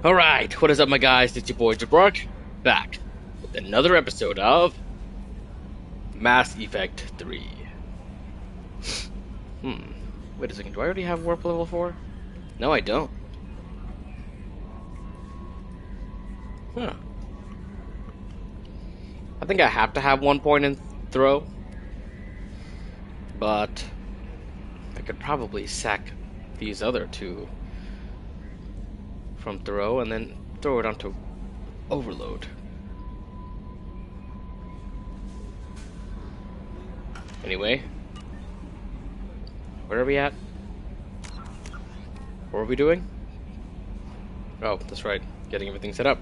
Alright, what is up my guys, it's your boy Jabrock, back with another episode of Mass Effect 3. Wait a second, do I already have warp level 4? No, I don't. Huh. I think I have to have 1 point in throw, but I could probably sack these other two from throw and then throw it onto overload. Anyway, where are we at? What are we doing? Oh, that's right, getting everything set up.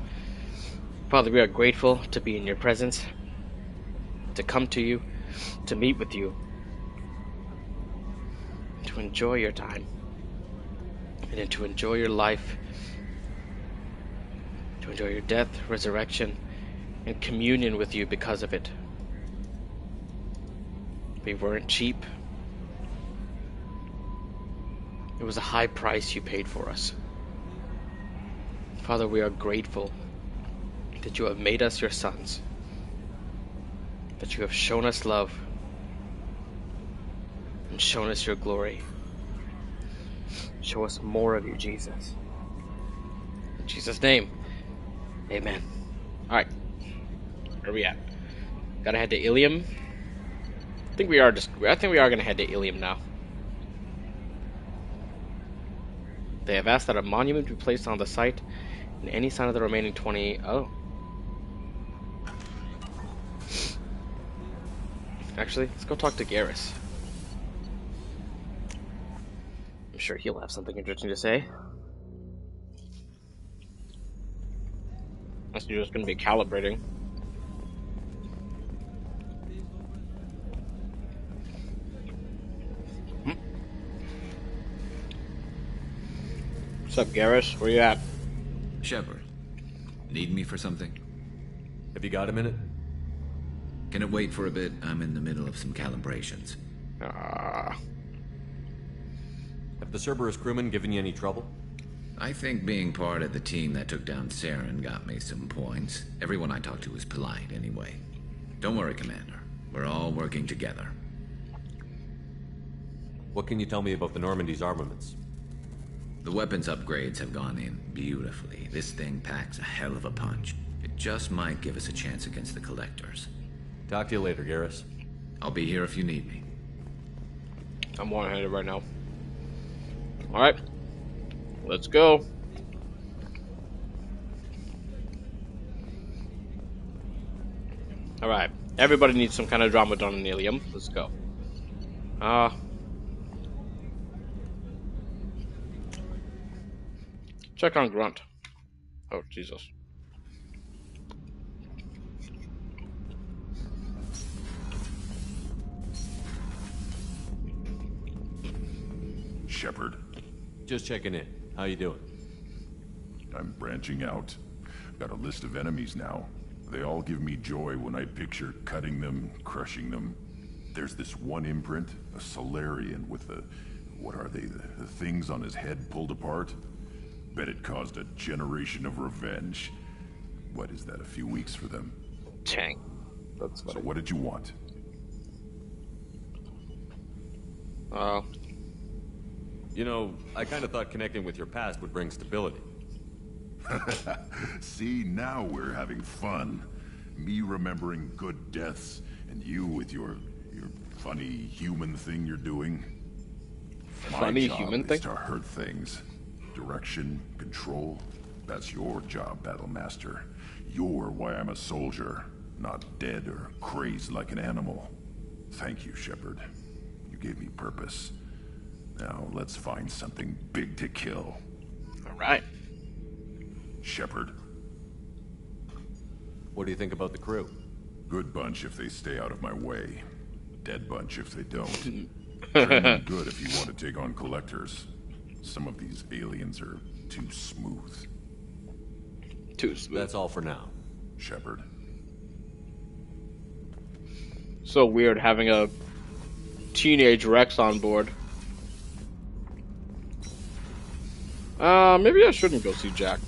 Father, we are grateful to be in your presence, to come to you, to meet with you, to enjoy your time, and to enjoy your life, to enjoy your death, resurrection, and communion with you because of it. We weren't cheap. It was a high price you paid for us. Father, we are grateful that you have made us your sons, that you have shown us love and shown us your glory. Show us more of you, Jesus. In Jesus' name, amen. Alright, where are we at? Gotta head to Ilium. I think we are gonna head to Ilium now. They have asked that a monument be placed on the site and any sign of the remaining 20... Oh. Actually, let's go talk to Garrus. I'm sure he'll have something interesting to say. Unless you're just gonna be calibrating. What's up, Garrus? Where you at? Shepard, need me for something? Have you got a minute? Can it wait for a bit? I'm in the middle of some calibrations. Have the Cerberus crewmen given you any trouble? I think being part of the team that took down Saren got me some points. Everyone I talked to was polite anyway. Don't worry, Commander. We're all working together. What can you tell me about the Normandy's armaments? The weapons upgrades have gone in beautifully. This thing packs a hell of a punch. It just might give us a chance against the Collectors. Talk to you later, Garrus. I'll be here if you need me. I'm one-handed right now. Alright. Let's go. Alright. Everybody needs some kind of drama done in Ilium. Let's go. Check on Grunt. Oh, Jesus. Shepard, Just checking in. How you doing? I'm branching out. Got a list of enemies now. They all give me joy when I picture cutting them, crushing them. There's this one imprint, a Solarian with the... what are they? The things on his head pulled apart? Bet it caused a generation of revenge. What is that, a few weeks for them? Chang. That's funny. So what did you want? You know, I kind of thought connecting with your past would bring stability. See, now we're having fun. Me remembering good deaths, and you with your funny human thing you're doing. Funny human thing? Is to hurt things. Direction, control, that's your job, Battlemaster. You're why I'm a soldier, not dead or crazed like an animal. Thank you, Shepard. You gave me purpose. Now, let's find something big to kill. Alright. Shepard. What do you think about the crew? Good bunch if they stay out of my way. Dead bunch if they don't. Training good if you want to take on Collectors. Some of these aliens are too smooth. Too smooth. That's all for now. Shepard. So weird having a teenage Rex on board. Maybe I shouldn't go see Jack.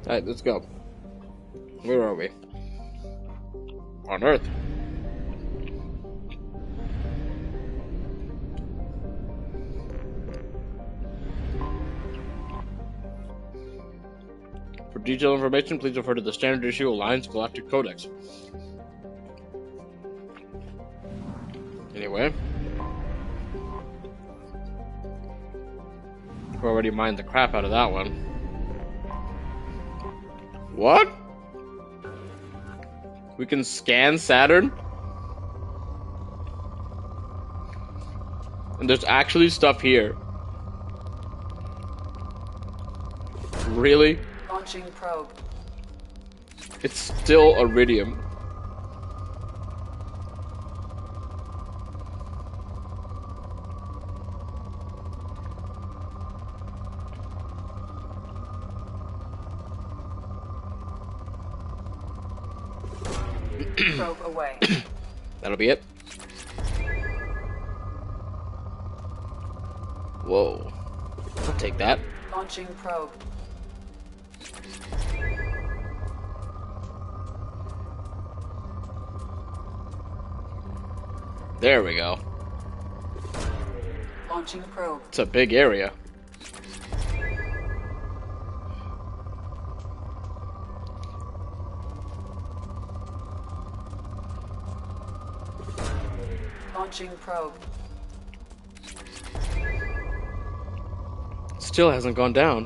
Alright, let's go. Where are we? On Earth. For detailed information, please refer to the Standard Issue Alliance Galactic Codex. Anyway. We already mined the crap out of that one. What? We can scan Saturn? And there's actually stuff here. Really? Launching probe. It's still iridium. Probe away. That'll be it. Whoa. I'll take that. Launching probe. There we go. Launching probe. It's a big area. Launching probe. Still hasn't gone down.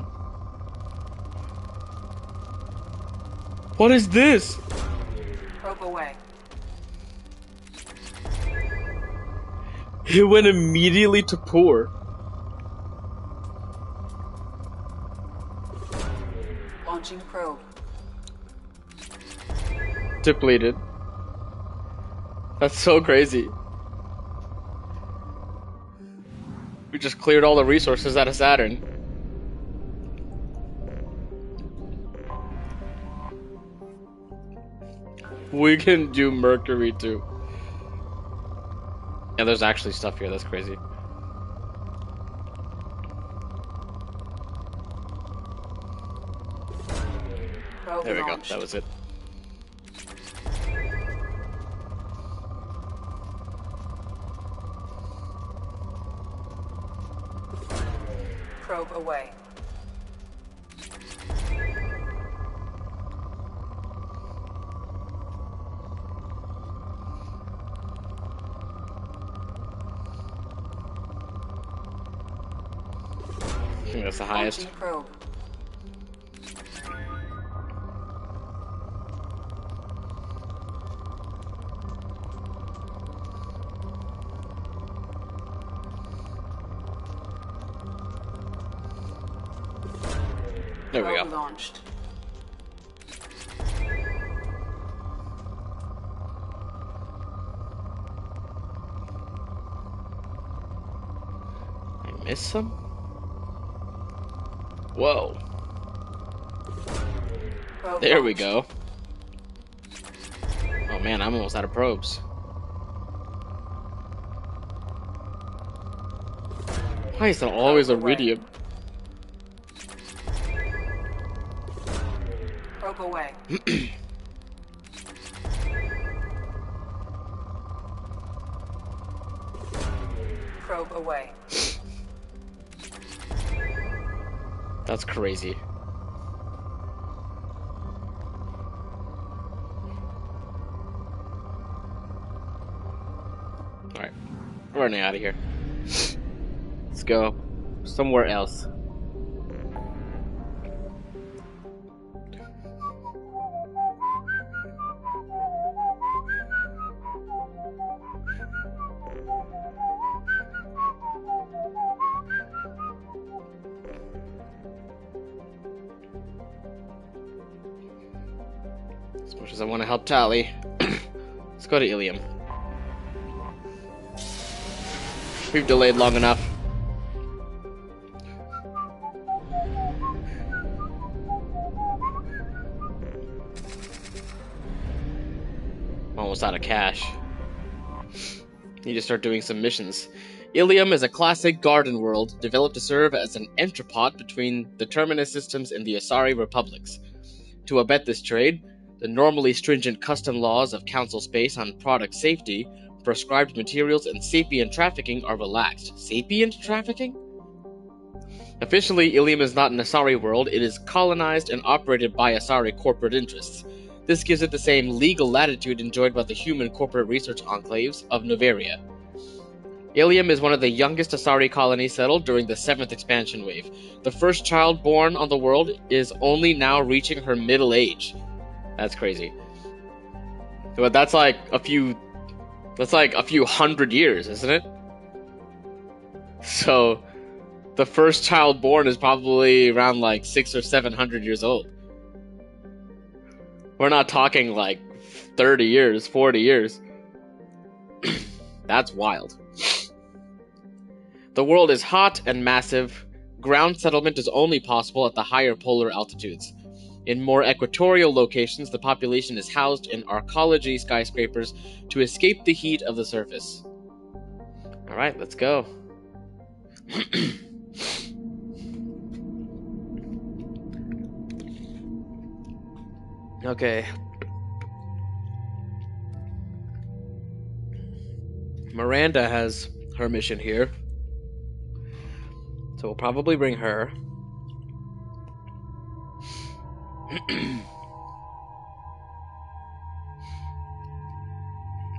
What is this? Probe away. It went immediately to poor. Launching probe. Depleted. That's so crazy. We just cleared all the resources out of Saturn. We can do Mercury too. Yeah, there's actually stuff here. That's crazy. Probe There we go. launched. That was it. Probe away. I think that's the highest. Launching probe. There we Probe go. launched. I missed some? Whoa. Probe There we launched. go. Oh man, I'm almost out of probes. Why is it always Probe away. iridium? Probe away. Probe away. That's crazy. Alright, we're running out of here. Let's go somewhere else. As much as I want to help Tali, let's go to Ilium. We've delayed long enough. I'm almost out of cash. Need to start doing some missions. Ilium is a classic garden world developed to serve as an entrepot between the Terminus systems and the Asari republics. To abet this trade, the normally stringent custom laws of Council Space on product safety, prescribed materials, and sapient trafficking are relaxed. Sapient trafficking? Officially, Ilium is not an Asari world. It is colonized and operated by Asari corporate interests. This gives it the same legal latitude enjoyed by the human corporate research enclaves of Noveria. Ilium is one of the youngest Asari colonies settled during the 7th expansion wave. The first child born on the world is only now reaching her middle age. That's crazy. But that's like a few hundred years, isn't it? So the first child born is probably around like 600 or 700 years old. We're not talking like 30 years, 40 years. That's wild. The world is hot and massive. Ground settlement is only possible at the higher polar altitudes. In more equatorial locations, the population is housed in arcology skyscrapers to escape the heat of the surface. Alright, let's go. Okay. Miranda has her mission here. So we'll probably bring her.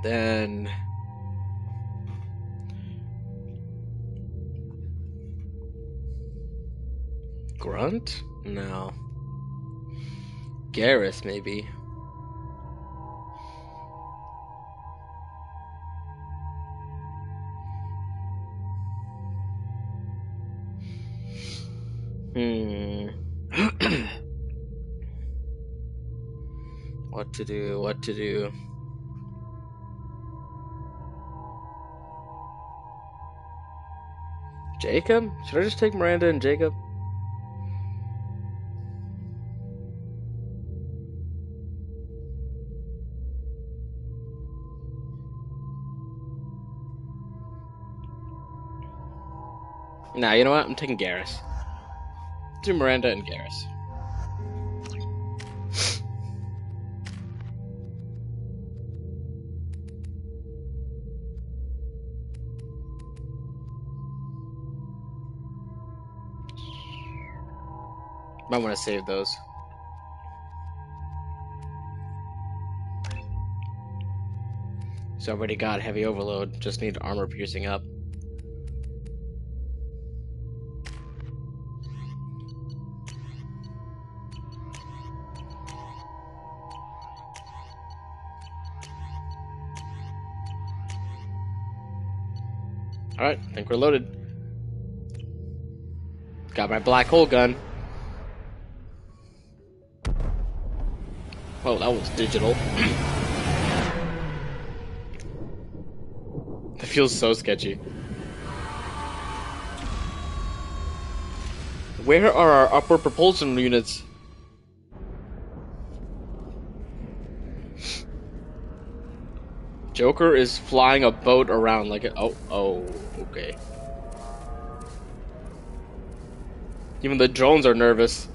Then Grunt? No. Garrus, maybe. What to do? Jacob? Should I just take Miranda and Jacob? Nah, you know what? I'm taking Garrus. Do Miranda and Garrus. Might want to save those. So I already got heavy overload, just need armor piercing up. Alright, I think we're loaded. Got my black hole gun. Oh, that was digital. That feels so sketchy. Where are our upper propulsion units? Joker is flying a boat around like a... Oh, okay. Even the drones are nervous.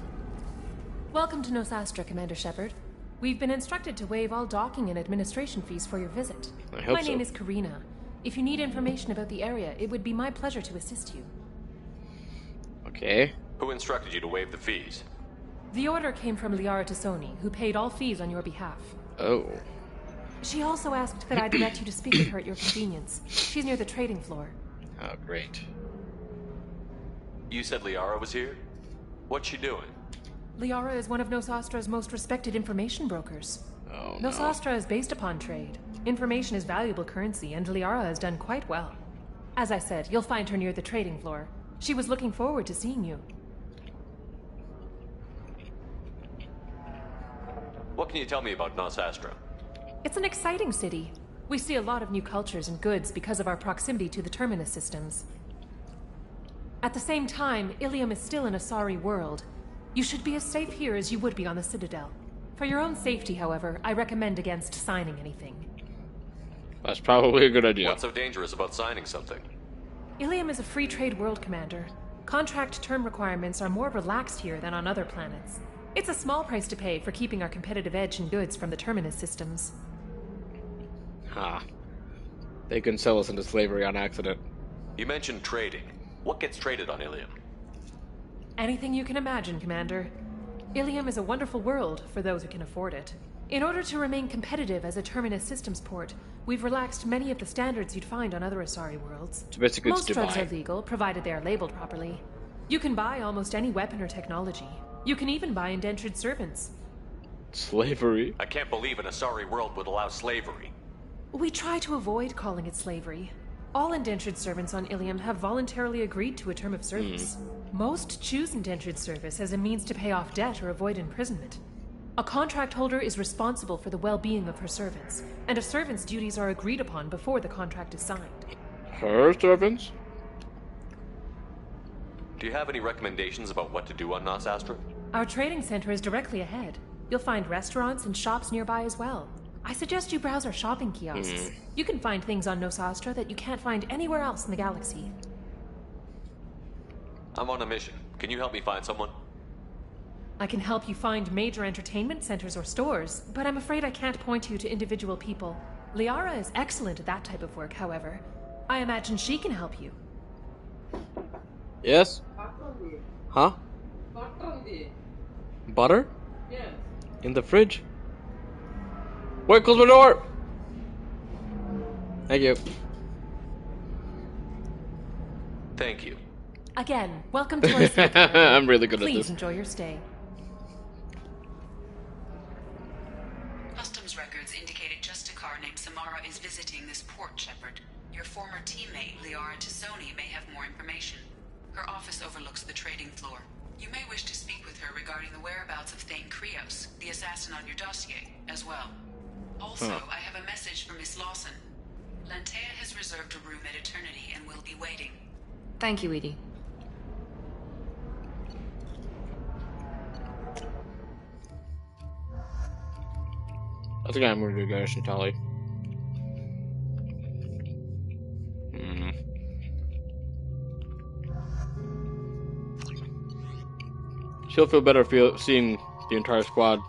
Welcome to Nosastra, Commander Shepard. We've been instructed to waive all docking and administration fees for your visit. I hope My so. name is Karina. If you need information about the area, it would be my pleasure to assist you. Okay. Who instructed you to waive the fees? The order came from Liara Tassoni, who paid all fees on your behalf. Oh. She also asked that I direct you to speak with her at your convenience. She's near the trading floor. Oh, great. You said Liara was here? What's she doing? Liara is one of Nosastra's most respected information brokers. Oh, no. Nosastra is based upon trade. Information is valuable currency, and Liara has done quite well. As I said, you'll find her near the trading floor. She was looking forward to seeing you. What can you tell me about Nosastra? It's an exciting city. We see a lot of new cultures and goods because of our proximity to the Terminus systems. At the same time, Ilium is still an Asari world. You should be as safe here as you would be on the Citadel. For your own safety, however, I recommend against signing anything. That's probably a good idea. What's so dangerous about signing something? Ilium is a free trade world, Commander. Contract term requirements are more relaxed here than on other planets. It's a small price to pay for keeping our competitive edge in goods from the Terminus systems. Ah. They can sell us into slavery on accident. You mentioned trading. What gets traded on Ilium? Anything you can imagine, Commander. Ilium is a wonderful world for those who can afford it. In order to remain competitive as a Terminus systems port, we've relaxed many of the standards you'd find on other Asari worlds. So basically it's Most drugs Dubai. are legal, provided they are labeled properly. You can buy almost any weapon or technology. You can even buy indentured servants. Slavery? I can't believe an Asari world would allow slavery. We try to avoid calling it slavery. All indentured servants on Ilium have voluntarily agreed to a term of service. Most choose indentured service as a means to pay off debt or avoid imprisonment. A contract holder is responsible for the well-being of her servants, and a servant's duties are agreed upon before the contract is signed. Her servants? Do you have any recommendations about what to do on Nos Astra? Our trading center is directly ahead. You'll find restaurants and shops nearby as well. I suggest you browse our shopping kiosks. You can find things on Nos Astra that you can't find anywhere else in the galaxy. I'm on a mission. Can you help me find someone? I can help you find major entertainment centers or stores, but I'm afraid I can't point you to individual people. Liara is excellent at that type of work, however. I imagine she can help you. Yes? Huh? Butter? Yes. In the fridge? Wait, close my door! Thank you. Thank you. Again, welcome to our city. I'm really good at Please this. enjoy your stay. Customs records indicated just a car named Samara is visiting this port, Shepard. Your former teammate, Liara Tassoni, may have more information. Her office overlooks the trading floor. You may wish to speak with her regarding the whereabouts of Thane Krios, the assassin on your dossier, as well. Also, I have a message from Miss Lawson. Lantea has reserved a room at Eternity and will be waiting. Thank you, Edie. I think I'm going to do Garrison Tally. She'll feel better seeing the entire squad.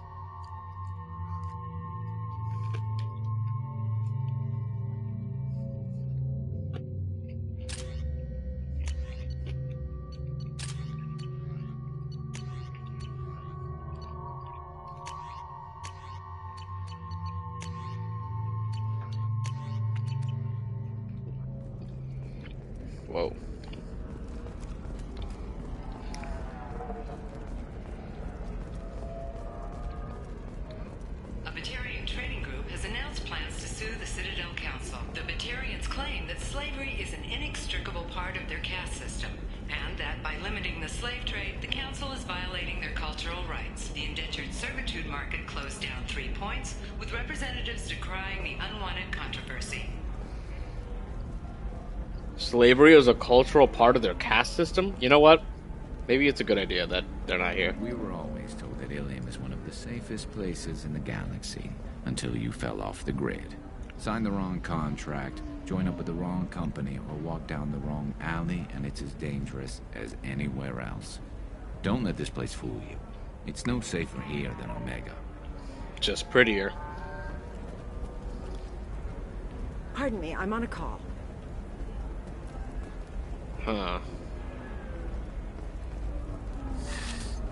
Whoa. A Batarian trading group has announced plans to sue the Citadel Council. The Batarians claim that slavery is an inextricable part of their caste system, and that by limiting the slave trade, the Council is violating their cultural rights. The indentured servitude market closed down 3 points, with representatives decrying the unwanted controversy. Slavery is a cultural part of their caste system? You know what? Maybe it's a good idea that they're not here. We were always told that Ilium is one of the safest places in the galaxy, until you fell off the grid. Sign the wrong contract, join up with the wrong company, or walk down the wrong alley, and it's as dangerous as anywhere else. Don't let this place fool you. It's no safer here than Omega. Just prettier. Pardon me, I'm on a call. Huh.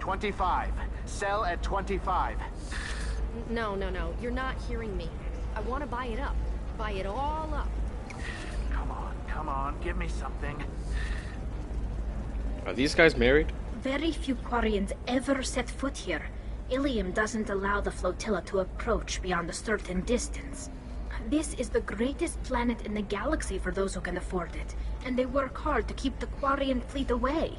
25. Sell at 25. No. You're not hearing me. I want to buy it up. Buy it all up. Come on, give me something. Are these guys married? Very few Quarians ever set foot here. Ilium doesn't allow the flotilla to approach beyond a certain distance. This is the greatest planet in the galaxy for those who can afford it, and they work hard to keep the Quarian fleet away.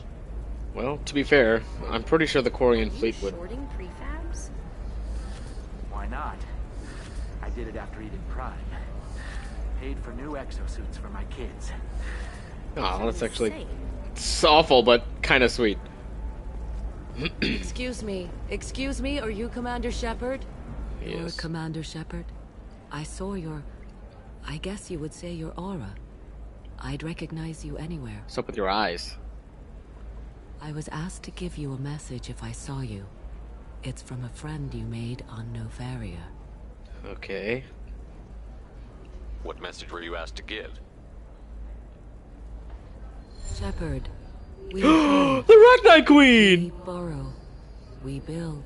Well, to be fair, I'm pretty sure the Quarian fleet would. Shorting prefabs? Why not? I did it after Eden Prime. Paid for new exosuits for my kids. Oh, that's actually... It's awful, but kind of sweet. Excuse me, are you Commander Shepard? Yes. You're Commander Shepard? I saw your... I guess you would say your aura. I'd recognize you anywhere. What's up with your eyes? I was asked to give you a message if I saw you. It's from a friend you made on Novaria. Okay. What message were you asked to give? Shepard, we The Rachni Queen! We borrow, we build.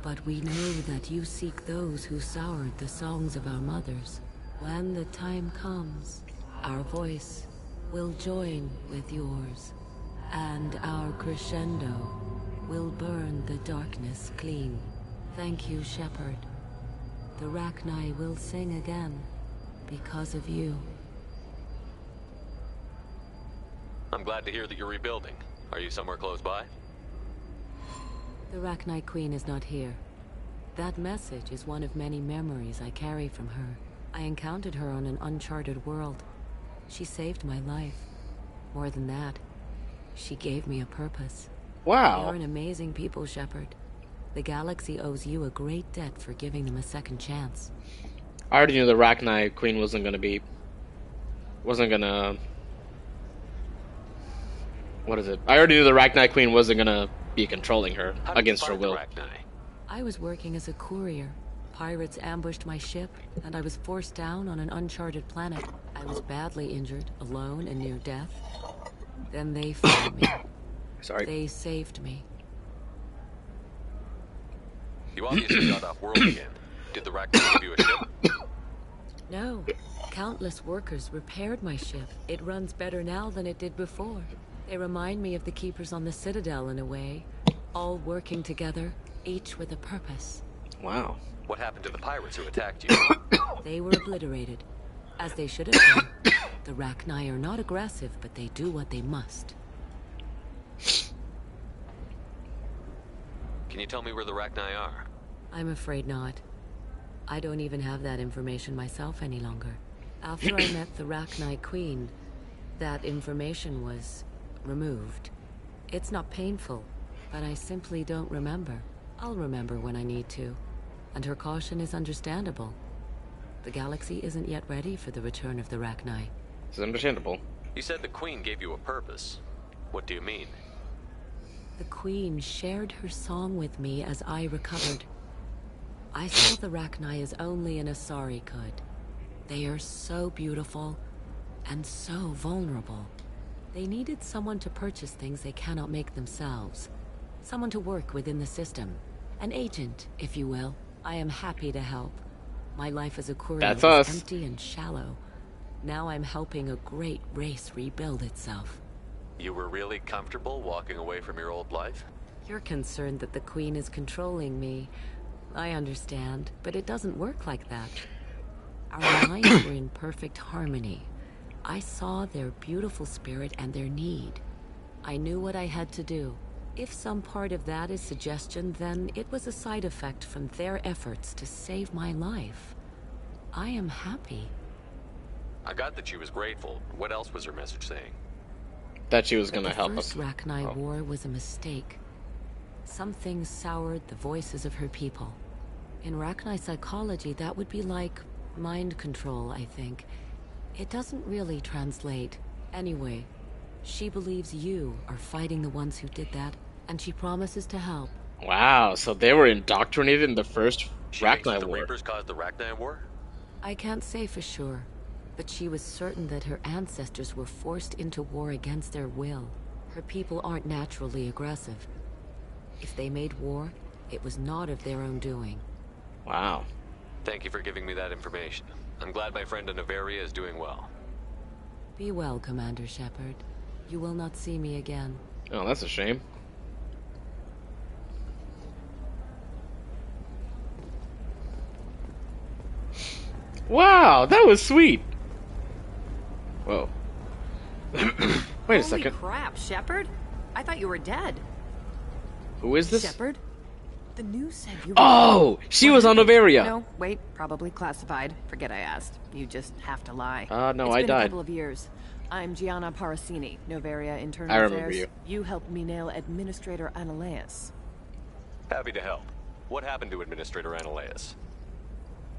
But we know that you seek those who soured the songs of our mothers. When the time comes, our voice will join with yours, and our crescendo will burn the darkness clean. Thank you, Shepard. The Rachni will sing again because of you. I'm glad to hear that you're rebuilding. Are you somewhere close by? The Rachni Queen is not here. That message is one of many memories I carry from her. I encountered her on an uncharted world. She saved my life. More than that, she gave me a purpose. Wow. You're an amazing people, Shepard. The galaxy owes you a great debt for giving them a second chance. I already knew the Rachni Queen wasn't gonna... What is it? I already knew the Rachni Queen wasn't gonna be controlling her against her will. I was working as a courier. Pirates ambushed my ship, and I was forced down on an uncharted planet. I was badly injured, alone and near death. Then they found me. Sorry. They saved me. You obviously got off world again. Did the Rachni give you a ship? No. Countless workers repaired my ship. It runs better now than it did before. They remind me of the Keepers on the Citadel in a way. All working together, each with a purpose. Wow. What happened to the pirates who attacked you? They were obliterated, as they should have been. The Rachni are not aggressive, but they do what they must. Can you tell me where the Rachni are? I'm afraid not. I don't even have that information myself any longer. After I met the Rachni Queen, that information was removed. It's not painful, but I simply don't remember. I'll remember when I need to. And her caution is understandable. The galaxy isn't yet ready for the return of the Rachni. It's understandable. You said the Queen gave you a purpose. What do you mean? The Queen shared her song with me as I recovered. I saw the Rachni as only an Asari could. They are so beautiful and so vulnerable. They needed someone to purchase things they cannot make themselves. Someone to work within the system. An agent, if you will. I am happy to help. My life as a courier was empty and shallow. Now I'm helping a great race rebuild itself. You were really comfortable walking away from your old life? You're concerned that the Queen is controlling me. I understand, but it doesn't work like that. Our minds were in perfect harmony. I saw their beautiful spirit and their need. I knew what I had to do. If some part of that is suggestion, then it was a side effect from their efforts to save my life. I am happy. I got that she was grateful. What else was her message saying? That she was gonna help us. The first Rachni war was a mistake. Something soured the voices of her people. In Rachni psychology, that would be like mind control, I think. It doesn't really translate. Anyway, she believes you are fighting the ones who did that, and she promises to help. Wow, so they were indoctrinated in the first Rachni the war. Reapers caused the Rachni war? I can't say for sure, but she was certain that her ancestors were forced into war against their will. Her people aren't naturally aggressive. If they made war, it was not of their own doing. Wow. Thank you for giving me that information. I'm glad my friend in Novaria is doing well. Be well, Commander Shepard. You will not see me again. Oh, that's a shame. Wow, that was sweet. Whoa. Wait a second. Holy crap, Shepard? I thought you were dead. Who is this? Shepard? The news said you were... Oh! She was on Novaria! No, wait, probably classified. Forget I asked. You just have to lie. No, It's I been died. a couple of years. I'm Gianna Parasini, Novaria Internal I remember Affairs. you. You helped me nail Administrator Analeas. Happy to help. What happened to Administrator Analeas?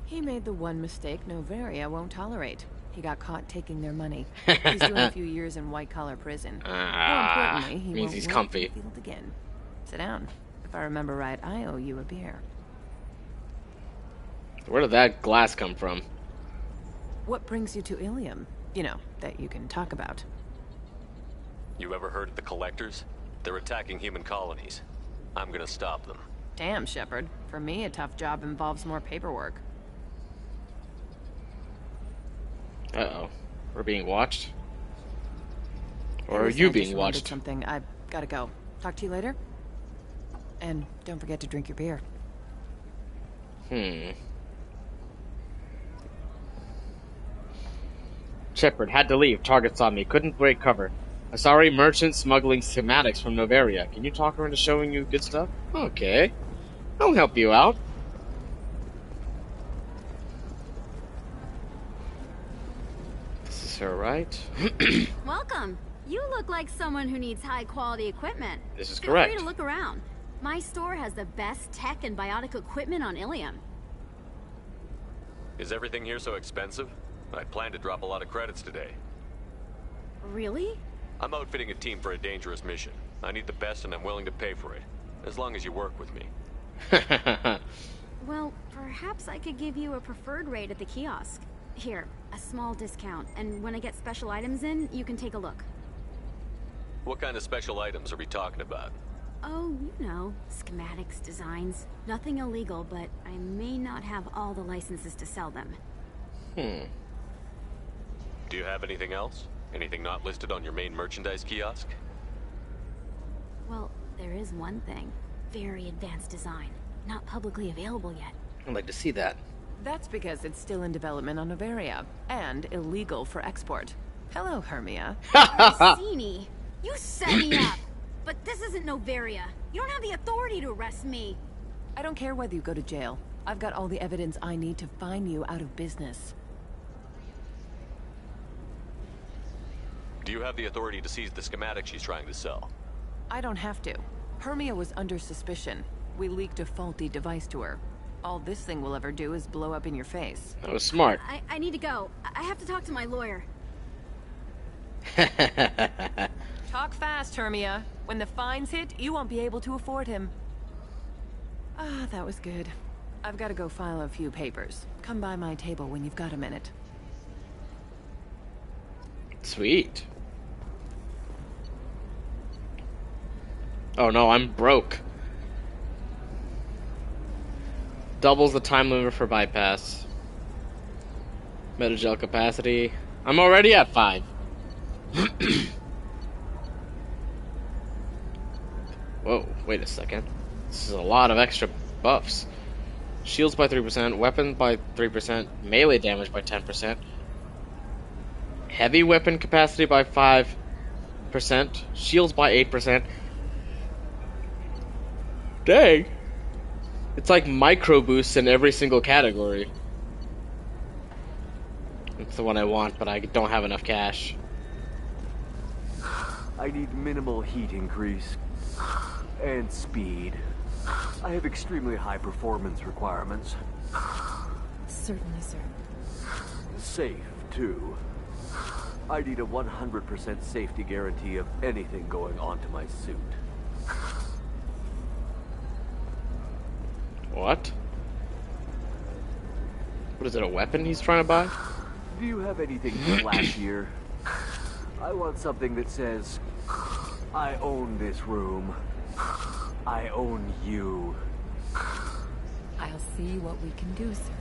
He made the one mistake Novaria won't tolerate. He got caught taking their money. He's doing a few years in white-collar prison. More importantly, he means won't he's work comfy. in the field again. Sit down. If I remember right, I owe you a beer. Where did that glass come from? What brings you to Ilium? You know, that you can talk about. You ever heard of the Collectors? They're attacking human colonies. I'm gonna stop them. Damn, Shepard. For me, a tough job involves more paperwork. Uh-oh. We're being watched? Or Hey, are listen, you I just being remembered watched? Something. I gotta go. Talk to you later. And don't forget to drink your beer. Shepard had to leave. Target saw me. Couldn't break cover. Asari merchant smuggling schematics from Noveria. Can you talk her into showing you good stuff? Okay. I'll help you out. This is her, right? Welcome. You look like someone who needs high-quality equipment. This is Feel correct. free to look around. My store has the best tech and biotic equipment on Ilium. Is everything here so expensive? I plan to drop a lot of credits today. Really? I'm outfitting a team for a dangerous mission. I need the best and I'm willing to pay for it. As long as you work with me. Well, perhaps I could give you a preferred rate at the kiosk. Here, a small discount, and when I get special items in, you can take a look. What kind of special items are we talking about? Oh, you know, schematics, designs. Nothing illegal, but I may not have all the licenses to sell them. Do you have anything else? Anything not listed on your main merchandise kiosk? Well, there is one thing. Very advanced design. Not publicly available yet. I'd like to see that. That's because it's still in development on Noveria, and illegal for export. Hello, Hermia. Orsini, you set me up! But this isn't Noveria. You don't have the authority to arrest me. I don't care whether you go to jail. I've got all the evidence I need to find you out of business. Do you have the authority to seize the schematic she's trying to sell? I don't have to. Hermia was under suspicion. We leaked a faulty device to her. All this thing will ever do is blow up in your face. That was smart. I need to go. I have to talk to my lawyer. Talk fast, Hermia. When the fines hit, you won't be able to afford him. Ah, that was good. I've got to go file a few papers. Come by my table when you've got a minute. Sweet. Oh no, I'm broke. Doubles the time limit for bypass. Metagel capacity. I'm already at 5. Whoa, wait a second. This is a lot of extra buffs. Shields by 3%, weapon by 3%, melee damage by 10%, heavy weapon capacity by 5%, shields by 8%. Dang! It's like micro boosts in every single category. It's the one I want, but I don't have enough cash. I need minimal heat increase. And speed. I have extremely high performance requirements. Certainly, sir. Safe, too. I need a 100% safety guarantee of anything going onto my suit. What? What is it, a weapon he's trying to buy? Do you have anything flashier? I want something that says, I own this room. I own you. I'll see what we can do, sir.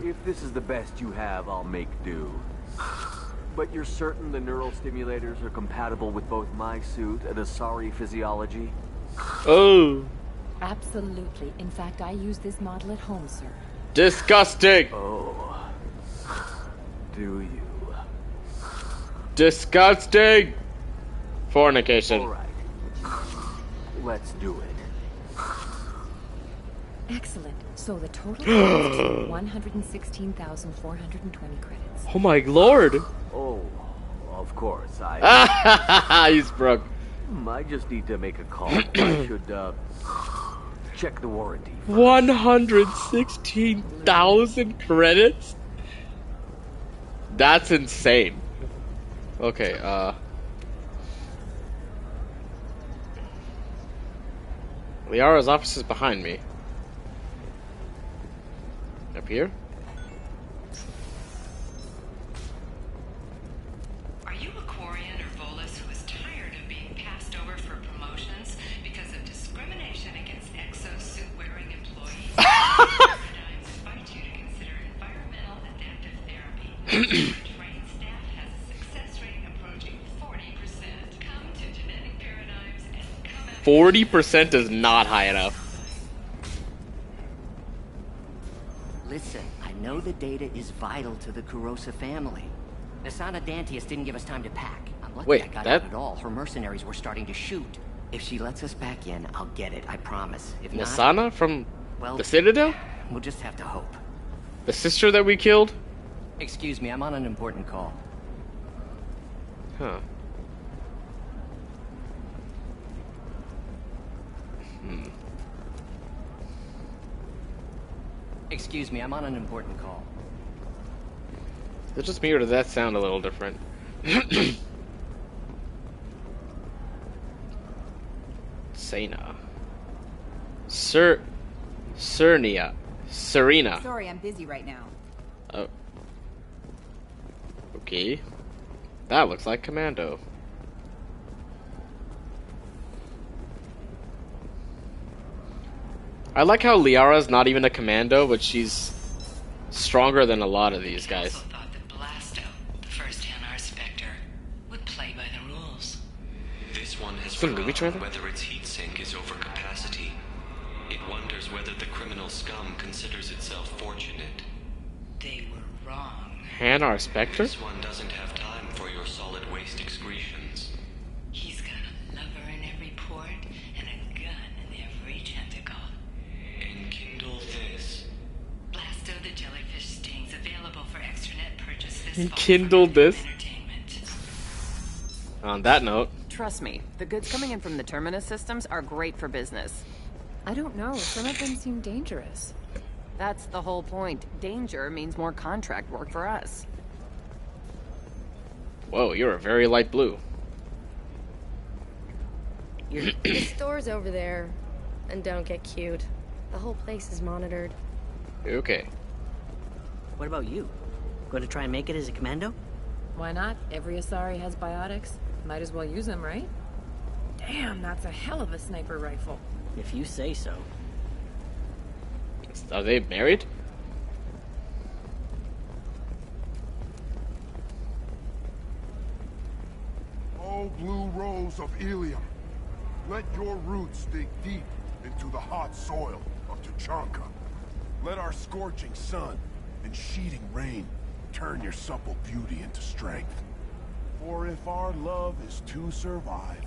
If this is the best you have, I'll make do. But you're certain the neural stimulators are compatible with both my suit and Asari physiology? Oh. Absolutely. In fact, I use this model at home, sir. Disgusting! Oh. Do you? Disgusting! Fornication. All right. Let's do it. Excellent. So the total comes to 116,420 credits. Oh my lord! Oh, of course, He's broke. I just need to make a call. I should, check the warranty first. 116,000 credits? That's insane. Okay, Liara's office is behind me. Up here? Are you a Quarian or Volus who is tired of being passed over for promotions because of discrimination against exosuit-wearing employees? Paradigms invite you to consider environmental adaptive therapy. Our trained staff has a success rate approaching 40%. Come to Genetic Paradigms and come out. 40% is not high enough. Listen, I know the data is vital to the Kurosa family. Nasana Dantius didn't give us time to pack. I'm lucky Wait, I got that- out at all. Her mercenaries were starting to shoot. If she lets us back in, I'll get it, I promise. If not, Nasana from well, the Citadel? we'll just have to hope. The sister that we killed? Excuse me, I'm on an important call. Huh. Excuse me, I'm on an important call. Is it just me or does that sound a little different? Sena. Serena. Sorry, I'm busy right now. Oh. Okay. That looks like Commando. I like how Liara's not even a commando, but she's stronger than a lot of these guys. Thought that Blasto, the first NR Spectre, would play by the rules. This one has It's a movie forgotten trailer? whether its heat sink is over capacity. It wonders whether the criminal scum considers itself fortunate. They were wrong. Hanar Spectre? This one doesn't have time for your solid waste excretions. He's got a lever in every port and a gun in every tentacle. Enkindle this. Blasto the jellyfish stings available for extranet purchase this fall. Kindled this. On that note, Trust me, the goods coming in from the Terminus systems are great for business. I don't know. Some of them seem dangerous. That's the whole point. Danger means more contract work for us. whoa, you're a very light blue. The store's over there. And don't get cute. The whole place is monitored. Okay. What about you? Going to try and make it as a commando? Why not? Every Asari has biotics. Might as well use them, right? Damn, that's a hell of a sniper rifle. If you say so. Are they married? Oh, blue rose of Ilium, let your roots dig deep into the hot soil of Tuchanka. Let our scorching sun and sheeting rain turn your supple beauty into strength. For if our love is to survive,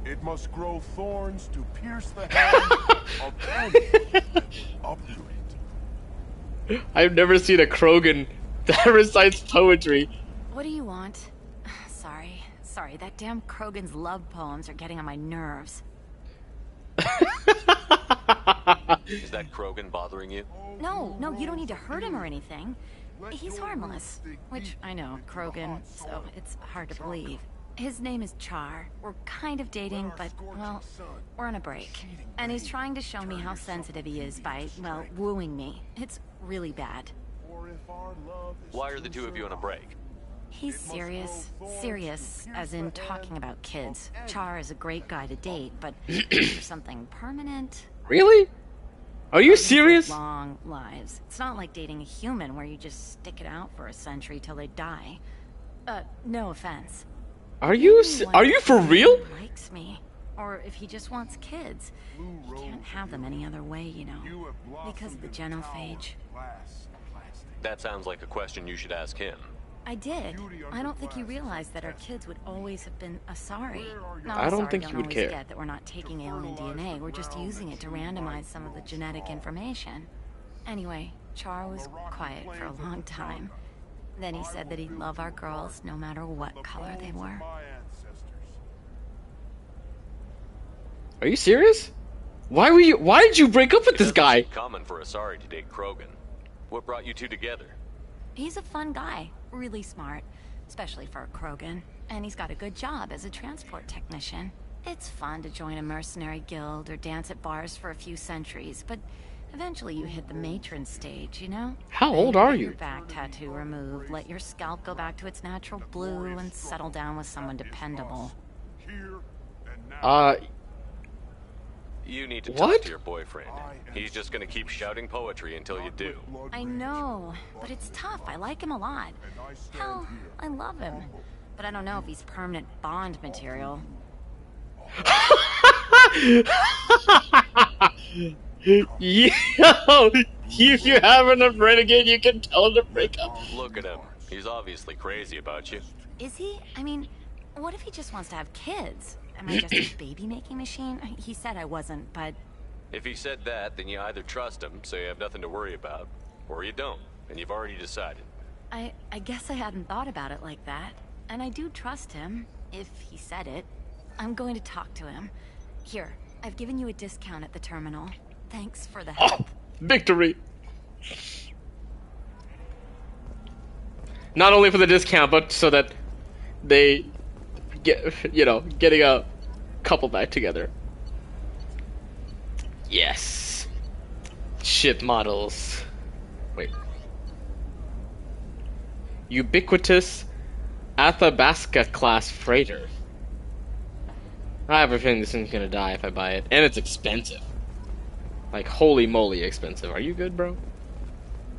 it must grow thorns to pierce the hand of any up to it. I've never seen a Krogan that recites poetry. What do you want? Sorry, that damn Krogan's love poems are getting on my nerves. Is that Krogan bothering you? No, you don't need to hurt him or anything. He's harmless. Which, I know, Krogan, so it's hard to believe. His name is Char. We're kind of dating, but, well, we're on a break. And he's trying to show me how sensitive he is by, well, wooing me. It's really bad. Why are the two of you on a break? He's serious. Serious, as in talking about kids. Char is a great guy to date, but for something permanent... Really? Are you serious? Long lives. It's not like dating a human where you just stick it out for a century till they die. No offense. Are you for real? He likes me. Or if he just wants kids. He can't have them any other way, you know. Because of the genophage. That sounds like a question you should ask him. I did. I don't think he realized that our kids would always have been Asari. No, I don't Asari think he would always care. Get that we're not taking alien DNA. We're just using it to randomize some of the genetic information. Anyway, Char was quiet for a long time. Then he said that he'd love our girls no matter what color they were. Are you serious? Why did you break up with this guy? It's common for Asari to date Krogan. What brought you two together? He's a fun guy, really smart, especially for a Krogan. And he's got a good job as a transport technician. It's fun to join a mercenary guild or dance at bars for a few centuries, but eventually you hit the matron stage, you know? How old are Get you? your back tattoo removed, let your scalp go back to its natural blue, and settle down with someone dependable. You need to What? talk to your boyfriend. He's just gonna keep shouting poetry until you do. I know, but it's tough. I like him a lot. Hell, I love him. But I don't know if he's permanent Bond material. Yo, if you have enough renegade, you can tell him to break up. Look at him. He's obviously crazy about you. Is he? I mean, what if he just wants to have kids? Am I just a baby-making machine? He said I wasn't, but... If he said that, then you either trust him, so you have nothing to worry about, or you don't, and you've already decided. I guess I hadn't thought about it like that. And I do trust him, if he said it. I'm going to talk to him. Here, I've given you a discount at the terminal. Thanks for the help. Oh, victory! Not only for the discount, but so that they get, you know, getting a couple back together. Yes. Ship models. Wait. Ubiquitous Athabasca class freighter. I have a feeling this thing's gonna die if I buy it. And it's expensive. Like, holy moly expensive. Are you good, bro?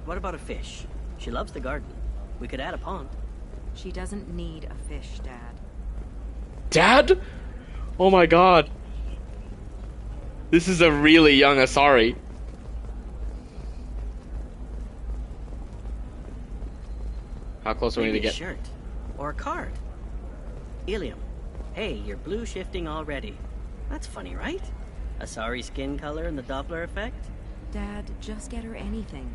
What about a fish? She loves the garden. We could add a pond. She doesn't need a fish, Dad. Dad? Oh my god. This is a really young Asari. How close do we need to Maybe a get? shirt. Or a card. Ilium. Hey, you're blue shifting already. That's funny, right? Asari skin color and the Doppler effect? Dad, just get her anything.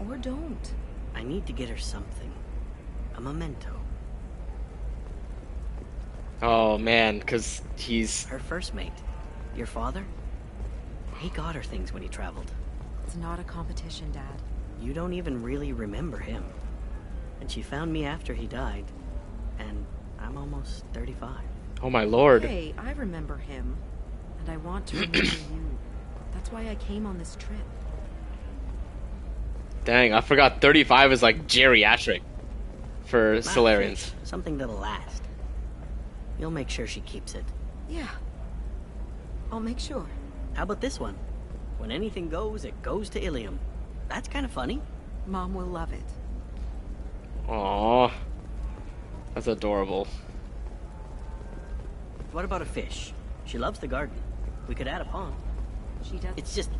Or don't. I need to get her something. A memento. Oh man, because he's... Her first mate. Your father? He got her things when he traveled. It's not a competition, Dad. You don't even really remember him. And she found me after he died. And I'm almost 35. Oh my lord. Hey, I remember him. And I want to remember you. That's why I came on this trip. Dang, I forgot 35 is like geriatric for Not Solarians. fish, something that'll last. You'll make sure she keeps it. Yeah. I'll make sure. How about this one? When anything goes, it goes to Ilium. That's kind of funny. Mom will love it. Aww. That's adorable. What about a fish? She loves the garden. We could add a pond. She does. It's just,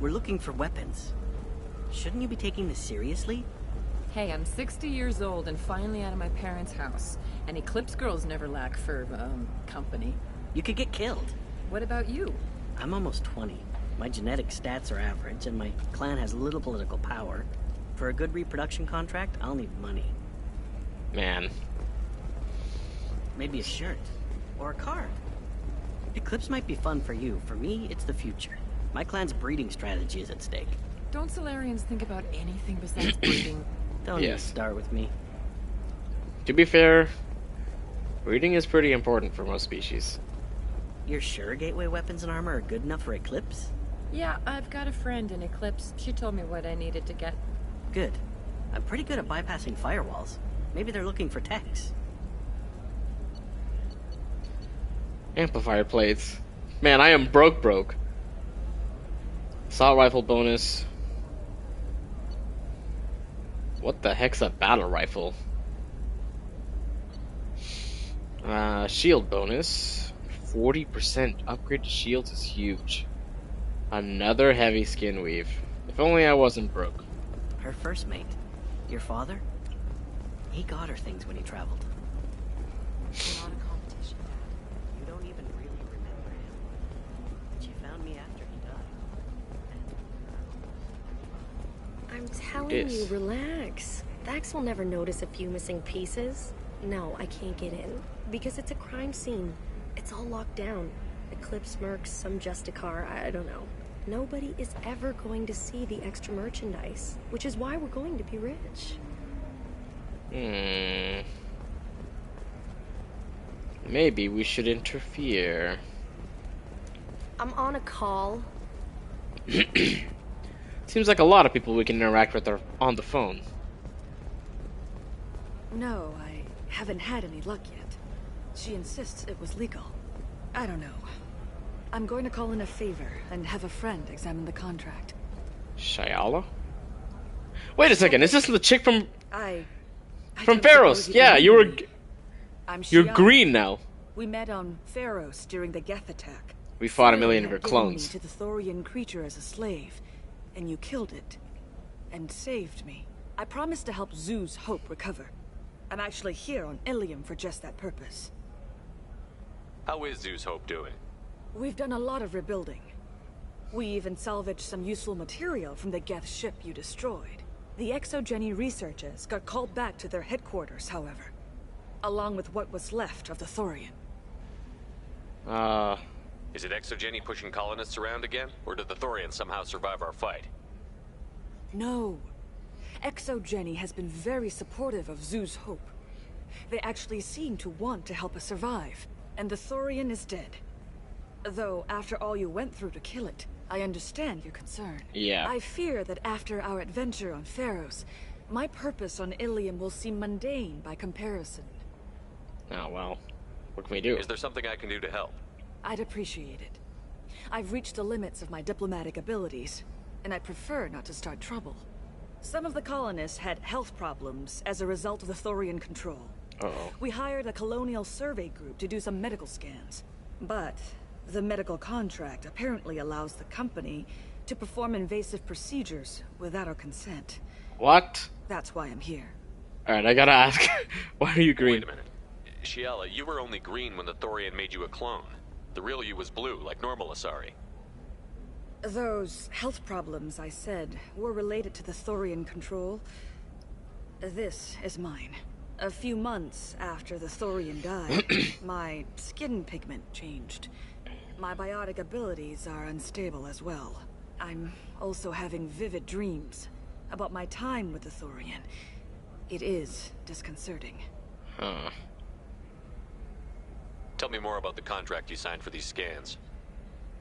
we're looking for weapons. Shouldn't you be taking this seriously? Hey, I'm 60 years old and finally out of my parents' house. And Eclipse girls never lack for, company. You could get killed. What about you? I'm almost 20. My genetic stats are average, and my clan has little political power. For a good reproduction contract, I'll need money. Man. Maybe a shirt. Or a card. Eclipse might be fun for you. For me, it's the future. My clan's breeding strategy is at stake. Don't Solarians think about anything besides breeding? Don't Yes. start with me. To be fair, breeding is pretty important for most species. You're sure gateway weapons and armor are good enough for Eclipse? Yeah, I've got a friend in Eclipse. She told me what I needed to get. Good. I'm pretty good at bypassing firewalls. Maybe they're looking for techs. Amplifier plates. Man, I am broke. Assault rifle bonus. What the heck's a battle rifle? Shield bonus. 40% upgrade to shields is huge. Another heavy skin weave. If only I wasn't broke. Her first mate. Your father? He got her things when he traveled. Not a competition, Dad. You don't even really remember him. And she found me after he died. I'm telling Yes. you, relax. Vax will never notice a few missing pieces. No, I can't get in. Because it's a crime scene. It's all locked down. Eclipse mercs, some Justicar, I don't know. Nobody is ever going to see the extra merchandise, which is why we're going to be rich. Maybe we should interfere. I'm on a call. Seems like a lot of people we can interact with are on the phone. No, I haven't had any luck yet. She insists it was legal. I don't know. I'm going to call in a favor and have a friend examine the contract. Shyala? Wait a second, is this the chick from from Pharos? Yeah, you're Shyala. green now. We met on Pharos during the Geth attack. We fought a Sarah million of had your given me clones. to the Thorian creature as a slave, and you killed it and saved me. I promised to help Zeus Hope recover. I'm actually here on Ilium for just that purpose. How is Zeus Hope doing? We've done a lot of rebuilding. We even salvaged some useful material from the Geth ship you destroyed. The Exogeny researchers got called back to their headquarters, however, along with what was left of the Thorian. Is it Exogeny pushing colonists around again? Or did the Thorians somehow survive our fight? No. Exogeny has been very supportive of Zeus Hope. They actually seem to want to help us survive, and the Thorian is dead. Though, after all you went through to kill it, I understand your concern. Yeah. I fear that after our adventure on Pharos, my purpose on Ilium will seem mundane by comparison. Oh, well. What can we do? Is there something I can do to help? I'd appreciate it. I've reached the limits of my diplomatic abilities, and I prefer not to start trouble. Some of the colonists had health problems as a result of the Thorian control. Uh-oh. We hired a colonial survey group to do some medical scans. But the medical contract apparently allows the company to perform invasive procedures without our consent. What? That's why I'm here. Alright, I gotta ask. Why are you green? Wait a minute. Shyala, you were only green when the Thorian made you a clone. The real you was blue, like normal Asari. Those health problems I said were related to the Thorian control. This is mine. A few months after the Thorian died, my skin pigment changed. My biotic abilities are unstable as well. I'm also having vivid dreams about my time with the Thorian. It is disconcerting. Huh. Tell me more about the contract you signed for these scans.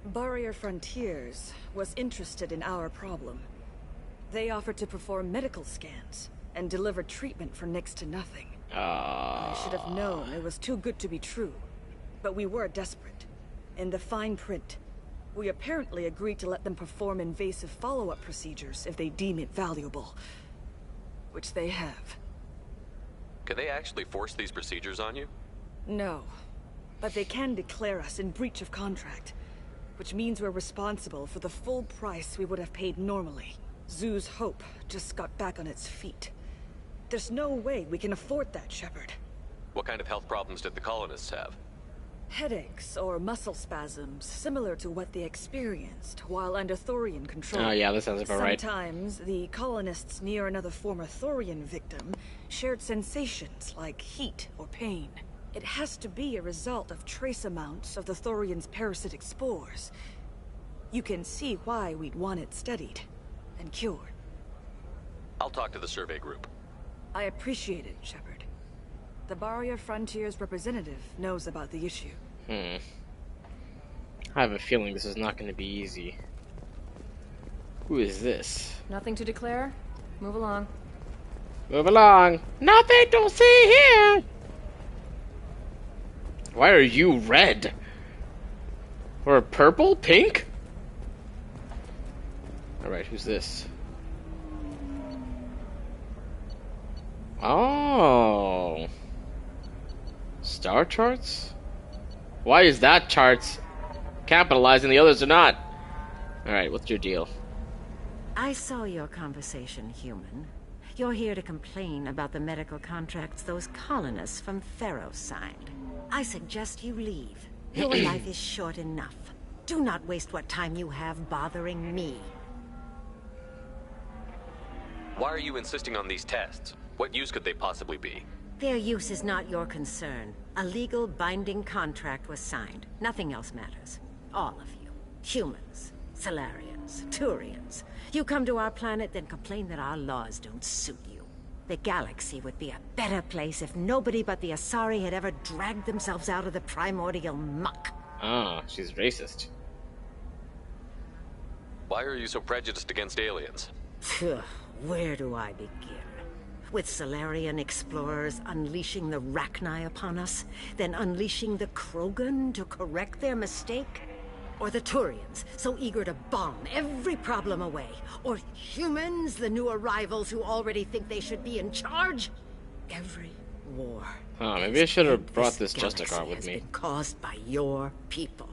Barrier Frontiers was interested in our problem. They offered to perform medical scans and deliver treatment for next to nothing. I should have known it was too good to be true. But we were desperate. In the fine print, we apparently agreed to let them perform invasive follow-up procedures if they deem it valuable. Which they have. Can they actually force these procedures on you? No. But they can declare us in breach of contract. Which means we're responsible for the full price we would have paid normally. Zeus Hope just got back on its feet. There's no way we can afford that, Shepard. What kind of health problems did the colonists have? Headaches or muscle spasms, similar to what they experienced while under Thorian control. Oh yeah, that sounds about right. Sometimes the colonists near another former Thorian victim shared sensations like heat or pain. It has to be a result of trace amounts of the Thorian's parasitic spores. You can see why we'd want it studied and cured. I'll talk to the survey group. I appreciate it, Shepard. The Barrier Frontiers representative knows about the issue. I have a feeling this is not going to be easy. Who is this? Nothing to declare? Move along. Move along. Nothing to see here. Why are you red? Or purple? Pink? Alright, who's this? Oh. Star charts? Why is that charts capitalized and the others are not? Alright, what's your deal? I saw your conversation, human. You're here to complain about the medical contracts those colonists from Pharos signed. I suggest you leave. Your life is short enough. Do not waste what time you have bothering me. Why are you insisting on these tests? What use could they possibly be? Their use is not your concern. A legal binding contract was signed. Nothing else matters. All of you. Humans, Salarians, Turians. You come to our planet, then complain that our laws don't suit you. The galaxy would be a better place if nobody but the Asari had ever dragged themselves out of the primordial muck. Ah, she's racist. Why are you so prejudiced against aliens? Phew, where do I begin? With Solarian explorers unleashing the Rachni upon us, then unleashing the Krogan to correct their mistake? Or the Turians, so eager to bomb every problem away? Or humans, the new arrivals who already think they should be in charge? Every war. Oh, maybe I should have brought this Justicar with me. Been caused by your people.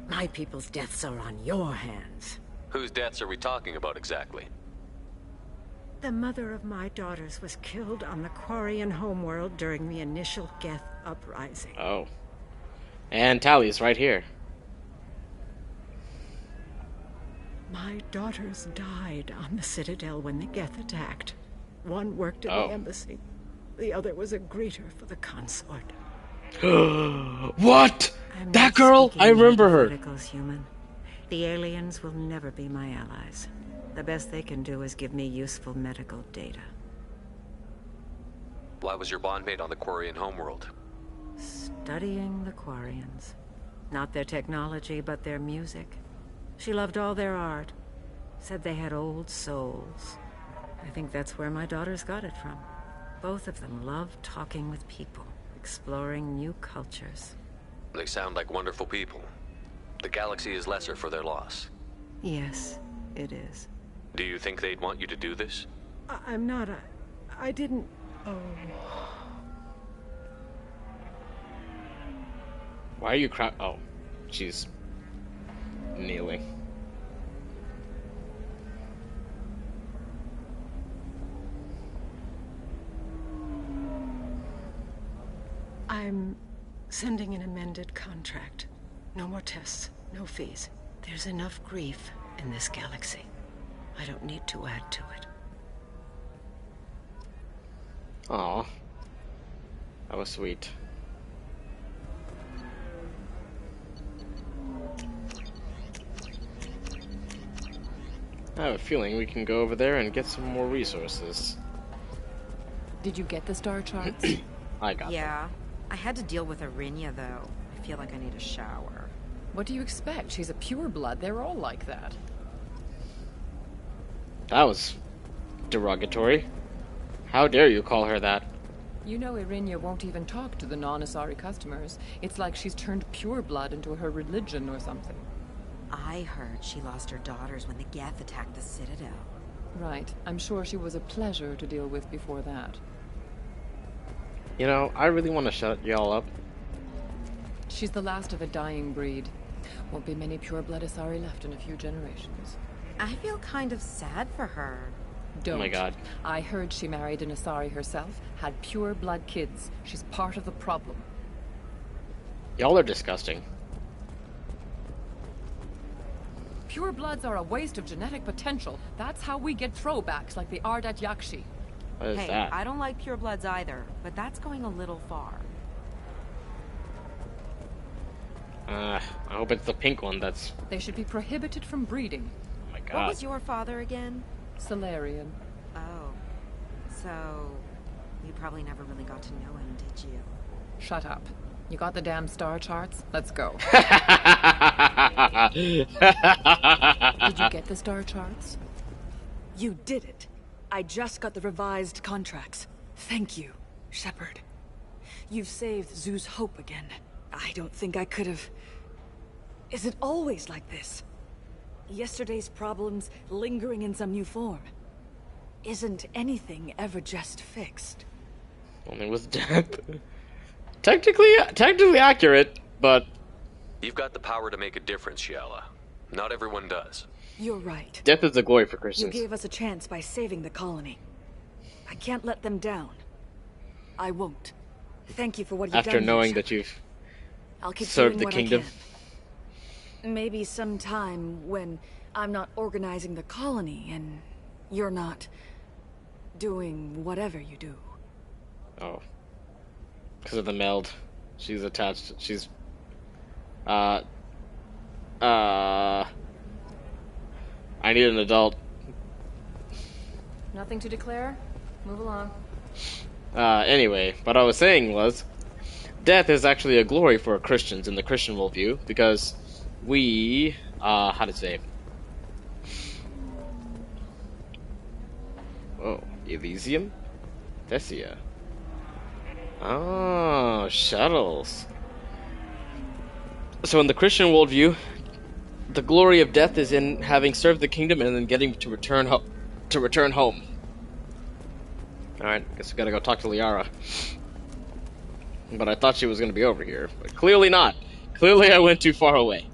My people's deaths are on your hands. Whose deaths are we talking about exactly? The mother of my daughters was killed on the Quarian homeworld during the initial Geth uprising. Oh. And Tally's right here. My daughters died on the Citadel when the Geth attacked. One worked in the embassy. The other was a greeter for the consort. What? That girl? I remember her. Human. The aliens will never be my allies. The best they can do is give me useful medical data. Why was your bondmate on the Quarian homeworld? Studying the Quarians. Not their technology, but their music. She loved all their art. Said they had old souls. I think that's where my daughters got it from. Both of them love talking with people, exploring new cultures. They sound like wonderful people. The galaxy is lesser for their loss. Yes, it is. Do you think they'd want you to do this? I'm not. I didn't. Oh. Why are you crying? Oh, she's kneeling. I'm sending an amended contract. No more tests, no fees. There's enough grief in this galaxy. I don't need to add to it. Aw. That was sweet. I have a feeling we can go over there and get some more resources. Did you get the star charts? I got them. Yeah. I had to deal with Arinia, though. I feel like I need a shower. What do you expect? She's a pureblood. They're all like that. That was derogatory. How dare you call her that? You know Irinia won't even talk to the non-Asari customers. It's like she's turned pureblood into her religion or something. I heard she lost her daughters when the Geth attacked the Citadel. Right. I'm sure she was a pleasure to deal with before that. You know, I really want to shut y'all up. She's the last of a dying breed. Won't be many pureblood Asari left in a few generations. I feel kind of sad for her. Don't. Oh my god. I heard she married an Asari herself, had pure blood kids. She's part of the problem. Y'all are disgusting. Pure bloods are a waste of genetic potential. That's how we get throwbacks like the Ardat Yakshi. What is hey, that? I don't like purebloods either, but that's going a little far. I hope it's the pink one that's... They should be prohibited from breeding. Oh my god. What was your father again? Solarian. Oh. So, you probably never really got to know him, did you? Shut up. You got the damn star charts? Let's go. Did you get the star charts? You did it. I just got the revised contracts. Thank you, Shepard. You've saved Zoo's hope again. I don't think I could have... Is it always like this? Yesterday's problems lingering in some new form. Isn't anything ever just fixed? Only with death. Technically accurate, but... You've got the power to make a difference, Shiala. Not everyone does. You're right. Death is a glory for Christians. You gave us a chance by saving the colony. I can't let them down. I won't. Thank you for what you've done. After knowing that you've I'll keep served the doing what kingdom. I can. Maybe sometime when I'm not organizing the colony and you're not doing whatever you do. Oh. Because of the meld. She's attached. She's... I need an adult. Nothing to declare? Move along. Anyway, what I was saying was, death is actually a glory for Christians in the Christian worldview, because we, how to say, whoa, Elysium? Thessia. Oh, shuttles. So in the Christian worldview, the glory of death is in having served the kingdom and then getting to return home. Alright, guess we gotta go talk to Liara. But I thought she was gonna be over here, but clearly not. Clearly I went too far away.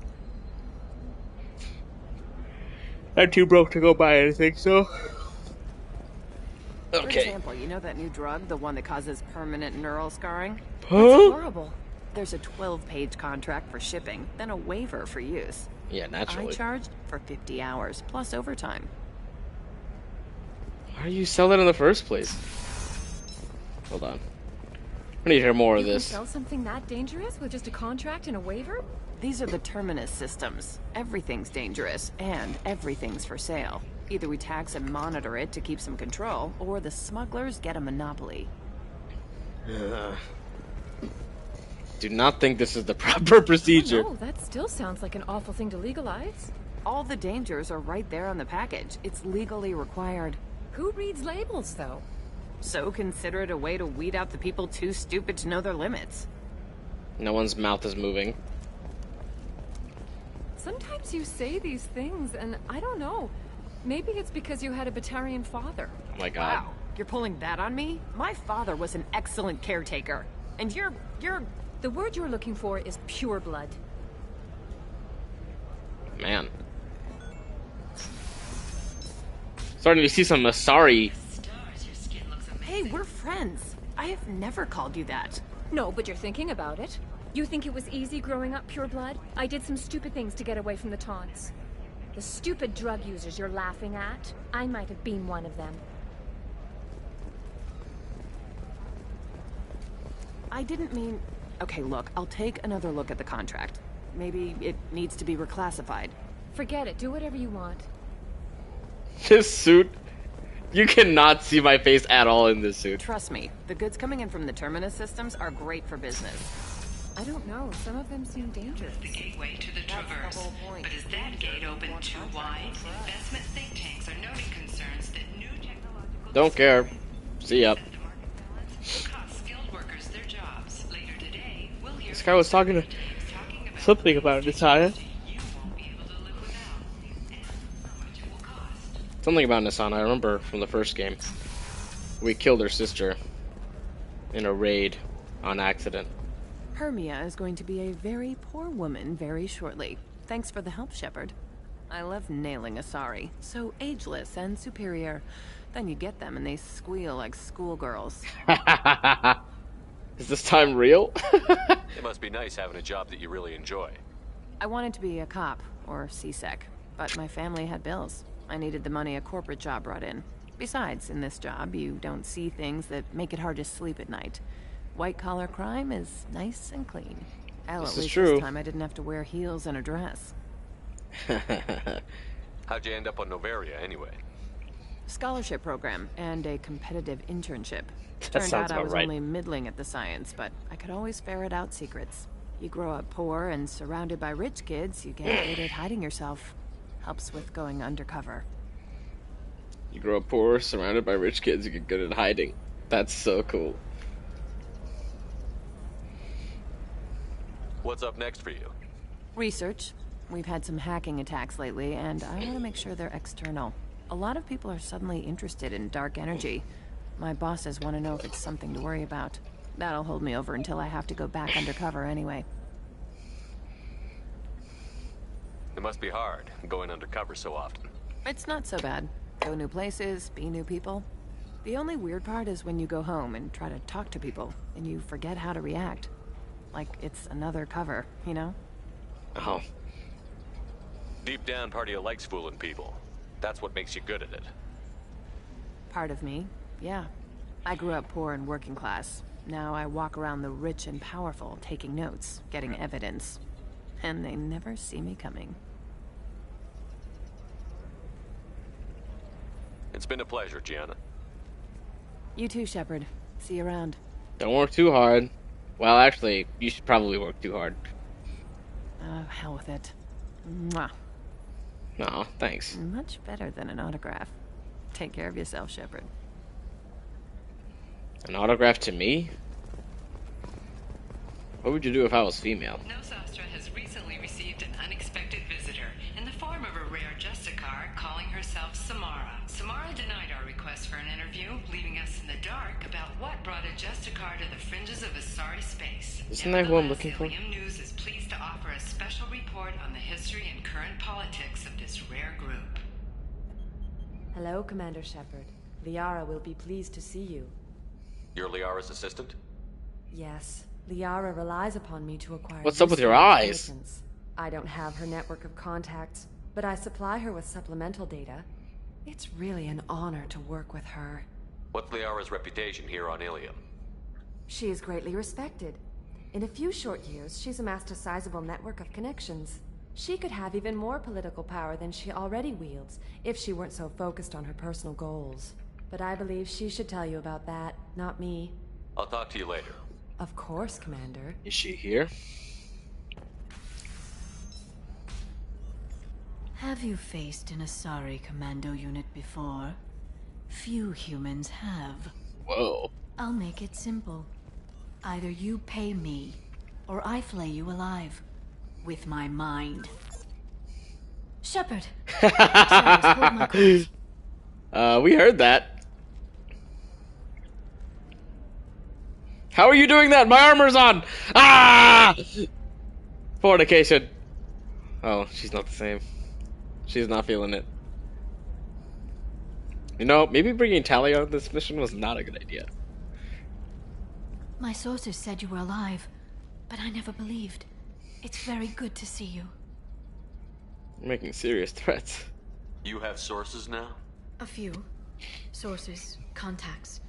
I'm too broke to go buy anything, so... For Okay. example, you know that new drug, the one that causes permanent neural scarring? Huh? It's horrible. There's a 12-page contract for shipping, then a waiver for use. Yeah, naturally. I charged for 50 hours, plus overtime. Why do you sell it in the first place? Hold on. I need to hear more of You can this. sell something that dangerous with just a contract and a waiver? These are the Terminus systems. Everything's dangerous, and everything's for sale. Either we tax and monitor it to keep some control, or the smugglers get a monopoly. Do not think this is the proper procedure. Oh, no, that still sounds like an awful thing to legalize. All the dangers are right there on the package. It's legally required. Who reads labels, though? So consider it a way to weed out the people too stupid to know their limits. No one's mouth is moving. Sometimes you say these things, and I don't know. Maybe it's because you had a Batarian father. Oh my god. Wow, you're pulling that on me? My father was an excellent caretaker. And you're... The word you're looking for is pure blood. Man. Starting to see some Asari. Hey, we're friends. I have never called you that. No, but you're thinking about it. You think it was easy growing up pure blood? I did some stupid things to get away from the taunts. The stupid drug users you're laughing at, I might have been one of them. I didn't mean... Okay, look, I'll take another look at the contract. Maybe it needs to be reclassified. Forget it. Do whatever you want. This suit. You cannot see my face at all in this suit. Trust me, the goods coming in from the Terminus systems are great for business. I don't know. Some of them seem dangerous. The gateway to the Traverse. But is that gate open too wide? Investment think tanks are noting concerns that new technological... Don't care. See ya. Skilled workers their jobs. Later today, we'll hear... This guy was talking to something about Nisana. Something about Nisana, I remember from the first game. We killed her sister in a raid on accident. Hermia is going to be a very poor woman very shortly. Thanks for the help, Shepard. I love nailing Asari. So ageless and superior. Then you get them and they squeal like schoolgirls. Is this time real? It must be nice having a job that you really enjoy. I wanted to be a cop, or CSEC, but my family had bills. I needed the money a corporate job brought in. Besides, in this job, you don't see things that make it hard to sleep at night. White-collar crime is nice and clean. Hell, This at is least true. this time I didn't have to wear heels and a dress. How'd you end up on Noveria, anyway? Scholarship program and a competitive internship. That Turned sounds out I about was right. only middling at the science, but I could always ferret out secrets. You grow up poor and surrounded by rich kids, you get good at hiding yourself. Helps with going undercover. You grow up poor, surrounded by rich kids, you get good at hiding. That's so cool. What's up next for you? Research. We've had some hacking attacks lately, and I want to make sure they're external. A lot of people are suddenly interested in dark energy. My bosses want to know if it's something to worry about. That'll hold me over until I have to go back undercover anyway. It must be hard, going undercover so often. It's not so bad. Go new places, be new people. The only weird part is when you go home and try to talk to people, and you forget how to react. Like it's another cover, you know? Oh. Deep down, part of you likes fooling people. That's what makes you good at it. Part of me, yeah. I grew up poor and working class. Now I walk around the rich and powerful, taking notes, getting evidence. And they never see me coming. It's been a pleasure, Gianna. You too, Shepard. See you around. Don't work too hard. Well, actually, you should probably work too hard. Hell with it. Mwah. No, thanks. Much better than an autograph. Take care of yourself, Shepard. An autograph to me? What would you do if I was female? Nosastra has recently received an unexpected visitor in the form of a rare Justicar calling herself Samara. Samara denied our request for an interview, leaving us in the dark about what brought a Justicar to the fringes of Asari space. Isn't that who I'm looking for? Ilium News is pleased to offer a special report on the history and current politics of this rare group. Hello, Commander Shepard. Liara will be pleased to see you. You're Liara's assistant? Yes. Liara relies upon me to acquire... What's up with your eyes? I don't have her network of contacts, but I supply her with supplemental data. It's really an honor to work with her. What's Liara's reputation here on Ilium? She is greatly respected. In a few short years, she's amassed a sizable network of connections. She could have even more political power than she already wields, if she weren't so focused on her personal goals. But I believe she should tell you about that, not me. I'll talk to you later. Of course, Commander. Is she here? Have you faced an Asari commando unit before? Few humans have. Whoa. I'll make it simple. Either you pay me, or I flay you alive. With my mind. Shepard! We heard that. How are you doing that? My armor's on! Ah! Fornication. Oh, she's not the same. She's not feeling it. You know, maybe bringing Talia on this mission was not a good idea. My sources said you were alive, but I never believed. It's very good to see you. You're making serious threats. You have sources now? A few. Sources, contacts,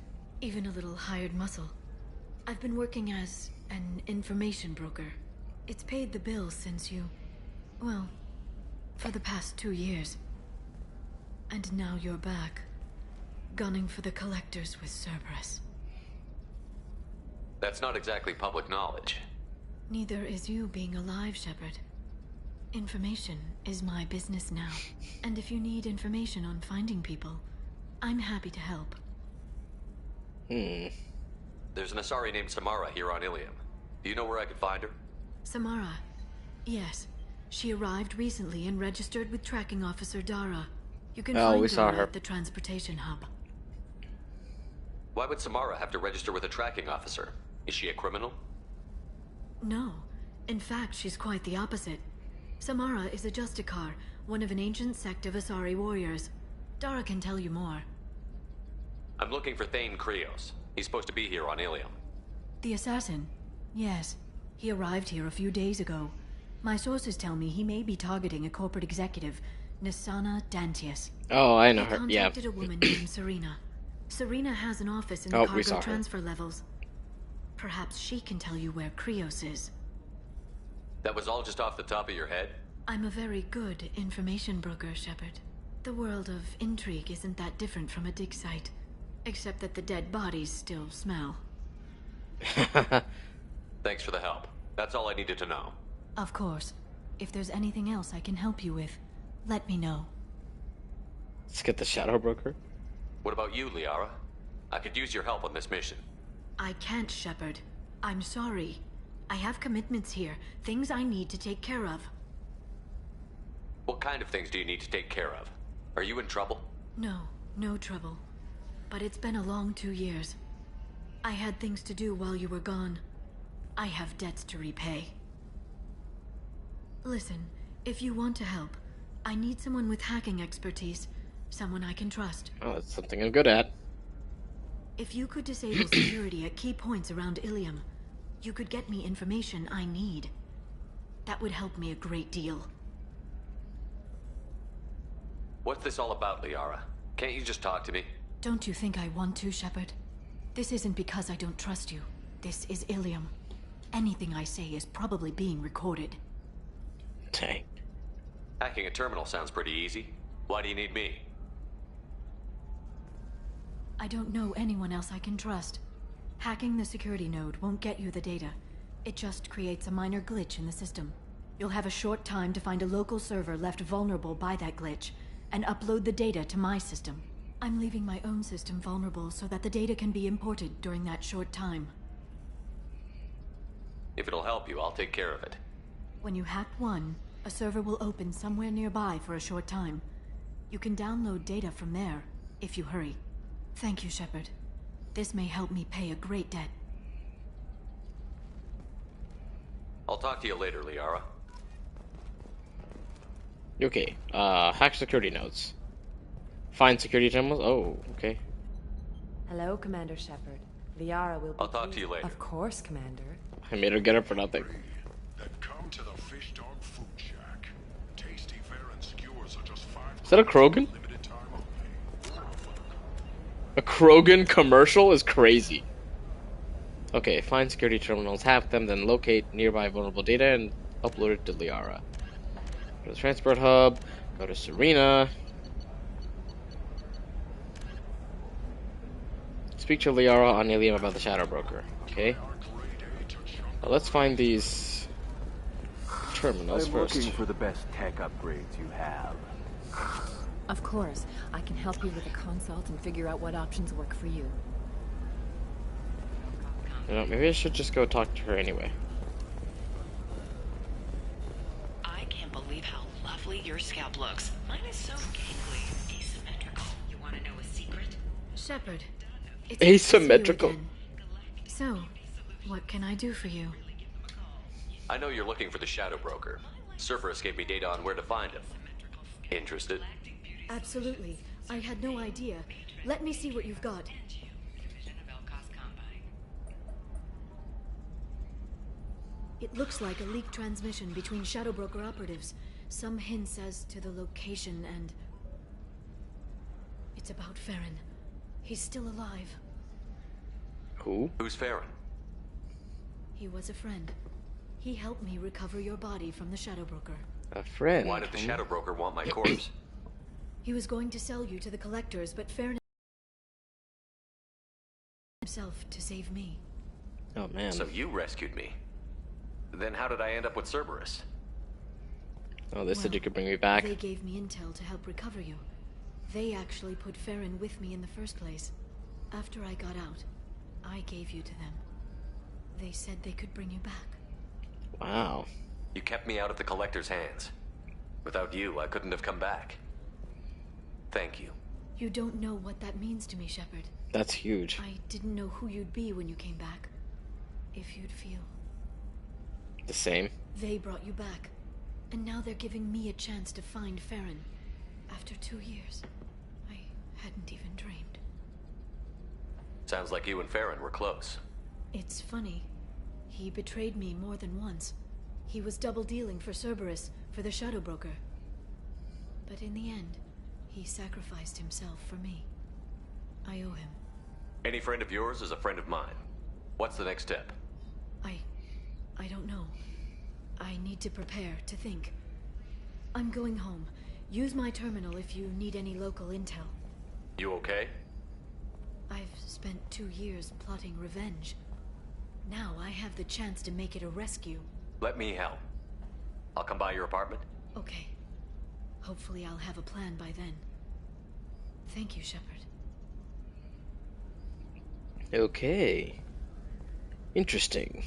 even a little hired muscle. I've been working as an information broker. It's paid the bills since you... well, for the past 2 years. And now you're back, gunning for the Collectors with Cerberus. That's not exactly public knowledge. Neither is you being alive, Shepard. Information is my business now. And if you need information on finding people, I'm happy to help. There's an Asari named Samara here on Ilium. Do you know where I could find her? Samara? Yes. She arrived recently and registered with Tracking Officer Dara. You can find her at the transportation hub. Why would Samara have to register with a tracking officer? Is she a criminal? No. In fact, she's quite the opposite. Samara is a Justicar, one of an ancient sect of Asari warriors. Dara can tell you more. I'm looking for Thane Krios. He's supposed to be here on Ilium. The assassin? Yes. He arrived here a few days ago. My sources tell me he may be targeting a corporate executive, Nasana Dantius. Oh, I know her. Yeah. I contacted a woman named Serena. Serena has an office in the cargo transfer levels. Perhaps she can tell you where Krios is. That was all just off the top of your head? I'm a very good information broker, Shepard. The world of intrigue isn't that different from a dig site. Except that the dead bodies still smell. Thanks for the help. That's all I needed to know. Of course. If there's anything else I can help you with, let me know. Let's get the Shadow Broker. What about you, Liara? I could use your help on this mission. I can't, Shepard. I'm sorry. I have commitments here, things I need to take care of. What kind of things do you need to take care of? Are you in trouble? No, no trouble. But it's been a long 2 years. I had things to do while you were gone. I have debts to repay. Listen, if you want to help, I need someone with hacking expertise. Someone I can trust. Oh, that's something I'm good at. If you could disable security at key points around Ilium, you could get me information I need. That would help me a great deal. What's this all about, Liara? Can't you just talk to me? Don't you think I want to, Shepard? This isn't because I don't trust you. This is Ilium. Anything I say is probably being recorded. Dang. Hacking a terminal sounds pretty easy. Why do you need me? I don't know anyone else I can trust. Hacking the security node won't get you the data. It just creates a minor glitch in the system. You'll have a short time to find a local server left vulnerable by that glitch, and upload the data to my system. I'm leaving my own system vulnerable so that the data can be imported during that short time. If it'll help you, I'll take care of it. When you hack one, a server will open somewhere nearby for a short time. You can download data from there, if you hurry. Thank you, Shepard. This may help me pay a great debt. I'll talk to you later, Liara. Okay, hack security nodes. Find security terminals? Oh, okay. Hello, Commander Shepard. Liara will be I'll talk to you later. Of course, Commander. I made her get up for nothing. Then come to the Fish Dog Food Shack. Tasty fare and skewers are just $5. Is that a Krogan? A Krogan commercial is crazy. Okay, find security terminals, hack them, then locate nearby vulnerable data and upload it to Liara. Go to the transport hub, go to Serena. Speak to Liara on Ilium about the Shadow Broker. Okay. Now let's find these terminals first. I'm looking for the best tech upgrades you have. Of course. I can help you with a consult and figure out what options work for you. You know, maybe I should just go talk to her anyway. I can't believe how lovely your scalp looks. Mine is so gangly, asymmetrical. You want to know a secret? Shepard. It's Asymmetrical. So, what can I do for you? I know you're looking for the Shadow Broker. Cerberus gave me data on where to find him. Interested? Absolutely. I had no idea. Let me see what you've got. It looks like a leaked transmission between Shadow Broker operatives. Some hints as to the location and... It's about Farron. He's still alive. Who? Who's Farron? He was a friend. He helped me recover your body from the Shadow Broker. A friend? Why did the Shadow Broker want my corpse? He was going to sell you to the Collectors, but Farron himself to save me. Oh man. So you rescued me. Then how did I end up with Cerberus? Oh, they said you could bring me back. They gave me intel to help recover you. They actually put Farron with me in the first place. After I got out, I gave you to them. They said they could bring you back. Wow. You kept me out of the Collector's hands. Without you, I couldn't have come back. Thank you. You don't know what that means to me, Shepard. That's huge. I didn't know who you'd be when you came back. If you'd feel... The same. They brought you back. And now they're giving me a chance to find Farron. After 2 years. I hadn't even dreamed. Sounds like you and Farron were close. It's funny. He betrayed me more than once. He was double-dealing for Cerberus, for the Shadow Broker. But in the end, he sacrificed himself for me. I owe him. Any friend of yours is a friend of mine. What's the next step? I don't know. I need to prepare, to think. I'm going home. Use my terminal if you need any local intel. You okay? I've spent 2 years plotting revenge. Now I have the chance to make it a rescue. Let me help. I'll come by your apartment. Okay. Hopefully I'll have a plan by then. Thank you, Shepard. Okay. Interesting.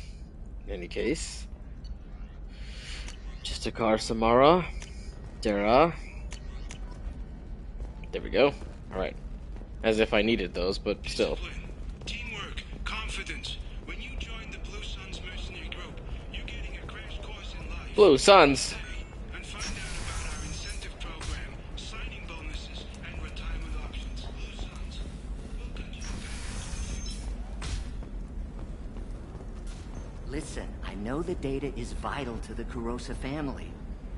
In any case. Justicar, Samara, Dara. There we go. Alright. As if I needed those, but still. Teamwork, confidence. When you join the Blue Suns mercenary group, you're getting a crash course in life. Blue Suns. And find out about our incentive program, signing bonuses, and retirement options. Blue Suns. We'll get you back. Listen, I know the data is vital to the Kurosa family.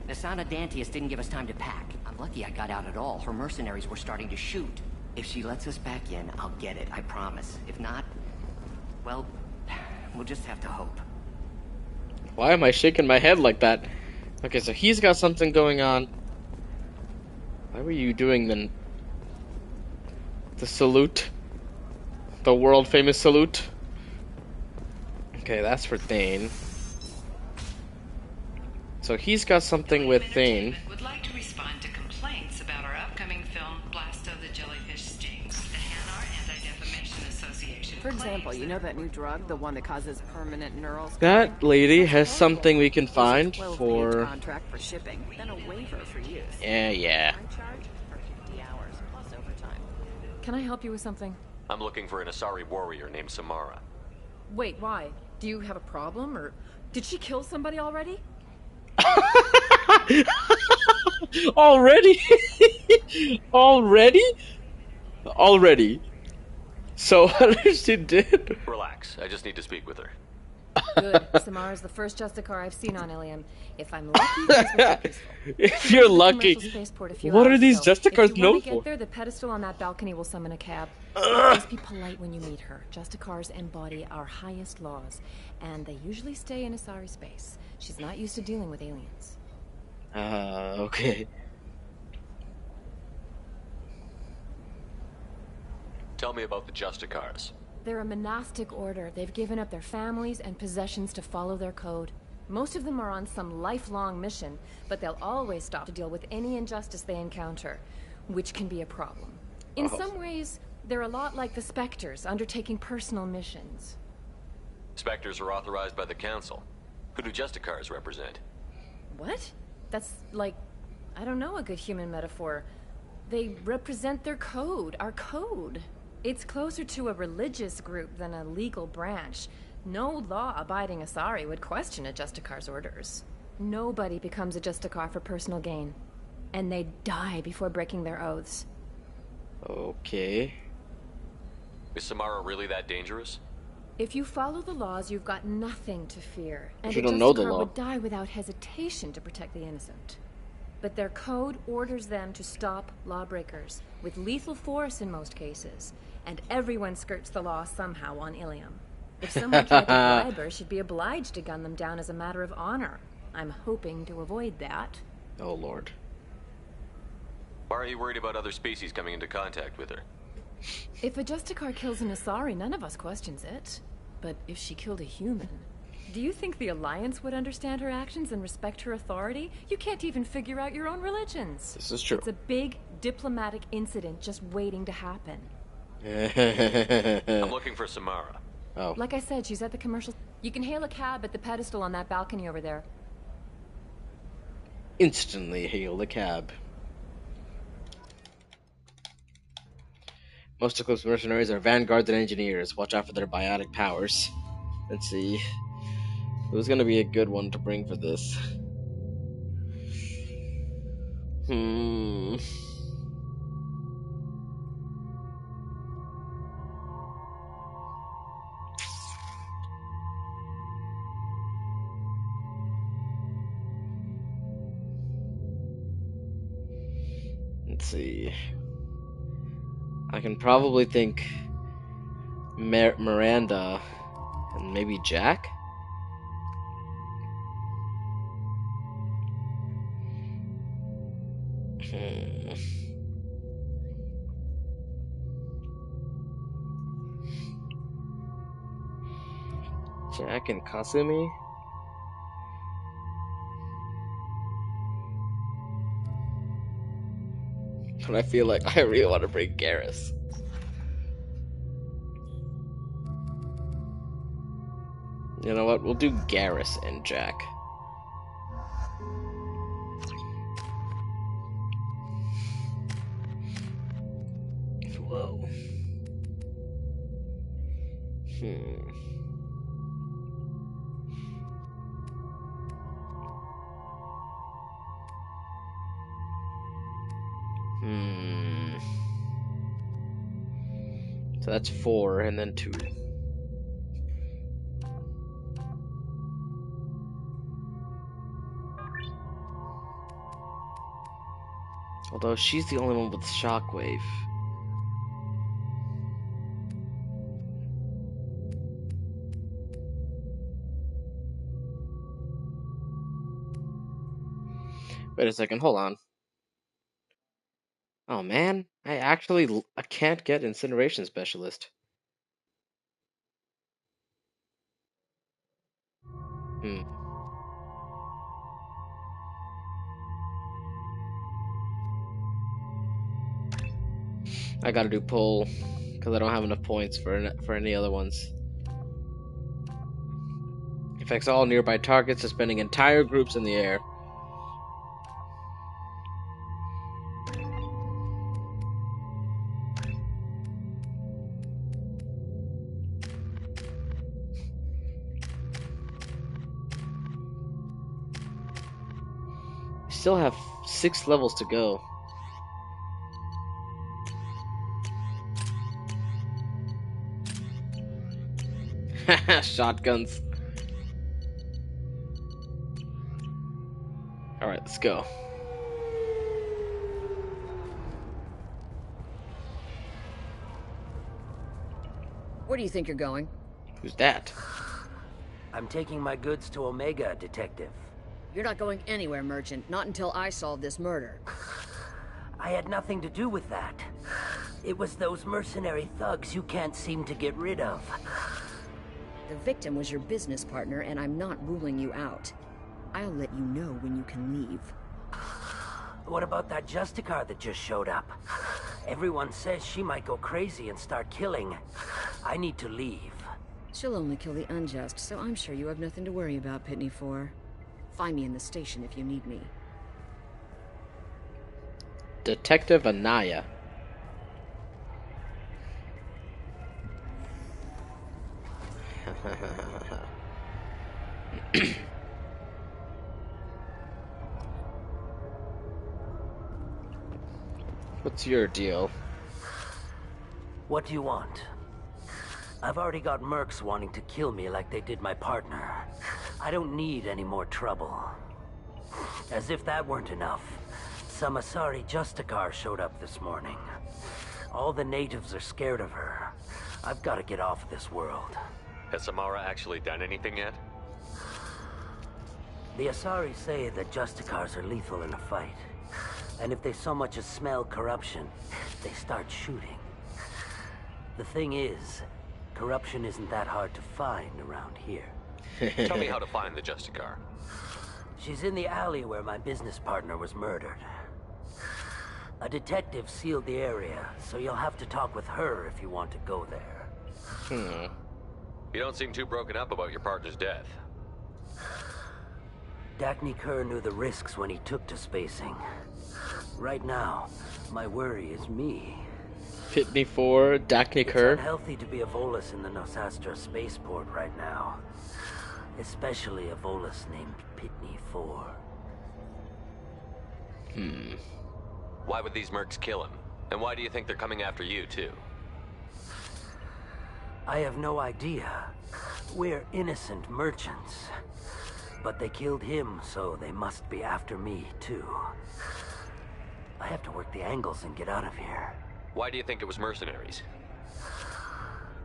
Nasana Dantius didn't give us time to pack. I'm lucky I got out at all. Her mercenaries were starting to shoot. If she lets us back in, I'll get it, I promise. If not, well, we'll just have to hope. Why am I shaking my head like that? Okay, so he's got something going on. Why were you doing the salute? The world famous salute. Okay, that's for Thane. So he's got something with Thane. Would like to respond to complaints about our upcoming film, Blast of the Jellyfish Stings. The Hanar Anti-Defamation Association. For example, you know that new drug, the one that causes permanent neural scarring? That lady has something we can find There's a 12-page for... contract for shipping, then a waiver for use. Yeah. I charge for 50 hours plus overtime. Can I help you with something? I'm looking for an Asari warrior named Samara. Wait, why? Do you have a problem, or did she kill somebody already? Already? Already? So what she did? Relax, I just need to speak with her. Good. Samara's the first Justicar I've seen on Ilium. If I'm lucky, things will get peaceful. If you're lucky. What are these Justicars known If you want to for? get there, the pedestal on that balcony will summon a cab. Ugh. Just be polite when you meet her. Justicars embody our highest laws, and they usually stay in Asari space. She's not used to dealing with aliens. Okay. Tell me about the Justicars. They're a monastic order. They've given up their families and possessions to follow their code. Most of them are on some lifelong mission, but they'll always stop to deal with any injustice they encounter, which can be a problem. In some ways, they're a lot like the Spectres, undertaking personal missions. Spectres are authorized by the Council. Who do Justicars represent? What? That's like, I don't know, a good human metaphor. They represent their code, our code. It's closer to a religious group than a legal branch. No law-abiding Asari would question a Justicar's orders. Nobody becomes a Justicar for personal gain. And they die before breaking their oaths. Okay. Is Samara really that dangerous? If you follow the laws, you've got nothing to fear. And You a don't know the Justicar law. would die without hesitation to protect the innocent. But their code orders them to stop lawbreakers, with lethal force in most cases. And everyone skirts the law somehow on Ilium. If someone tried to bribe her, she'd be obliged to gun them down as a matter of honor. I'm hoping to avoid that. Oh, Lord. Why are you worried about other species coming into contact with her? If a Justicar kills an Asari, none of us questions it. But if she killed a human... Do you think the Alliance would understand her actions and respect her authority? You can't even figure out your own religions. This is true. It's a big diplomatic incident just waiting to happen. I'm looking for Samara. Oh. Like I said, she's at the commercial... You can hail a cab at the pedestal on that balcony over there. Instantly hail the cab. Most Eclipse mercenaries are vanguards and engineers. Watch out for their biotic powers. Let's see. Who's gonna be a good one to bring for this? Let's see. I can probably think Miranda and maybe Jack? Jack and Kasumi? But I feel like I really want to bring Garrus. You know what? We'll do Garrus and Jack. Whoa. So that's 4 and then 2. Although she's the only one with Shockwave. Wait a second, hold on. Oh man, I can't get Incineration Specialist. I gotta do pull because I don't have enough points for any other ones. Affects all nearby targets, suspending entire groups in the air. Still have 6 levels to go. Shotguns. Alright, let's go. Where do you think you're going? Who's that? I'm taking my goods to Omega, Detective. You're not going anywhere, Merchant. Not until I solve this murder. I had nothing to do with that. It was those mercenary thugs you can't seem to get rid of. The victim was your business partner, and I'm not ruling you out. I'll let you know when you can leave. What about that Justicar that just showed up? Everyone says she might go crazy and start killing. I need to leave. She'll only kill the unjust, so I'm sure you have nothing to worry about, Pitney 4. Find me in the station if you need me. Detective Anaya. What's your deal? What do you want? I've already got mercs wanting to kill me like they did my partner. I don't need any more trouble. As if that weren't enough, some Asari Justicar showed up this morning. All the natives are scared of her. I've got to get off this world. Has Samara actually done anything yet? The Asari say that Justicars are lethal in a fight. And if they so much as smell corruption, they start shooting. The thing is, corruption isn't that hard to find around here. Tell me how to find the Justicar. She's in the alley where my business partner was murdered. A detective sealed the area, so you'll have to talk with her if you want to go there. You don't seem too broken up about your partner's death. Dacne Kerr knew the risks when he took to spacing. Right now, my worry is me. Pitney 4, Dacne Kerr. It's unhealthy to be a Volus in the Nosastra spaceport right now. Especially a Volus named Pitney 4. Why would these mercs kill him? And why do you think they're coming after you, too? I have no idea. We're innocent merchants. But they killed him, so they must be after me, too. I have to work the angles and get out of here. Why do you think it was mercenaries?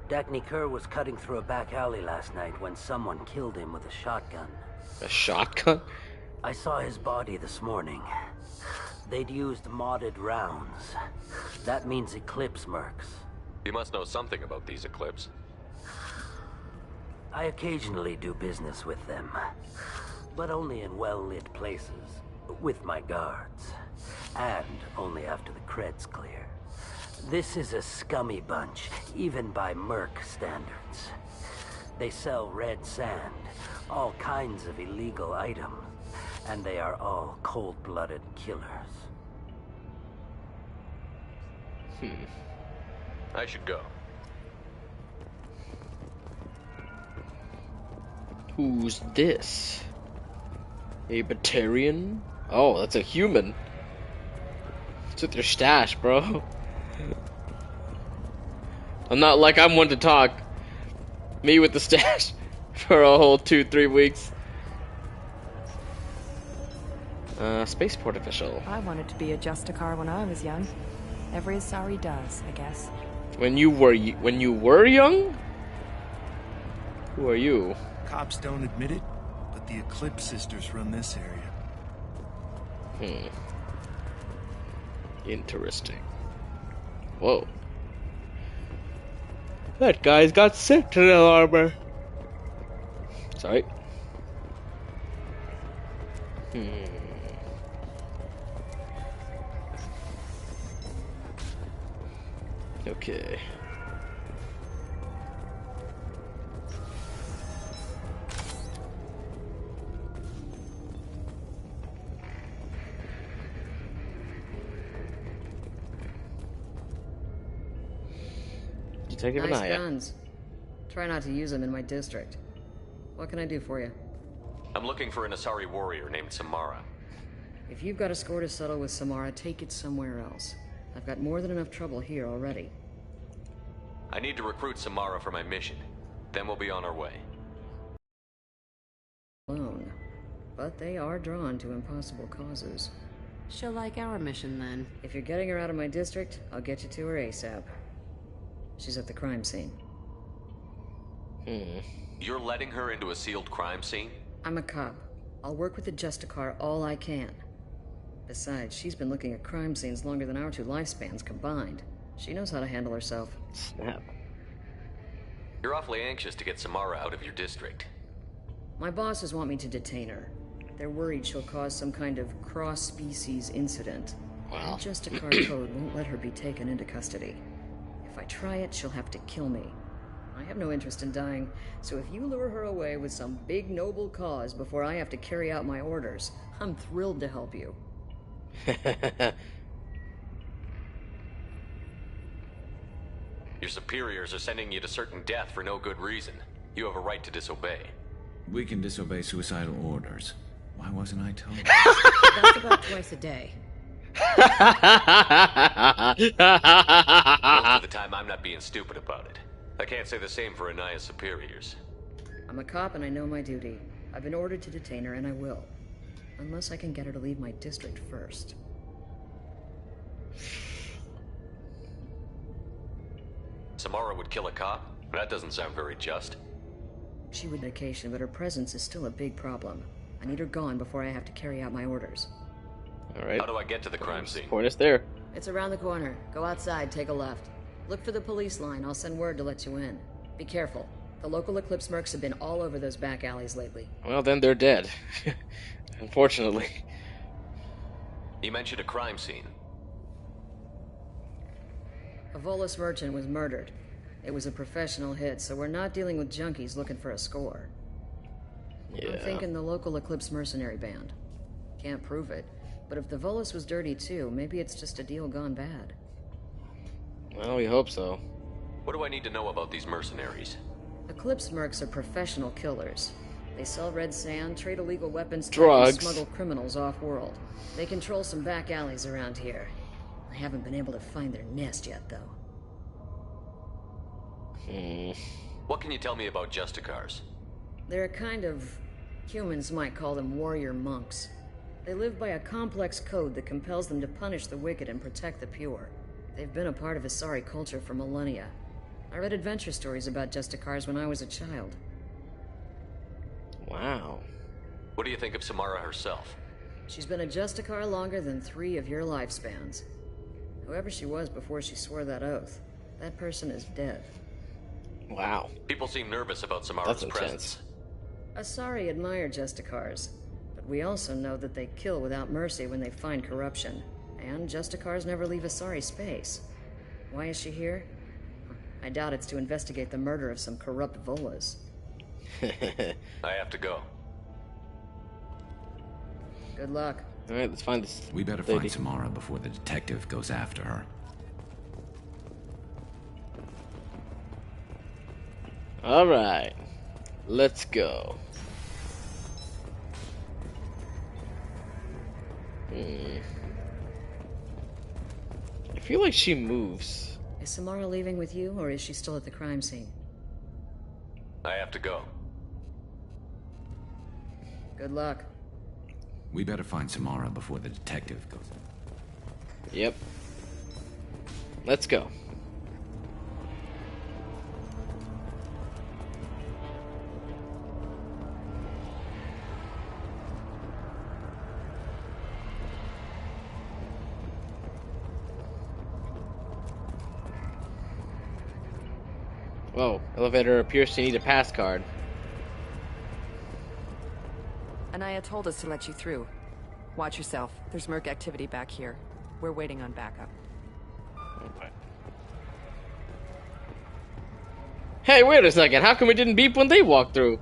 Dacne Kerr was cutting through a back alley last night when someone killed him with a shotgun. A shotgun? I saw his body this morning. They'd used modded rounds. That means Eclipse mercs. You must know something about these Eclipse. I occasionally do business with them. But only in well-lit places. With my guards. And only after the cred's clear. This is a scummy bunch, even by merc standards. They sell red sand, all kinds of illegal items, and they are all cold-blooded killers. I should go. Who's this? A Batarian? Oh, that's a human. What's with your stash, bro? I'm not like I'm one to talk. Me with the stash for a whole 2-3 weeks. Spaceport official. I wanted to be a Justicar when I was young. Every Asari does, I guess. When you were young? Who are you? Cops don't admit it, but the Eclipse sisters run this area. Interesting. Whoa. That guy's got Sentinel armor. Sorry. Okay. Detective Nice Anaya. guns. Try not to use them in my district. What can I do for you? I'm looking for an Asari warrior named Samara. If you've got a score to settle with Samara, take it somewhere else. I've got more than enough trouble here already. I need to recruit Samara for my mission. Then we'll be on our way. Alone. But they are drawn to impossible causes. She'll like our mission then. If you're getting her out of my district, I'll get you to her ASAP. She's at the crime scene. You're letting her into a sealed crime scene? I'm a cop. I'll work with the Justicar all I can. Besides, she's been looking at crime scenes longer than our 2 lifespans combined. She knows how to handle herself. Snap. You're awfully anxious to get Samara out of your district. My bosses want me to detain her. They're worried she'll cause some kind of cross-species incident. Wow. The Justicar code won't let her be taken into custody. If I try it, she'll have to kill me. I have no interest in dying, so if you lure her away with some big noble cause before I have to carry out my orders, I'm thrilled to help you. Your superiors are sending you to certain death for no good reason. You have a right to disobey. We can disobey suicidal orders. Why wasn't I told? That's about twice a day. Most of the time, I'm not being stupid about it. I can't say the same for Anaya's superiors. I'm a cop and I know my duty. I've been ordered to detain her and I will. Unless I can get her to leave my district first. Samara would kill a cop? That doesn't sound very just. She would vacation, but her presence is still a big problem. I need her gone before I have to carry out my orders. Alright. How do I get to the crime scene? Point us there. It's around the corner. Go outside, take a left. Look for the police line. I'll send word to let you in. Be careful. The local Eclipse mercs have been all over those back alleys lately. Well, then they're dead. Unfortunately. You mentioned a crime scene. A Volus merchant was murdered. It was a professional hit, so we're not dealing with junkies looking for a score. Yeah. I'm thinking the local Eclipse mercenary band. Can't prove it, but if the Volus was dirty too, maybe it's just a deal gone bad. Well, we hope so. What do I need to know about these mercenaries? Eclipse mercs are professional killers. They sell red sand, trade illegal weapons, drugs, and smuggle criminals off-world. They control some back alleys around here. I haven't been able to find their nest yet, though. What can you tell me about Justicars? They're a kind of... humans might call them warrior monks. They live by a complex code that compels them to punish the wicked and protect the pure. They've been a part of Asari culture for millennia. I read adventure stories about Justicars when I was a child. Wow. What do you think of Samara herself? She's been a Justicar longer than 3 of your lifespans. Whoever she was before she swore that oath, that person is dead. Wow. People seem nervous about Samara's presence. Asari admire Justicars, but we also know that they kill without mercy when they find corruption. And Justicars never leave Asari space. Why is she here? I doubt it's to investigate the murder of some corrupt Volas. I have to go. Good luck. Alright, let's find this We better lady. find Samara before the detective goes after her. Alright. Let's go. I feel like she moves. Is Samara leaving with you, or is she still at the crime scene? I have to go. Good luck. We better find Samara before the detective goes. Yep. Let's go. Whoa, elevator appears to need a pass card. Anaya told us to let you through. Watch yourself. There's Merc activity back here. We're waiting on backup. Okay. Hey, wait a second. How come we didn't beep when they walked through?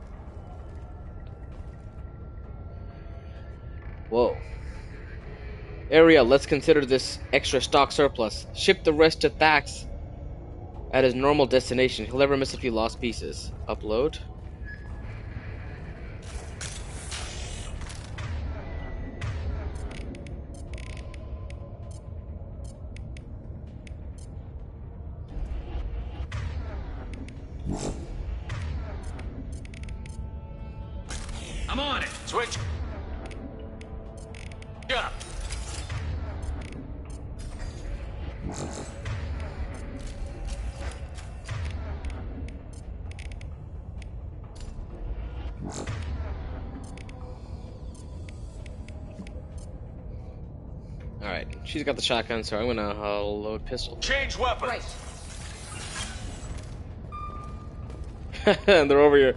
Whoa. Ariel, let's consider this extra stock surplus. Ship the rest to Thax at his normal destination. He'll never miss a few lost pieces. Upload. I'm on it. Switch. Up. Alright, she's got the shotgun, so I'm gonna load pistol. Change weapons. Right. And they're over here.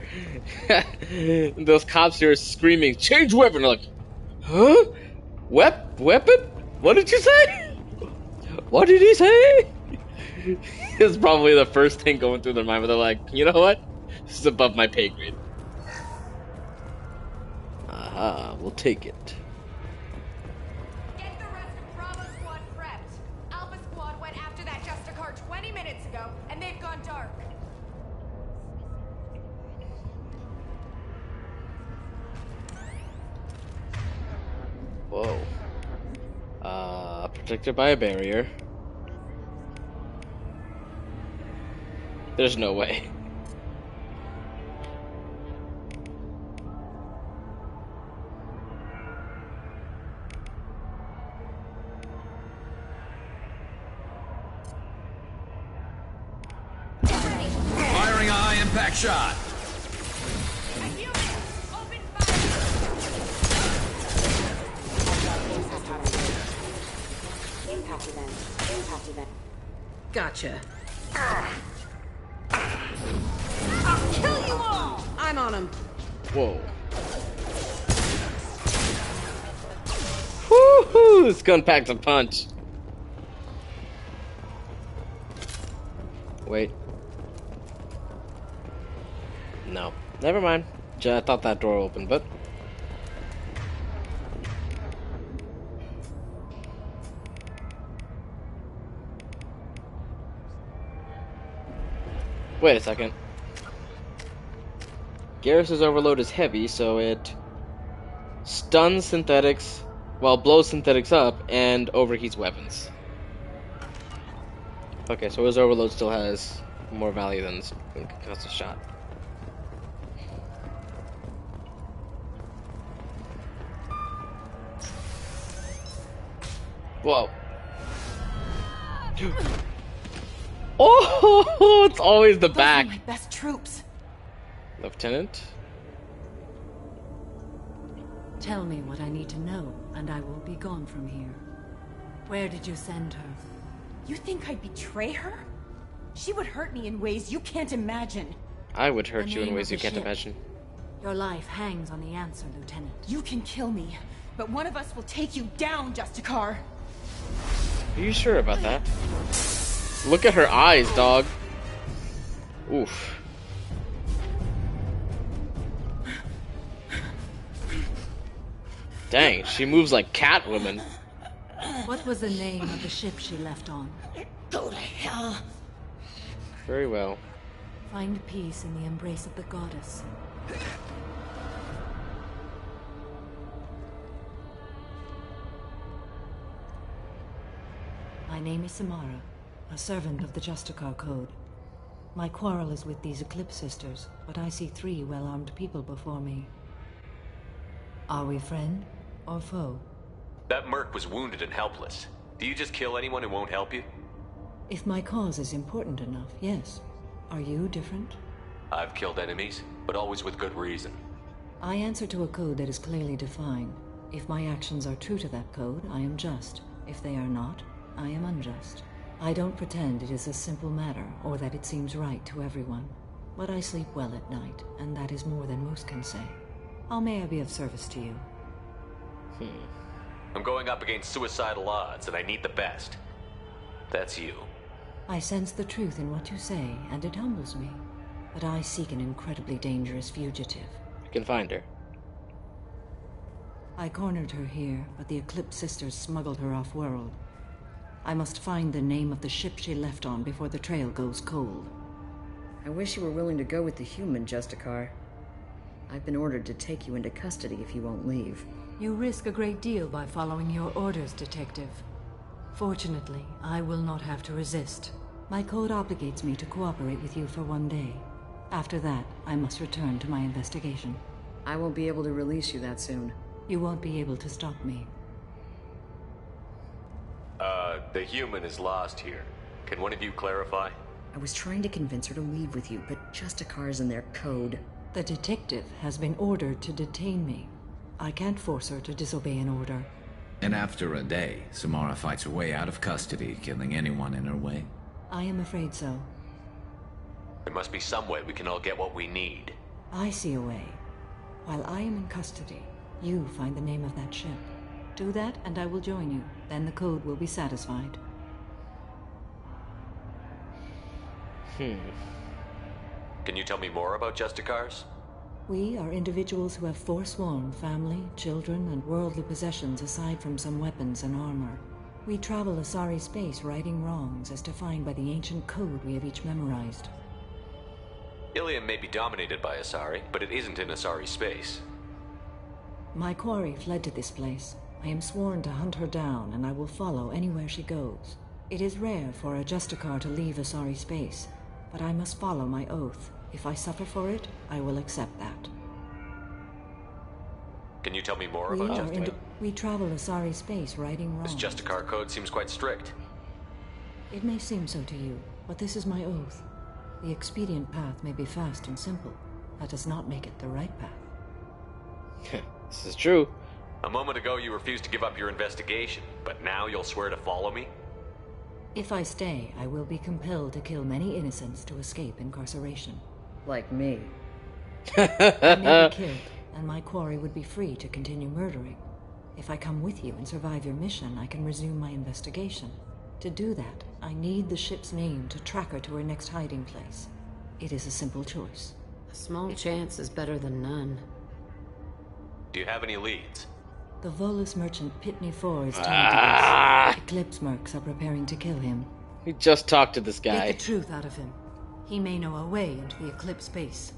Those cops here are screaming, change weapon! They're like, huh? Weapon? What did you say? What did he say? It's probably the first thing going through their mind, but they're like, you know what? This is above my pay grade. Aha, we'll take it. Get the rest of Bravo Squad prepped. Alpha Squad went after that Justicar 20 minutes ago, and they've gone dark. Whoa. Protected by a barrier. There's no way. Firing a high impact shot. Impact event. Gotcha. I'll kill you all! I'm on him. Whoa. Woohoo! This gun packs a punch. Wait. No. Never mind. I thought that door opened, but... Wait a second. Garrus's overload is heavy, so it stuns synthetics while blows synthetics up and overheats weapons. Okay, so his overload still has more value than concussive shot. Whoa. Oh, it's always the back. Those are my best troops. Lieutenant? Tell me what I need to know, and I will be gone from here. Where did you send her? You think I'd betray her? She would hurt me in ways you can't imagine. I would hurt The you in name ways of you the can't ship. imagine. Your life hangs on the answer, Lieutenant. You can kill me, but one of us will take you down, Justicar. Are you sure about that? Look at her eyes, dog. Oof. Dang, she moves like Catwoman. What was the name of the ship she left on? Go to hell. Very well. Find peace in the embrace of the goddess. My name is Samara, a servant of the Justicar Code. My quarrel is with these Eclipse Sisters, but I see 3 well-armed people before me. Are we friend or foe? That merc was wounded and helpless. Do you just kill anyone who won't help you? If my cause is important enough, yes. Are you different? I've killed enemies, but always with good reason. I answer to a code that is clearly defined. If my actions are true to that code, I am just. If they are not, I am unjust. I don't pretend it is a simple matter, or that it seems right to everyone. But I sleep well at night, and that is more than most can say. How may I be of service to you? I'm going up against suicidal odds, and I need the best. That's you. I sense the truth in what you say, and it humbles me. But I seek an incredibly dangerous fugitive. I can find her. I cornered her here, but the Eclipse Sisters smuggled her off-world. I must find the name of the ship she left on before the trail goes cold. I wish you were willing to go with the human, Justicar. I've been ordered to take you into custody if you won't leave. You risk a great deal by following your orders, Detective. Fortunately, I will not have to resist. My code obligates me to cooperate with you for 1 day. After that, I must return to my investigation. I won't be able to release you that soon. You won't be able to stop me. The human is lost here. Can one of you clarify? I was trying to convince her to leave with you, but Justicar's in their code. The detective has been ordered to detain me. I can't force her to disobey an order. And after a day, Samara fights her way out of custody, killing anyone in her way? I am afraid so. There must be some way we can all get what we need. I see a way. While I am in custody, you find the name of that ship. Do that, and I will join you. Then the code will be satisfied. Can you tell me more about Justicars? We are individuals who have forsworn family, children, and worldly possessions aside from some weapons and armor. We travel Asari space righting wrongs as defined by the ancient code we have each memorized. Ilium may be dominated by Asari, but it isn't in Asari space. My quarry fled to this place. I am sworn to hunt her down, and I will follow anywhere she goes. It is rare for a Justicar to leave Asari space, but I must follow my oath. If I suffer for it, I will accept that. Can you tell me more about Justicar? We travel Asari space righting wrongs. This Justicar code seems quite strict. It may seem so to you, but this is my oath. The expedient path may be fast and simple. That does not make it the right path. This is true. A moment ago you refused to give up your investigation, but now you'll swear to follow me? If I stay, I will be compelled to kill many innocents to escape incarceration. Like me. I may be killed, and my quarry would be free to continue murdering. If I come with you and survive your mission, I can resume my investigation. To do that, I need the ship's name to track her to her next hiding place. It is a simple choice. A small chance is better than none. Do you have any leads? The Volus merchant Pitney Four is tied to this. Eclipse mercs are preparing to kill him. We just talked to this guy. Get the truth out of him. He may know a way into the Eclipse base.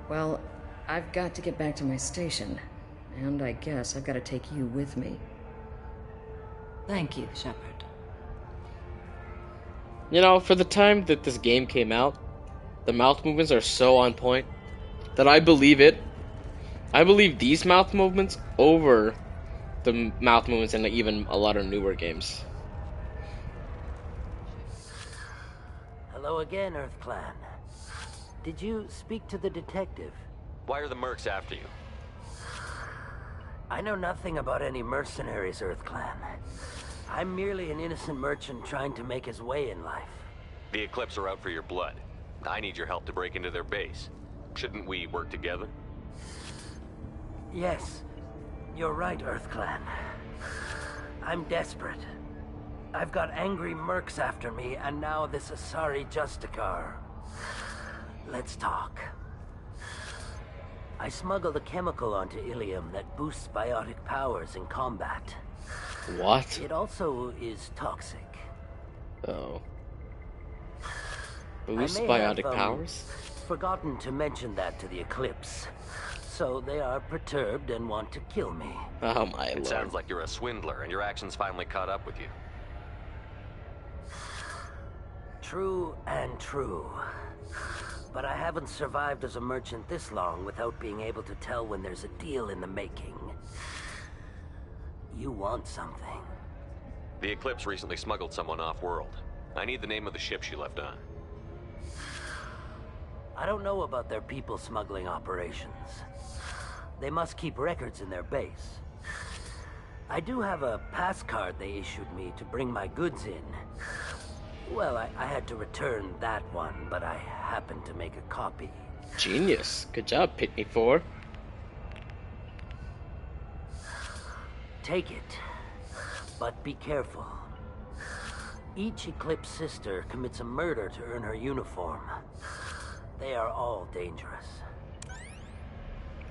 Well, I've got to get back to my station. And I guess I've got to take you with me. Thank you, Shepard. You know, for the time that this game came out, the mouth movements are so on point that I believe it. I believe these mouth movements over the mouth movements in even a lot of newer games. Hello again, Earth Clan. Did you speak to the detective? Why are the mercs after you? I know nothing about any mercenaries, Earth Clan. I'm merely an innocent merchant trying to make his way in life. The Eclipse are out for your blood. I need your help to break into their base. Shouldn't we work together? Yes, you're right, Earth Clan. I'm desperate. I've got angry mercs after me, and now this Asari Justicar. Let's talk. I smuggled a chemical onto Ilium that boosts biotic powers in combat. What? It also is toxic. Oh. Boost biotic powers? Forgotten to mention that to the Eclipse. So they are perturbed and want to kill me. Oh my lord. It sounds like you're a swindler and your actions finally caught up with you. True and true. But I haven't survived as a merchant this long without being able to tell when there's a deal in the making. You want something. The Eclipse recently smuggled someone off-world. I need the name of the ship she left on. I don't know about their people smuggling operations. They must keep records in their base. I do have a pass card they issued me to bring my goods in. Well, I had to return that one, but I happened to make a copy. Genius. Good job, Pitney 4. Take it, but be careful. Each Eclipse sister commits a murder to earn her uniform. They are all dangerous.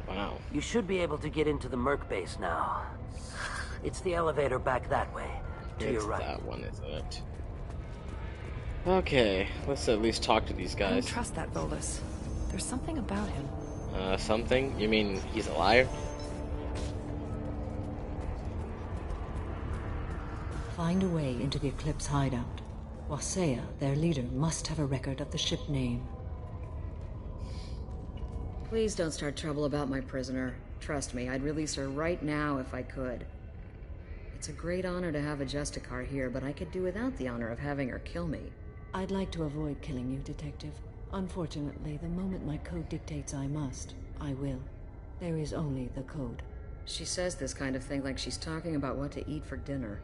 Wow. You should be able to get into the Merc base now. It's the elevator back that way, to your right. That one, isn't it? Okay, let's at least talk to these I don't guys. trust that Volus. There's something about him. Something? You mean he's a liar? Find a way into the Eclipse hideout. Wasea, their leader, must have a record of the ship name. Please don't start trouble about my prisoner. Trust me, I'd release her right now if I could. It's a great honor to have a Justicar here, but I could do without the honor of having her kill me. I'd like to avoid killing you, Detective. Unfortunately, the moment my code dictates I must, I will. There is only the code. She says this kind of thing like she's talking about what to eat for dinner.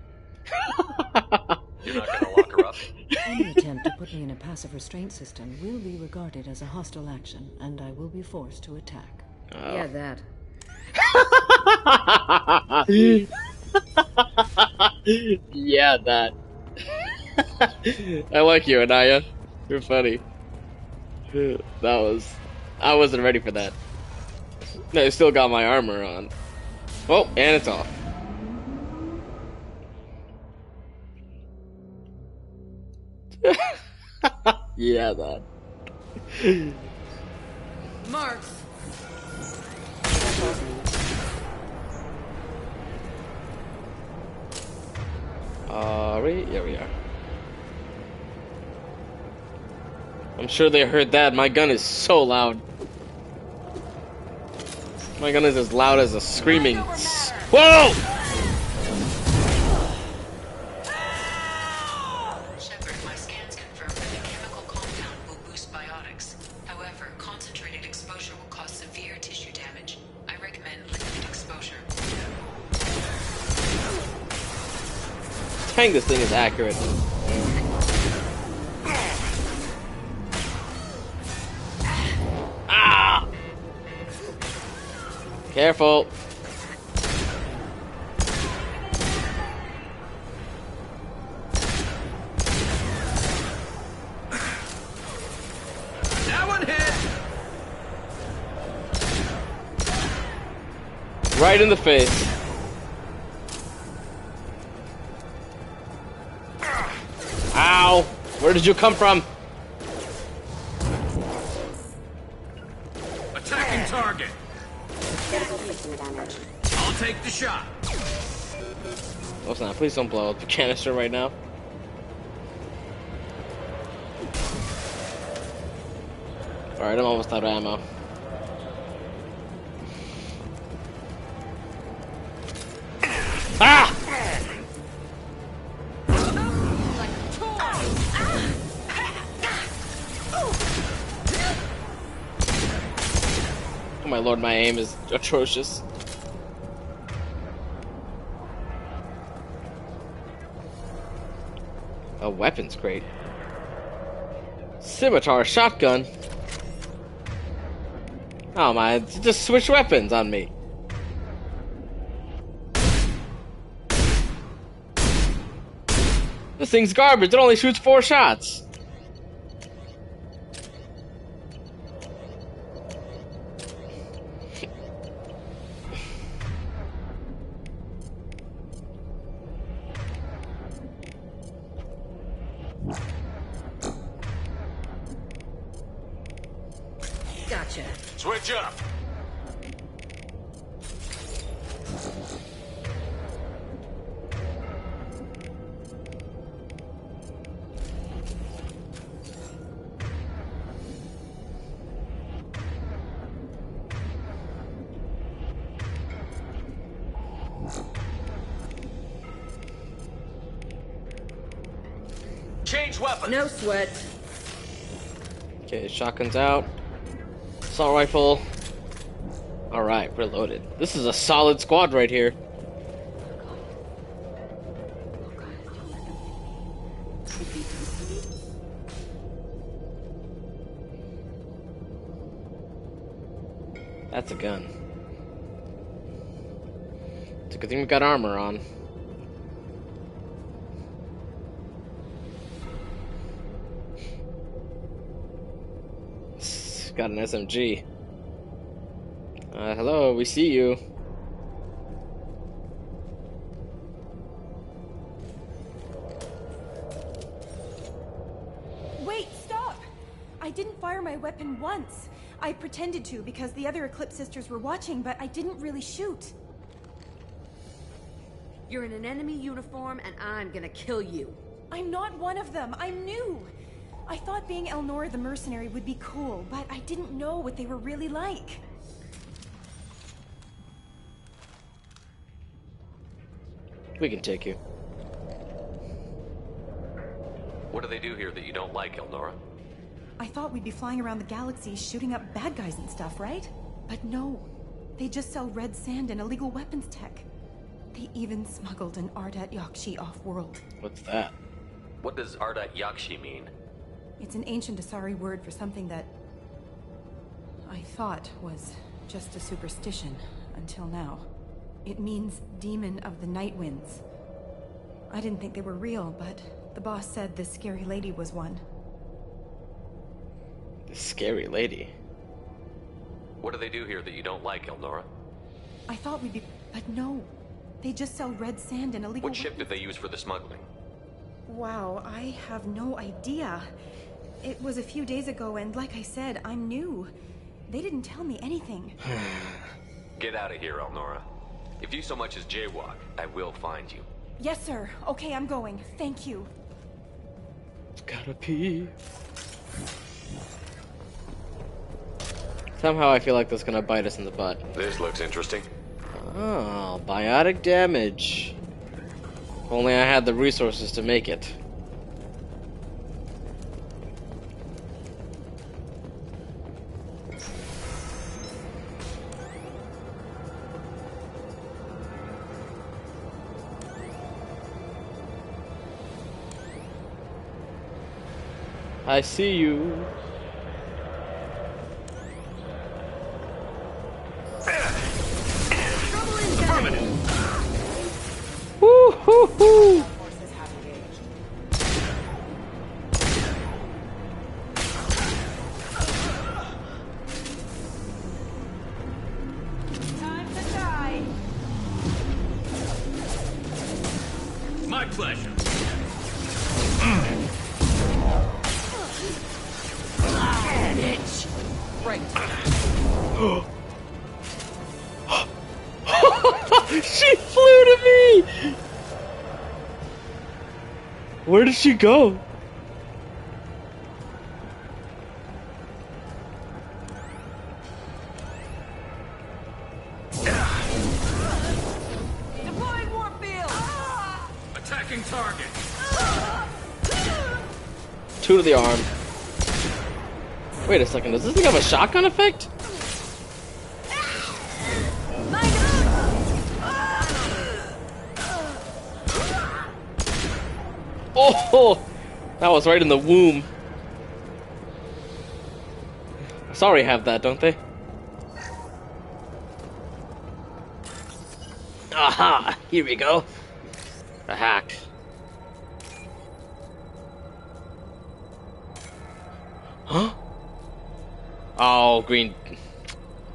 You're not gonna lock her up? Any attempt to put me in a passive restraint system will be regarded as a hostile action, and I will be forced to attack. Oh. Yeah, that. Yeah, that. I like you, Anaya. You're funny. I wasn't ready for that. No, I still got my armor on. Oh, and it's off. Yeah, that. Marks! Here we are. I'm sure they heard that. My gun is so loud. My gun is as loud as a screaming. Whoa! Shepard, my scans confirm that the chemical compound will boost biotics. However, concentrated exposure will cause severe tissue damage. I recommend limited exposure. Dang, this thing is accurate. Ah! Careful. That one hit! Right in the face. Ow! Where did you come from? Attacking target. I'll take the shot. Oh snap, please don't blow up the canister right now. Alright, I'm almost out of ammo. Ah! Oh my lord, my aim is atrocious. A weapons crate. Scimitar shotgun. Oh my, just switch weapons on me. This thing's garbage, it only shoots 4 shots. Gotcha. Switch up. Change weapon. No sweat. Okay, shotgun's out. Assault rifle. Alright, we're loaded. This is a solid squad right here. That's a gun. a good thing we got armor on. It's got an SMG. Hello, we see you. Wait, stop! I didn't fire my weapon once. I pretended to because the other Eclipse sisters were watching, but I didn't really shoot. You're in an enemy uniform, and I'm gonna kill you. I'm not one of them. I'm new. I thought being Elnora the mercenary would be cool, but I didn't know what they were really like. We can take you. What do they do here that you don't like, Elnora? I thought we'd be flying around the galaxy shooting up bad guys and stuff, right? But no. They just sell red sand and illegal weapons tech. They even smuggled an Ardat Yakshi off-world. What's that? What does Ardat Yakshi mean? It's an ancient Asari word for something that I thought was just a superstition until now. It means demon of the night winds. I didn't think they were real, but the boss said this scary lady was one. The scary lady? What do they do here that you don't like, Elnora? I thought we'd be... but no. They just sell red sand and illegal... What ship did they use for the smuggling? Wow, I have no idea. It was a few days ago, and like I said, I'm new. They didn't tell me anything. Get out of here, Elnora. If you so much as jaywalk, I will find you. Yes, sir. Okay, I'm going. Thank you. Gotta pee. Somehow I feel like that's gonna bite us in the butt. This looks interesting. Oh, biotic damage. If only I had the resources to make it. I see you. Woo hoo hoo! Time to die. My pleasure. Right. She flew to me! Where did she go? Deploying warfield. Attacking target. 2 to the arm. Wait a second, does this thing have a shotgun effect? Oh, that was right in the womb. Sorry, have that, don't they? Aha! Here we go. A hack. Huh? Oh, green.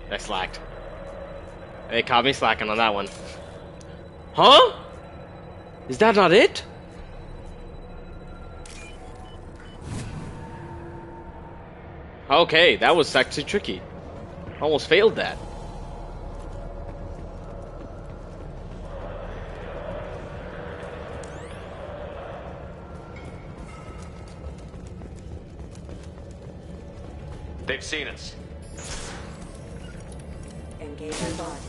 I slacked. They caught me slacking on that one. Huh? Is that not it? Okay, that was actually tricky. Almost failed that. They've seen us. Engage your body.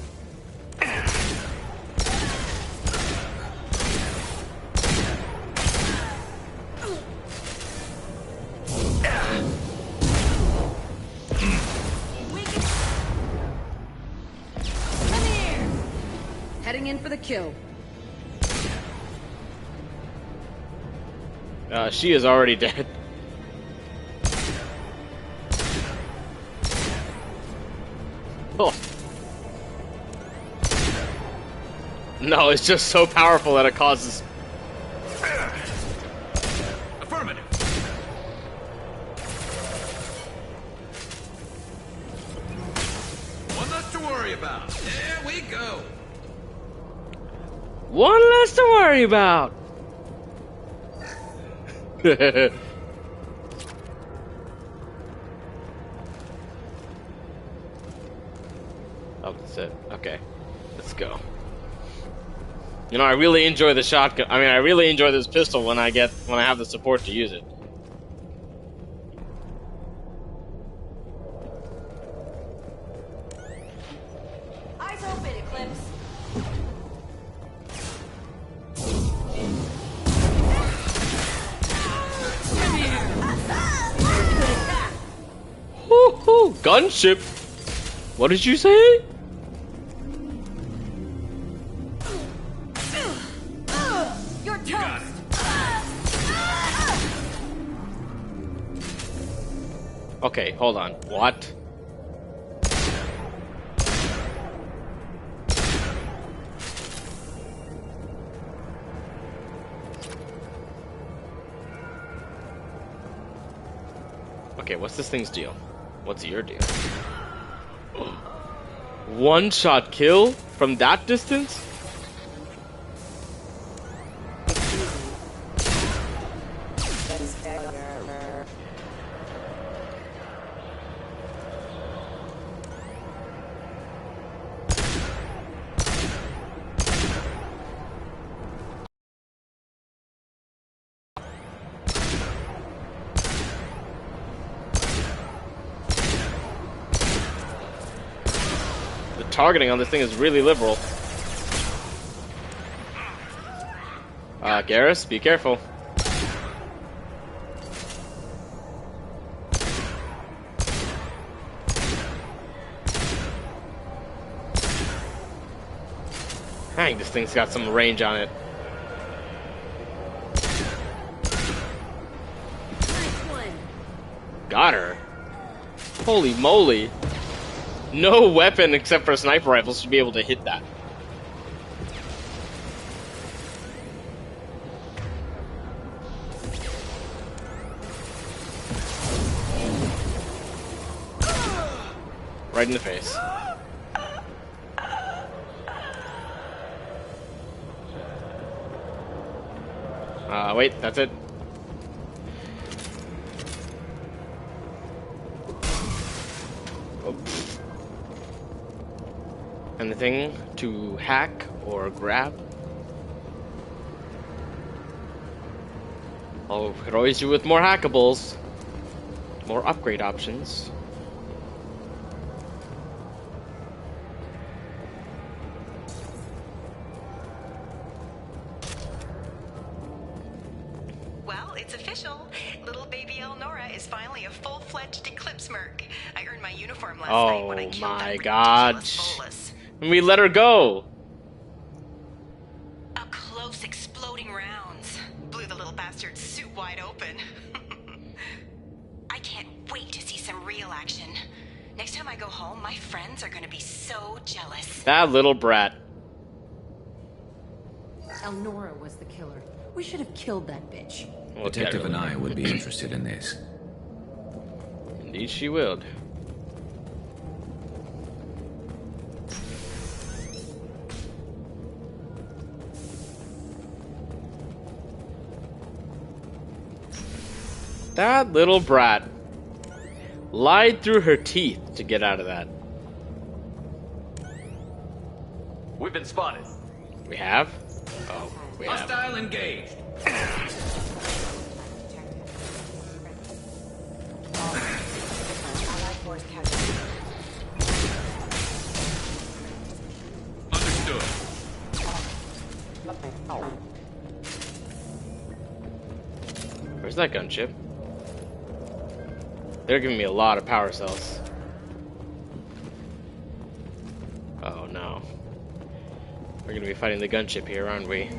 Heading in for the kill. She is already dead. Oh. No, it's just so powerful that it causes... Affirmative. One less to worry about. There we go. One less to worry about. Oh, that's it. Okay, let's go. You know, I really enjoy the shotgun. I mean, I really enjoy this pistol when I have the support to use it. Eyes open, Eclipse. Hoo-hoo! Gunship! What did you say? You're toast. Okay, hold on. What? Okay, what's this thing's deal? What's your deal? One shot kill from that distance? Targeting on this thing is really liberal. Garrus, be careful. Dang, this thing's got some range on it. Got her. Holy moly. No weapon except for sniper rifles should be able to hit that. Right in the face. Wait, that's it. Anything to hack or grab? Oh, we could always do with more hackables. More upgrade options. Well, it's official. Little baby Elnora is finally a full-fledged Eclipse merc. I earned my uniform last night when I killed that ridiculous Volus. And we let her go. Up close, exploding rounds. Blew the little bastard's suit wide open. I can't wait to see some real action. Next time I go home, my friends are gonna be so jealous. That little brat. Elnora was the killer. We should have killed that bitch. Detective and I would be interested in this. Indeed she would. That little brat lied through her teeth to get out of that. We've been spotted. We have? Oh, we have. Hostile engaged. Understood. Where's that gunship? They're giving me a lot of power cells. Oh no. We're gonna be fighting the gunship here, aren't we?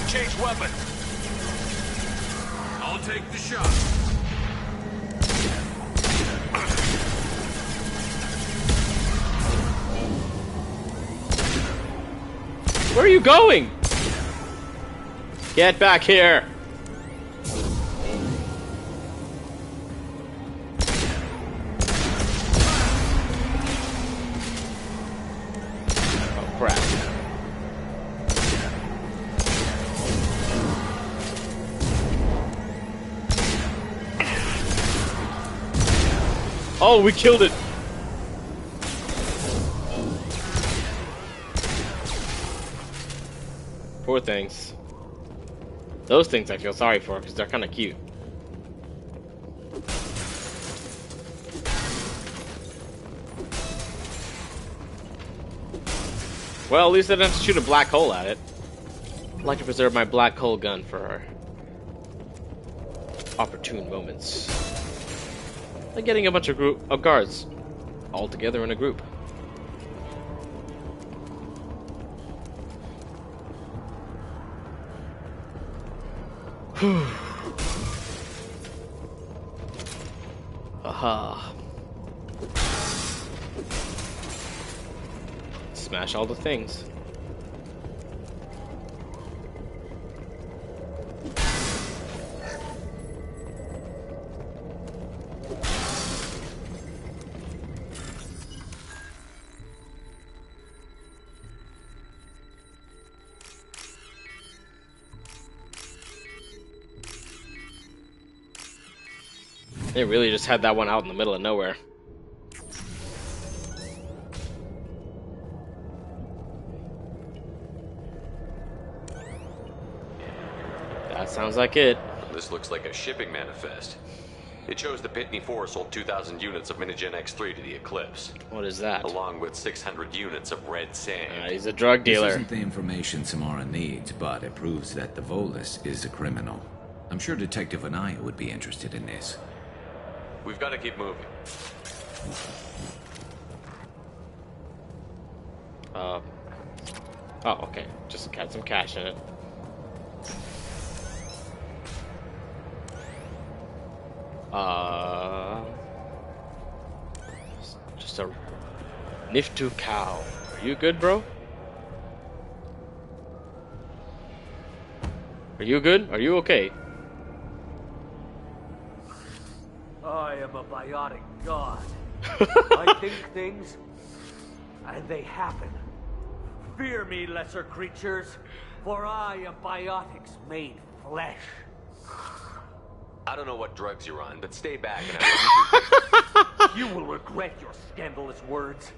Change weapon. All take the shot. Where are you going? Get back here. Oh crap. Oh, we killed it. Poor things. Those things I feel sorry for because they're kind of cute. Well, at least I didn't have to shoot a black hole at it. I'd like to preserve my black hole gun for opportune moments. Like getting a bunch of guards all together in a group. Aha. Smash all the things. They really just had that one out in the middle of nowhere. That sounds like it. This looks like a shipping manifest. It shows the Pitney 4 sold 2,000 units of Minigen X3 to the Eclipse. What is that? Along with 600 units of red sand. He's a drug dealer. This isn't the information Samara needs, but it proves that the Volus is a criminal. I'm sure Detective Anaya would be interested in this. We've got to keep moving. Oh, okay. Just got some cash in it. Just a Niftu cow. Are you good, bro? Are you good? Are you okay? I am a biotic god. I think things, and they happen. Fear me, lesser creatures, for I am biotics made flesh. I don't know what drugs you're on, but stay back and I You will regret your scandalous words.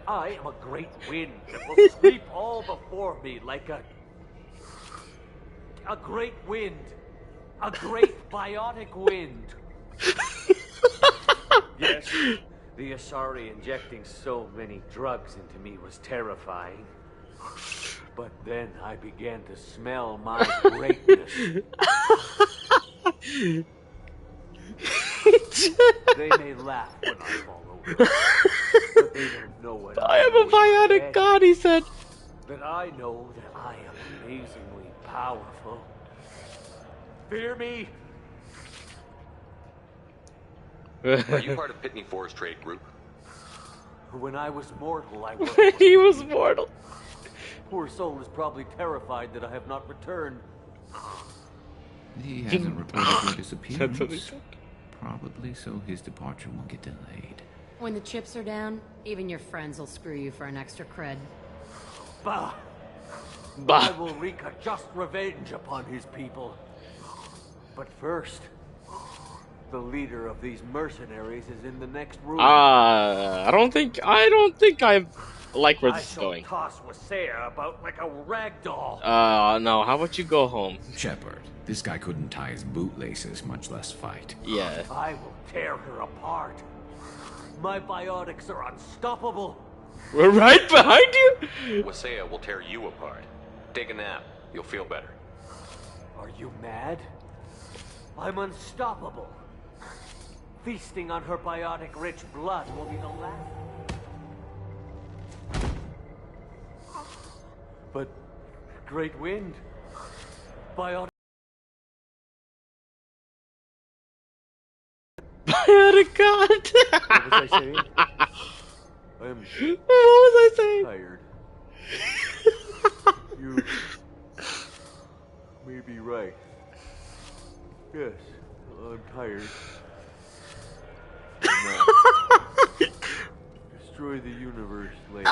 I am a great wind that will sweep all before me like a great wind. A great biotic wind. Yes, the Asari injecting so many drugs into me was terrifying. But then I began to smell my greatness. They may laugh when I fall over, but they don't know what I am a biotic god, he said. But I know that I am amazingly powerful. Fear me. Are you part of Pitney 4's trade group? When I was mortal, I was. When he was mortal. Poor soul is probably terrified that I have not returned. He hasn't reported your disappearance. Probably so his departure won't get delayed. When the chips are down, even your friends will screw you for an extra cred. Bah! Bah! I will wreak a just revenge upon his people. But first, the leader of these mercenaries is in the next room. I don't think I like where this is going. I shall toss Wasea about like a rag doll. No, how about you go home? Shepard, this guy couldn't tie his bootlaces, much less fight. Yeah. I will tear her apart. My biotics are unstoppable. We're right behind you? Wasea will tear you apart. Take a nap. You'll feel better. Are you mad? I'm unstoppable. Feasting on her biotic-rich blood will be the last. But Great Wind, biotic Biotic God! What was I saying? I'm what was I saying? Tired. You may be right. Yes, I'm tired. Now, destroy the universe later.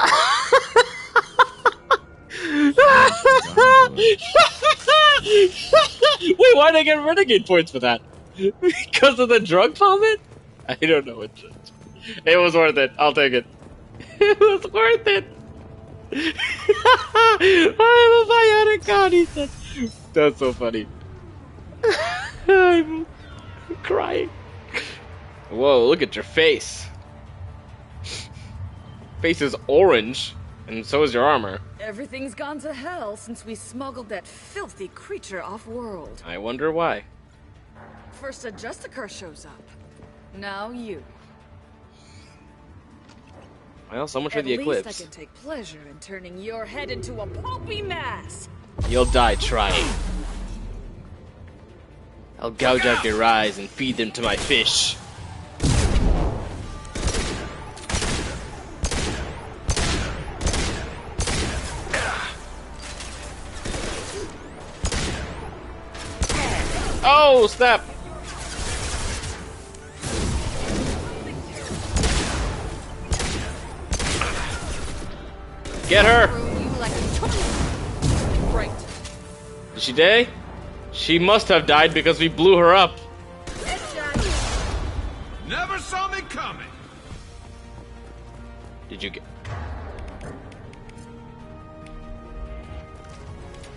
Wait, why did I get renegade points for that? Because of the drug vomit? I don't know. It was worth it. I'll take it. It was worth it. I'm a biotic God, he said. That's so funny. I'm crying. Whoa, look at your face. Face is orange, and so is your armor. Everything's gone to hell since we smuggled that filthy creature off-world. I wonder why. First a Justicar shows up. Now you. Well, so much for the eclipse. At least I can take pleasure in turning your head into a pulpy mass. You'll die trying. I'll gouge out your eyes and feed them to my fish. Oh, snap! Get her! Right. Did she die? She must have died because we blew her up. Never saw me coming. Did you get...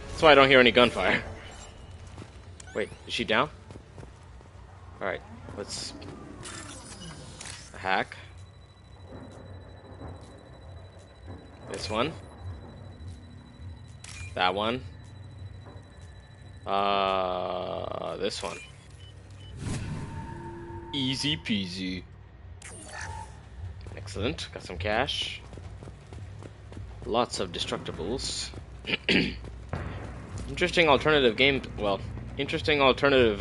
That's why I don't hear any gunfire. Wait, is she down? Alright, let's... hack. This one. That one. This one. Easy peasy. Excellent, got some cash. Lots of destructibles. Interesting alternative game... well, interesting alternative,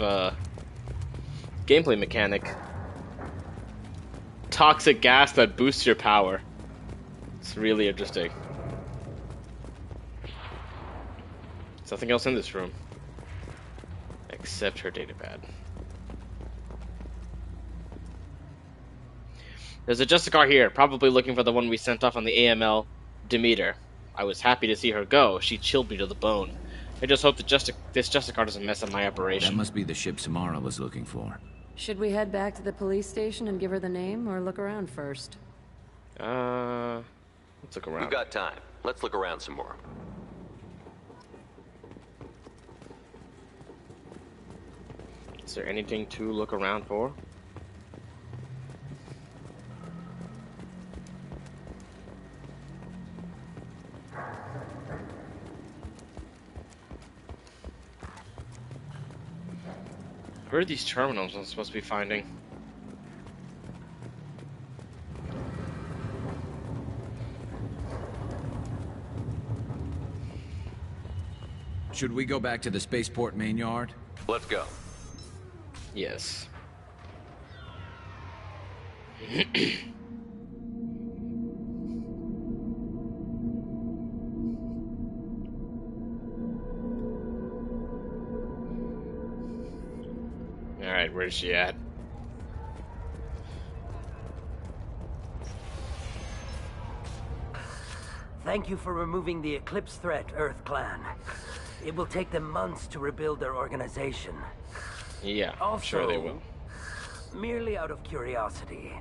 gameplay mechanic. Toxic gas that boosts your power. It's really interesting. There's nothing else in this room. Except her datapad. There's a Justicar here, probably looking for the one we sent off on the AML, Demeter. I was happy to see her go. She chilled me to the bone. I just hope that this Justicar doesn't mess up my operation. That must be the ship Samara was looking for. Should we head back to the police station and give her the name, or look around first? Let's look around. We've got time. Let's look around some more. Is there anything to look around for? Where are these terminals I'm supposed to be finding? Should we go back to the spaceport main yard? Let's go. Yes. Alright, where's she at? Thank you for removing the Eclipse threat, Earth Clan. It will take them months to rebuild their organization. Yeah, also, I'm sure they will. Merely out of curiosity,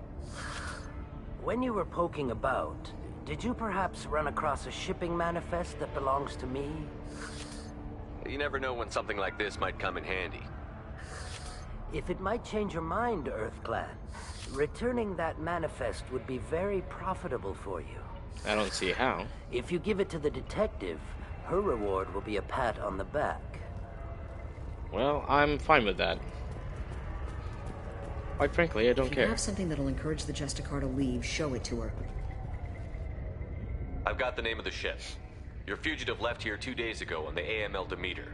when you were poking about, did you perhaps run across a shipping manifest that belongs to me? You never know when something like this might come in handy. If it might change your mind, Earth Clan, returning that manifest would be very profitable for you. I don't see how. If you give it to the detective, her reward will be a pat on the back. Well, I'm fine with that. Quite frankly, I don't If care. you have something that'll encourage the Justicar to leave, show it to her. I've got the name of the ship. Your fugitive left here 2 days ago on the AML Demeter.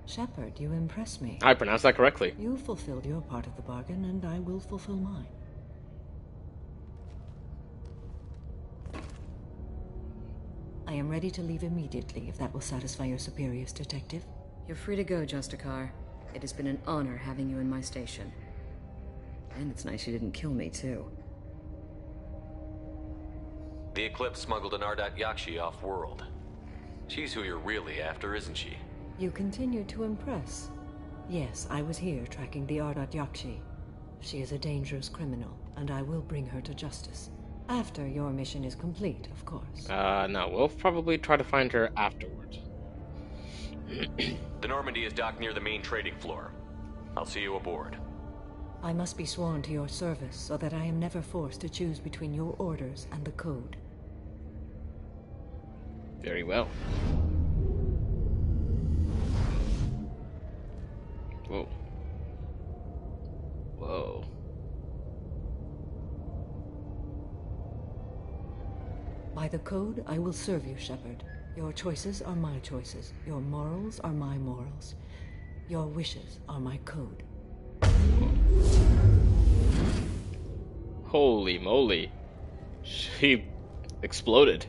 Shepard, you impress me. I pronounced that correctly. You fulfilled your part of the bargain, and I will fulfill mine. I am ready to leave immediately if that will satisfy your superiors, Detective. You're free to go, Justicar. It has been an honor having you in my station. And it's nice you didn't kill me, too. The Eclipse smuggled an Ardat Yakshi off-world. She's who you're really after, isn't she? You continue to impress. Yes, I was here tracking the Ardat Yakshi. She is a dangerous criminal, and I will bring her to justice. After your mission is complete, of course. No, we'll probably try to find her afterwards. The Normandy is docked near the main trading floor. I'll see you aboard. I must be sworn to your service so that I am never forced to choose between your orders and the Code. Very well. Whoa. Whoa. By the Code, I will serve you, Shepard. Your choices are my choices. Your morals are my morals. Your wishes are my code. Holy moly. She exploded.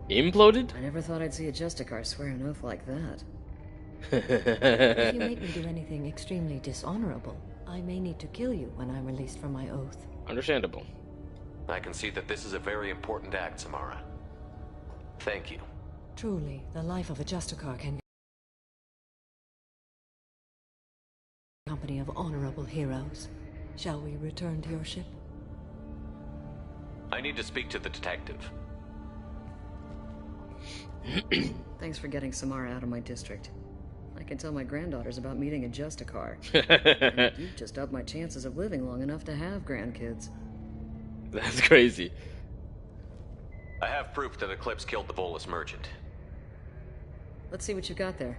Imploded? I never thought I'd see a Justicar swear an oath like that. If you make me do anything extremely dishonorable, I may need to kill you when I'm released from my oath. Understandable. I can see that this is a very important act, Samara. Thank you. Truly, the life of a Justicar can be a company of honorable heroes. Shall we return to your ship? I need to speak to the detective. Thanks for getting Samara out of my district. I can tell my granddaughters about meeting a Justicar. And you've just upped my chances of living long enough to have grandkids. That's crazy. I have proof that Eclipse killed the Volus merchant. Let's see what you got there.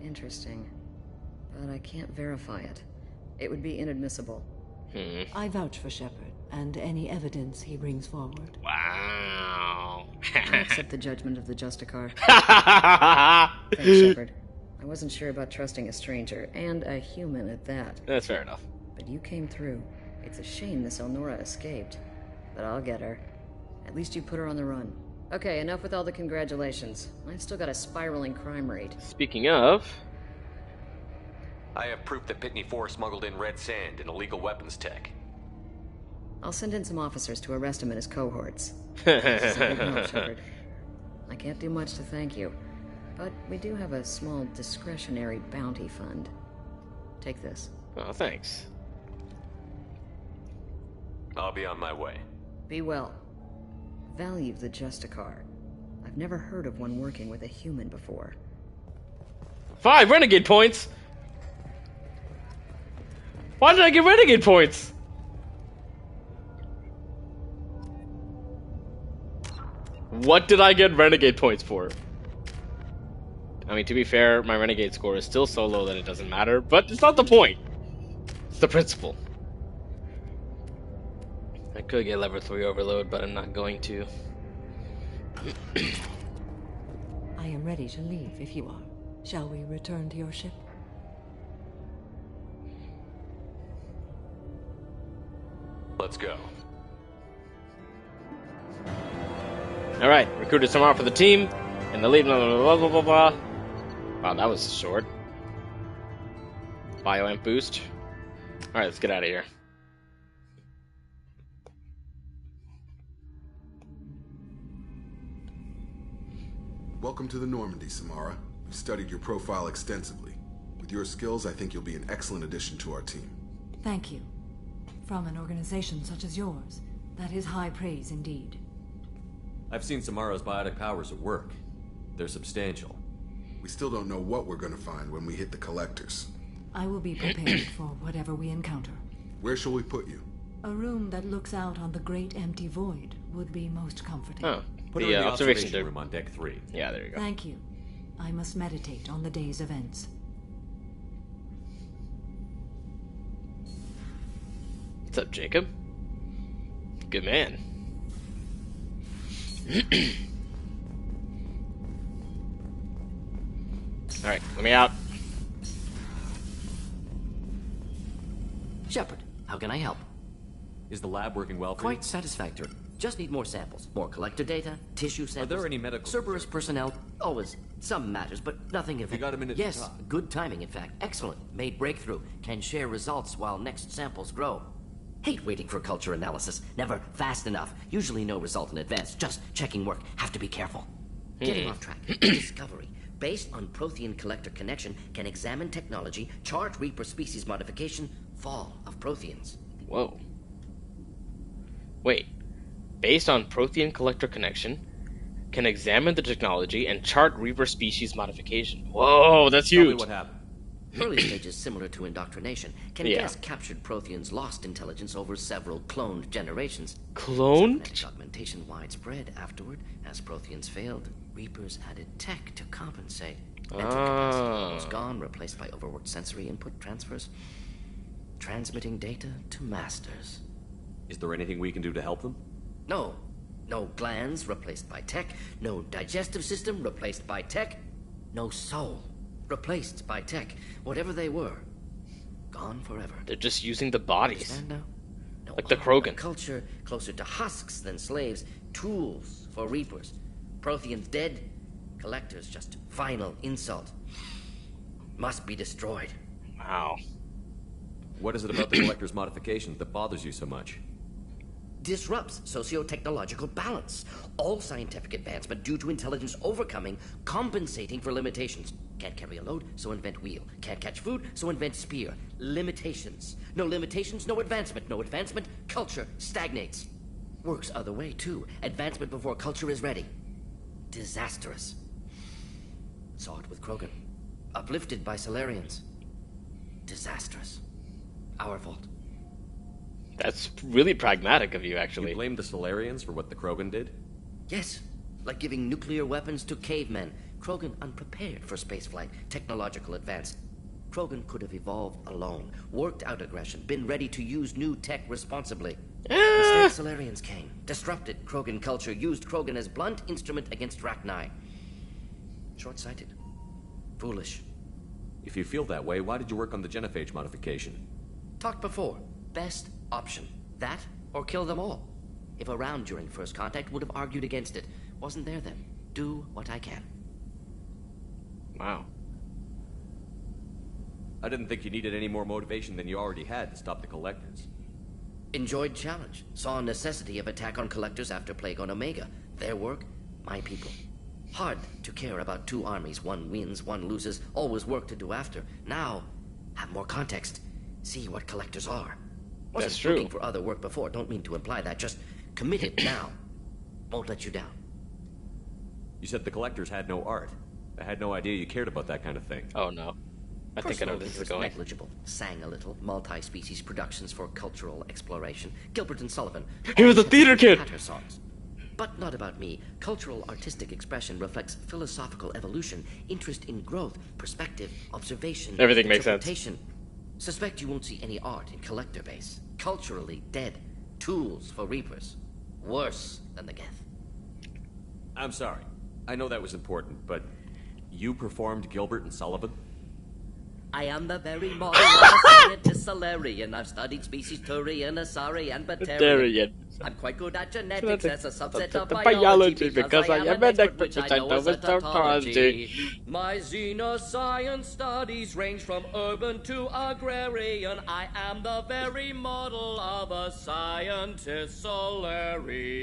Interesting. But I can't verify it. It would be inadmissible. I vouch for Shepard, and any evidence he brings forward. Wow. I accept the judgment of the Justicar. Thanks, Shepard. I wasn't sure about trusting a stranger, and a human at that. That's fair enough. But you came through. It's a shame this Elnora escaped. But I'll get her. At least you put her on the run. Okay, enough with all the congratulations. I've still got a spiraling crime rate. Speaking of... I have proof that Pitney 4 smuggled in red sand and illegal weapons tech. I'll send in some officers to arrest him and his cohorts. This is a big help, Shepard. I can't do much to thank you, but we do have a small discretionary bounty fund. Take this. Oh, thanks. I'll be on my way. Be well. Value the Justicar. I've never heard of one working with a human before. 5 renegade points! Why did I get renegade points? What did I get renegade points for? I mean, to be fair, my renegade score is still so low that it doesn't matter, but it's not the point. It's the principle. I could get level 3 overload, but I'm not going to. I am ready to leave if you are. Shall we return to your ship? Let's go. Alright, recruited Samara for the team, and the lead blah blah blah blah blah. Wow, that was short. Bioamp boost. Alright, let's get out of here. Welcome to the Normandy, Samara. We've studied your profile extensively. With your skills, I think you'll be an excellent addition to our team. Thank you. From an organization such as yours, that is high praise indeed. I've seen Samara's biotic powers at work. They're substantial. We still don't know what we're gonna find when we hit the collectors. I will be prepared for whatever we encounter. Where shall we put you? A room that looks out on the great empty void would be most comforting. Oh, Put her in the observation room on deck 3. Yeah, there you go. Thank you. I must meditate on the day's events. What's up, Jacob? Good man. Alright, let me out. Shepard, how can I help? Is the lab working well for Quite satisfactory. Just need more samples. More collector data, tissue samples. Are there any medical Cerberus personnel? Always. Some matters, but nothing of You got a minute to Yes, talk? good timing, in fact. Excellent. Made breakthrough. Can share results while next samples grow. Hate waiting for culture analysis. Never fast enough. Usually no result in advance. Just checking work. Have to be careful. Getting off track. Discovery. Based on Prothean collector connection, can examine technology, chart Reaper species modification, fall of Protheans. Whoa. Wait. Based on Prothean collector connection, can examine the technology and chart Reaper species modification. Whoa, that's Tell me huge. what happened. Early stages similar to indoctrination. Can Yeah. guess captured Protheans lost intelligence over several cloned generations. Cloned? Cybernetic augmentation widespread afterward. As Protheans failed, Reapers added tech to compensate. Mental capacity almost gone, replaced by overworked sensory input transfers. Transmitting data to masters. Is there anything we can do to help them? No. No glands replaced by tech. No digestive system replaced by tech. No soul replaced by tech. Whatever they were, gone forever. They're just using the bodies. Understand now? No Like the honor, Krogan. a culture closer to husks than slaves. Tools for reapers. Protheans dead. Collectors just final insult. Must be destroyed. Wow. What is it about the collector's modification that bothers you so much? Disrupts socio-technological balance. All scientific advancement due to intelligence overcoming, compensating for limitations. Can't carry a load, so invent wheel. Can't catch food, so invent spear. Limitations. No limitations, no advancement. No advancement, culture stagnates. Works other way, too. Advancement before culture is ready. Disastrous. Saw it with Krogan. Uplifted by Solarians. Disastrous. Our fault. That's really pragmatic of you, You actually. blame the Solarians for what the Krogan did? Yes, like giving nuclear weapons to cavemen. Krogan unprepared for spaceflight, technological advance. Krogan could have evolved alone, worked out aggression, been ready to use new tech responsibly. Instead, Solarians came, disrupted Krogan culture, used Krogan as blunt instrument against Rachni. Short-sighted. Foolish. If you feel that way, why did you work on the genophage modification? Talked before. Best option. That or kill them all. If around during first contact, would have argued against it. Wasn't there then. Do what I can. Wow. I didn't think you needed any more motivation than you already had to stop the collectors. Enjoyed challenge. Saw necessity of attack on collectors after Plague on Omega. Their work, my people. Hard to care about two armies. One wins, one loses. Always work to do after. Now, have more context. See what collectors are. Wasn't That's true. looking for other work before. Don't mean to imply that. Just committed now. Won't let you down. You said the collectors had no art. I had no idea you cared about that kind of thing. Oh no. I think I know Personal where this is interest going. negligible. Sang a little. Multi-species productions for cultural exploration. Gilbert and Sullivan. He was a theater kid. Patter songs. But not about me. Cultural artistic expression reflects philosophical evolution, interest in growth, perspective, observation, Everything makes sense. interpretation. Suspect you won't see any art in collector base. Culturally dead. Tools for reapers. Worse than the Geth. I'm sorry. I know that was important, but you performed Gilbert and Sullivan? I am the very model of a scientist Solarian. I've studied species Turian, Asari, and Batarian. I'm quite good at genetics as a subset of biology because I am an expert which I know as a tautology. My xenoscience studies range from urban to agrarian. I am the very model of a scientist Solarian.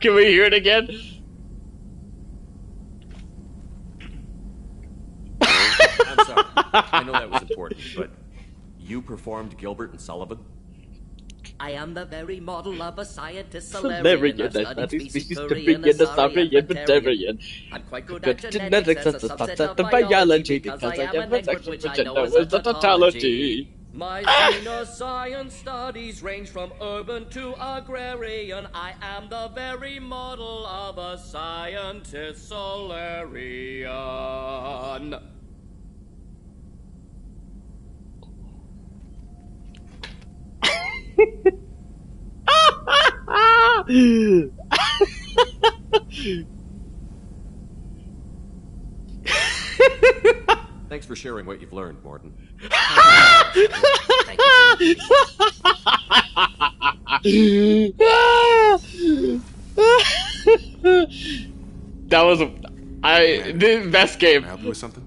Can we hear it again? I'm sorry. I know that was important, but you performed Gilbert and Sullivan? I am the very model of a scientist Solarian. I've studied That is species Turian, Turian, Asari, and Batarian. I'm quite good at genetics as a subset of biology because I am an expert which I know as a tautology. My xenoscience studies range from urban to agrarian. I am the very model of a scientist Solarian. Thanks for sharing what you've learned, Morton. Thank you That was the best game. Can I help you with something?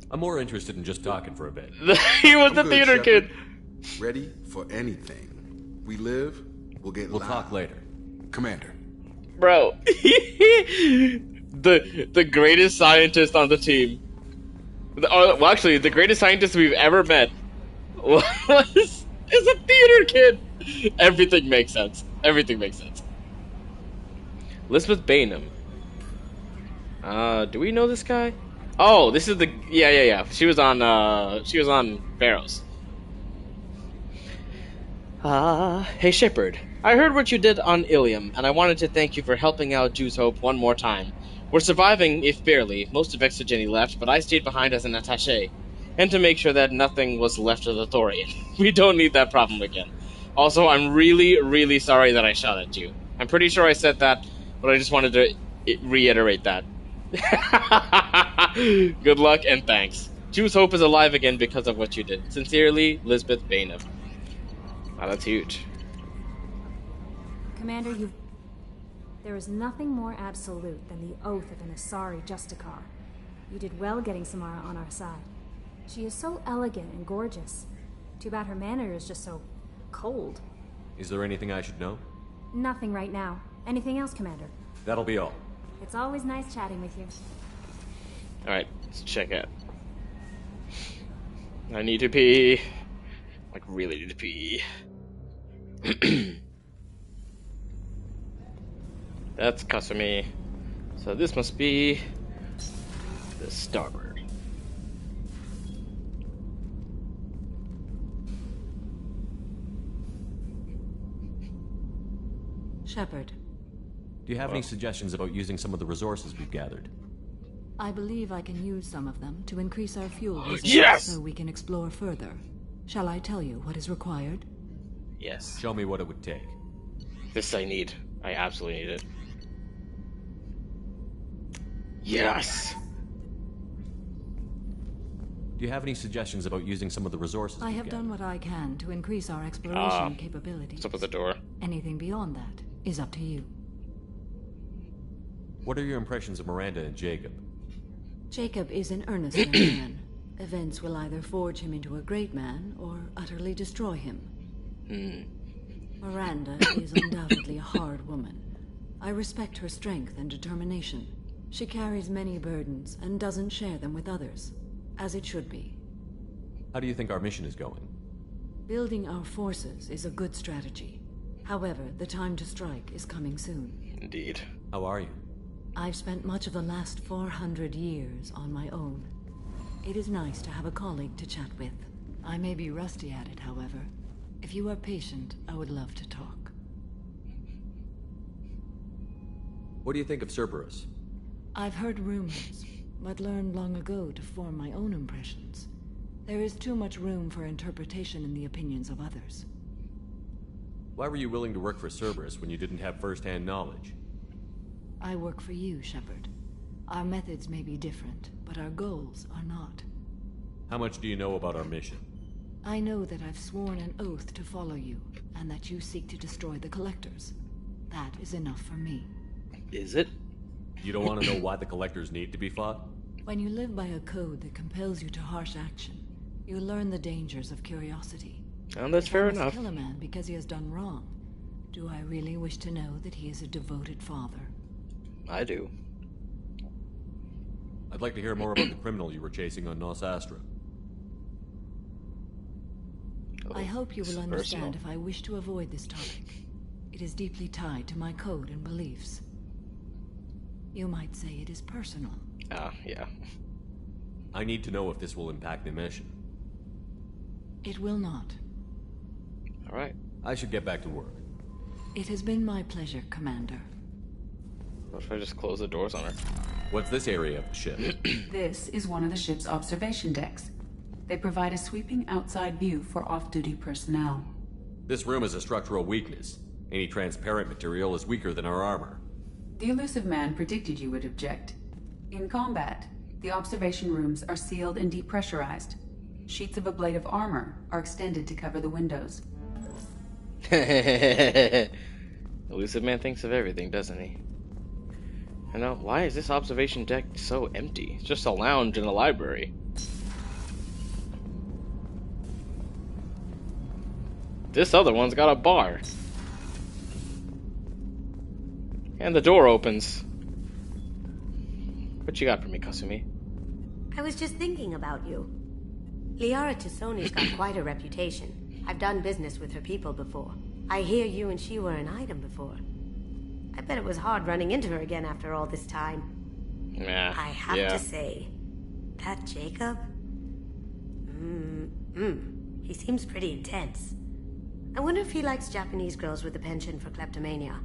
I'm more interested in just talking for a bit. He was I'm the good, theater Shepard. kid. Ready for anything. We live, we'll get We'll live. talk later. Commander. Bro. the greatest scientist on the team. Well, actually, the greatest scientist we've ever met is a theater kid. Everything makes sense. Everything makes sense. Elizabeth Bainham. Do we know this guy? Oh, this is the yeah. She was on Pharaohs. Hey Shepard. I heard what you did on Ilium, and I wanted to thank you for helping out Jew's Hope one more time. We're surviving, if barely. Most of Exogeny left, but I stayed behind as an attaché, and to make sure that nothing was left of the Thorian. We don't need that problem again. Also, I'm really, really sorry that I shot at you. I'm pretty sure I said that, but I just wanted to reiterate that. Good luck and thanks. Jew's Hope is alive again because of what you did. Sincerely, Lisbeth Bainham. Wow, that's huge. Commander, there is nothing more absolute than the oath of an Asari Justicar. You did well getting Samara on our side. She is so elegant and gorgeous. Too bad her manner is just so cold. Is there anything I should know? Nothing right now. Anything else, Commander? That'll be all. It's always nice chatting with you. Alright, let's check it. I need to pee. Like, really need to pee. That's Kasumi. So this must be the starboard. Shepard. Do you have any suggestions about using some of the resources we've gathered? I believe I can use some of them to increase our fuel reserves Yes! so we can explore further. Shall I tell you what is required? Yes. Show me what it would take. This I need. I absolutely need it. Yes! Do you have any suggestions about using some of the resources I we've have gathered? done what I can to increase our exploration capabilities. What's up with the door? Anything beyond that is up to you. What are your impressions of Miranda and Jacob? Jacob is an earnest young man. Events will either forge him into a great man or utterly destroy him. Miranda is undoubtedly a hard woman. I respect her strength and determination. She carries many burdens and doesn't share them with others, as it should be. How do you think our mission is going? Building our forces is a good strategy. However, the time to strike is coming soon. Indeed. How are you? I've spent much of the last 400 years on my own. It is nice to have a colleague to chat with. I may be rusty at it, however. If you are patient, I would love to talk. What do you think of Cerberus? I've heard rumors, but learned long ago to form my own impressions. There is too much room for interpretation in the opinions of others. Why were you willing to work for Cerberus when you didn't have first-hand knowledge? I work for you, Shepard. Our methods may be different, but our goals are not. How much do you know about our mission? I know that I've sworn an oath to follow you, and that you seek to destroy the Collectors. That is enough for me. Is it? You don't want to know why the Collectors need to be fought? When you live by a code that compels you to harsh action, you learn the dangers of curiosity. And that's fair If I enough. must kill a man because he has done wrong, do I really wish to know that he is a devoted father? I do. I'd like to hear more about the criminal you were chasing on Nos Astra. I hope you will it's understand personal. if I wish to avoid this topic. It is deeply tied to my code and beliefs. You might say it is personal. Yeah. I need to know if this will impact the mission. It will not. Alright. I should get back to work. It has been my pleasure, Commander. What if I just close the doors on her? What's this area of the ship? This is one of the ship's observation decks. They provide a sweeping outside view for off-duty personnel. This room is a structural weakness. Any transparent material is weaker than our armor. The elusive man predicted you would object. In combat, the observation rooms are sealed and depressurized. Sheets of ablative armor are extended to cover the windows. Elusive Man thinks of everything, doesn't he? I know, why is this observation deck so empty? It's just a lounge in a library. This other one's got a bar. And the door opens. What you got for me, Kasumi? I was just thinking about you. Liara Tassoni's got quite a reputation. I've done business with her people before. I hear you and she were an item before. I bet it was hard running into her again after all this time. Yeah. I have to say, that Jacob? He seems pretty intense. I wonder if he likes Japanese girls with a penchant for kleptomania.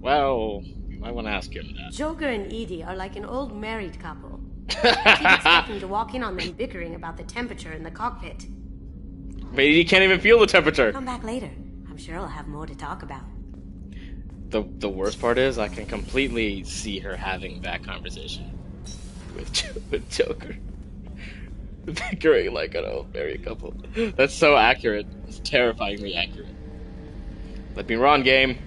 Well, I want to ask him that. Joker and Edie are like an old married couple. I keep expecting to walk in on them bickering about the temperature in the cockpit. But he can't even feel the temperature. Come back later. I'm sure I'll have more to talk about. The worst part is I can completely see her having that conversation with Joker. Bickering like an old married couple. That's so accurate. It's terrifyingly accurate. Let me run, game.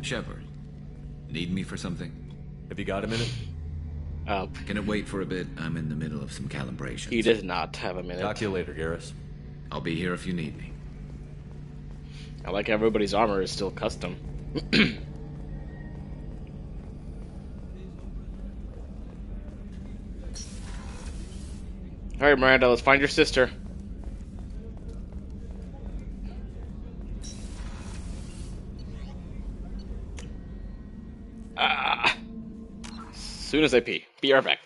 Shepard, need me for something? Have you got a minute? Can it wait for a bit? I'm in the middle of some calibration. He does not have a minute. Talk to you later, Garrus. I'll be here if you need me. I like everybody's armor is still custom. Alright, Miranda, let's find your sister. As soon as I pee. Be right back.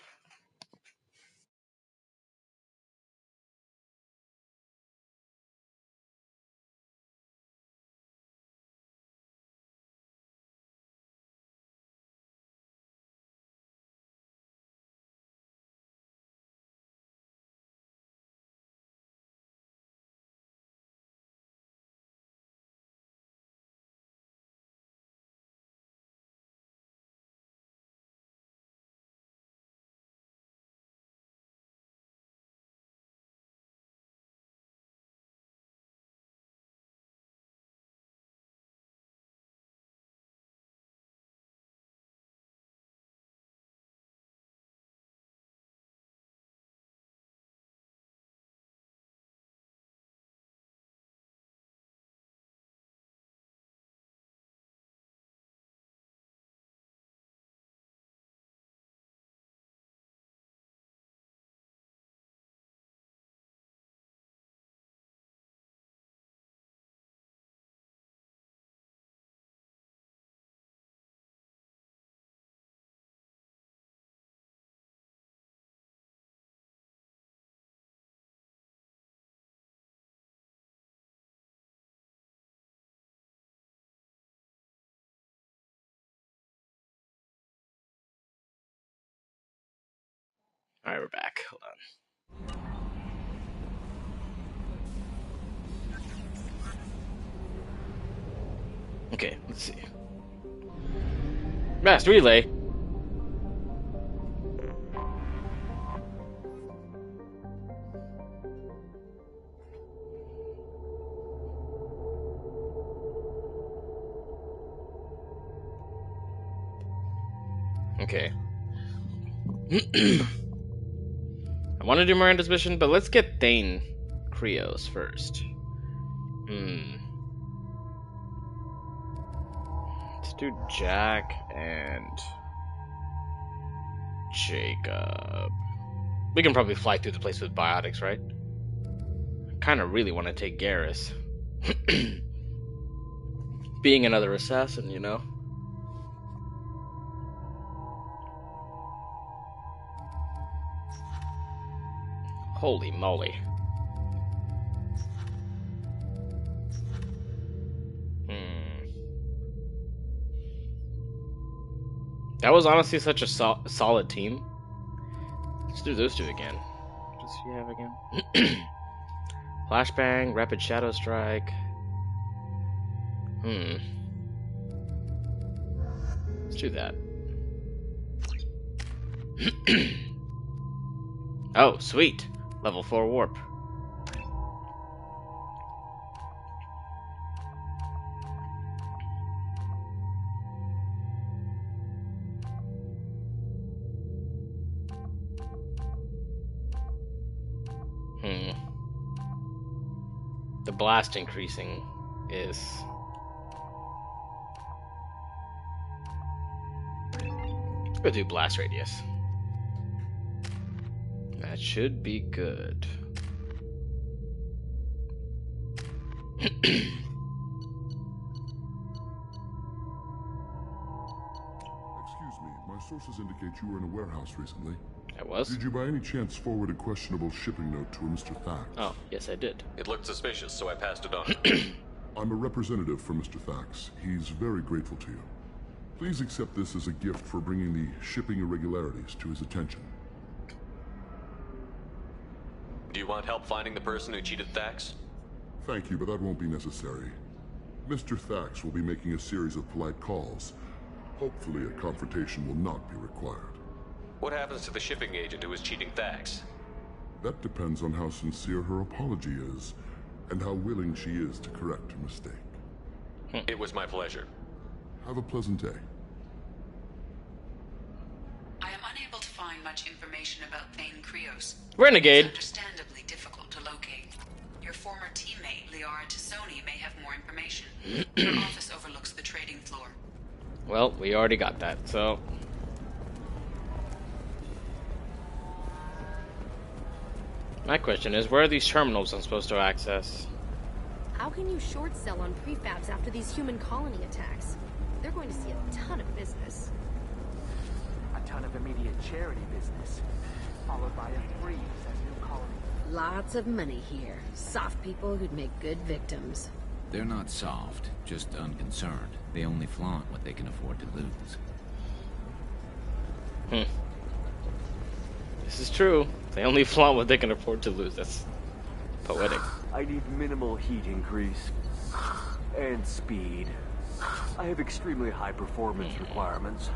Alright, we're back. Hold on. Okay, let's see. Mass relay. Okay. I want to do Miranda's mission, but let's get Thane Krios first. Let's do Jack and Jacob. We can probably fly through the place with biotics, right? I kind of really want to take Garrus. Being another assassin, you know? Holy moly. That was honestly such a solid team. Let's do those two again. What does he have again? Flashbang, Rapid Shadow Strike. Let's do that. Oh, sweet. Level 4 warp. The blast increasing is... Let's go do blast radius. That should be good. Excuse me, my sources indicate you were in a warehouse recently. I was? Did you by any chance forward a questionable shipping note to a Mr. Thax? Oh, yes I did. It looked suspicious, so I passed it on. I'm a representative for Mr. Thax. He's very grateful to you. Please accept this as a gift for bringing the shipping irregularities to his attention. Do you want help finding the person who cheated Thax? Thank you, but that won't be necessary. Mr. Thax will be making a series of polite calls. Hopefully a confrontation will not be required. What happens to the shipping agent who was cheating Thax? That depends on how sincere her apology is, and how willing she is to correct her mistake. It was my pleasure. Have a pleasant day. I am unable to find much information about Thane Krios. Renegade. It's understandably difficult to locate. Your former teammate, Liara Tassoni, may have more information. Her office overlooks the trading floor. Well, we already got that, so... My question is, where are these terminals I'm supposed to access? How can you short sell on prefabs after these human colony attacks? They're going to see a ton of business. A ton of immediate charity business, followed by a freeze as new colonies. Lots of money here. Soft people who'd make good victims. They're not soft, just unconcerned. They only flaunt what they can afford to lose. This is true. They only flaunt what they can afford to lose. That's poetic. I need minimal heat increase. And speed. I have extremely high performance requirements.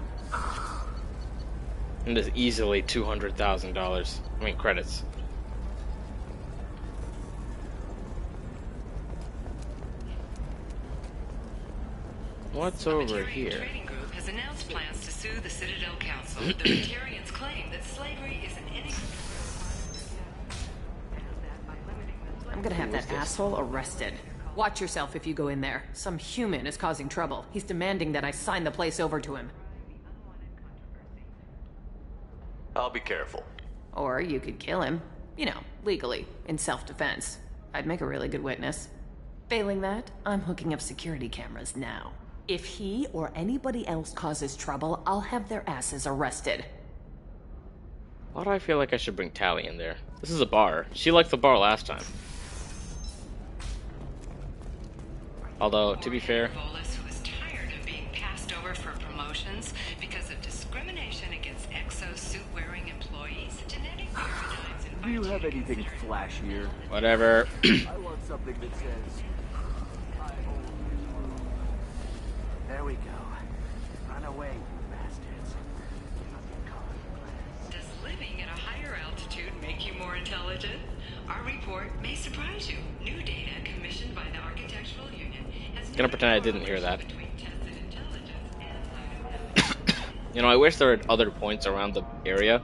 And it's easily $200,000. I mean, credits. What's over here? The Trading Group has announced plans to sue the Citadel Council. The Batarians claim that slavery is an I'm gonna have that asshole arrested. Watch yourself if you go in there. Some human is causing trouble. He's demanding that I sign the place over to him. I'll be careful. Or you could kill him. You know, legally, in self-defense. I'd make a really good witness. Failing that, I'm hooking up security cameras now. If he or anybody else causes trouble, I'll have their asses arrested. Why do I feel like I should bring Tally in there? This is a bar. She liked the bar last time. Although, to be fair... Volus, who is tired of being passed over for promotions because of discrimination against exosuit-wearing employees, genetic paradigms, and... Do you have anything flashier? Whatever. I want something that says... There we go. Run away, you bastards. Does living at a higher altitude make you more intelligent? Our report may surprise you. New data commissioned by the Architectural Union has... I'm gonna pretend I didn't hear that. You know, I wish there were other points around the area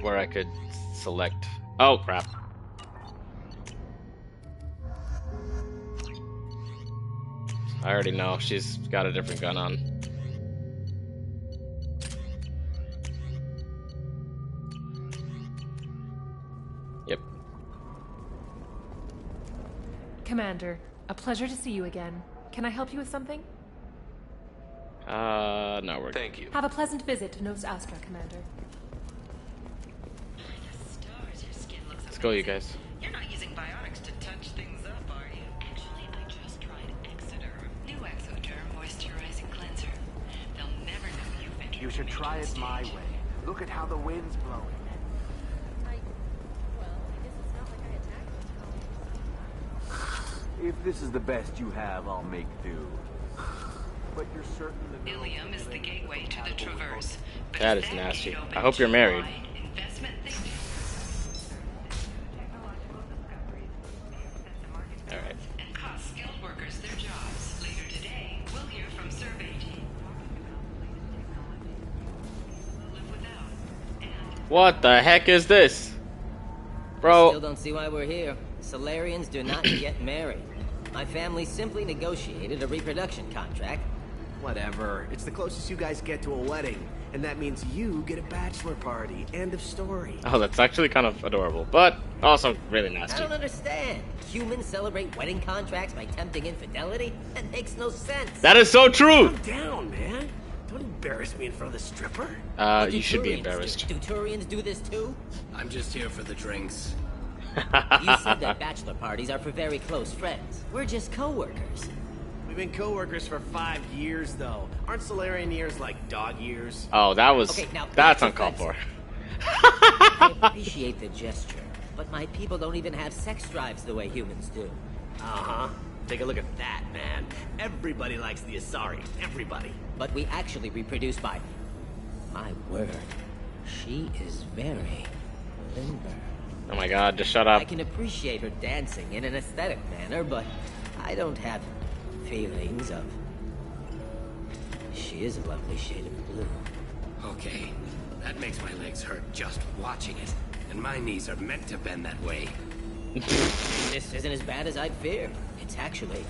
where I could select... Oh, crap. I already know. She's got a different gun on. Yep. Commander, a pleasure to see you again. Can I help you with something? No, we're good. Thank you. Have a pleasant visit to Nos Astra, Commander. Let's go, you guys. You're not using biotics to touch things up, are you? Actually, I just tried Exoderm. New Exoderm moisturizing cleanser. They'll never know you've entered. You should try it my way. Look at how the wind's blowing. If this is the best you have, I'll make do. But you're certain that... Ilium is the gateway to the Traverse. That is nasty. I hope you're married. Alright. And cost skilled workers their jobs. Later today, we'll hear from survey team. What the heck is this? Bro. Still don't see why we're here. Solarians do not get married. My family simply negotiated a reproduction contract. Whatever. It's the closest you guys get to a wedding. And that means you get a bachelor party. End of story. Oh, that's actually kind of adorable, but also really I nasty. don't understand. Humans celebrate wedding contracts by tempting infidelity? That makes no sense. That is so true! Calm down, man. Don't embarrass me in front of the stripper. You should be embarrassed. Do Turians do this too? I'm just here for the drinks. You said that bachelor parties are for very close friends. We're just co-workers. We've been co-workers for 5 years, though. Aren't Solarian years like dog years? Oh, that was... Okay, now, that's uncalled for. I appreciate the gesture, but my people don't even have sex drives the way humans do. Uh-huh. Take a look at that, man. Everybody likes the Asari. Everybody. But we actually reproduce by... My word. She is very limber. Oh my god, just shut up. I can appreciate her dancing in an aesthetic manner, but I don't have feelings of... She is a lovely shade of blue. Okay. That makes my legs hurt just watching it. And my knees are meant to bend that way. This isn't as bad as I'd feared. It's actually...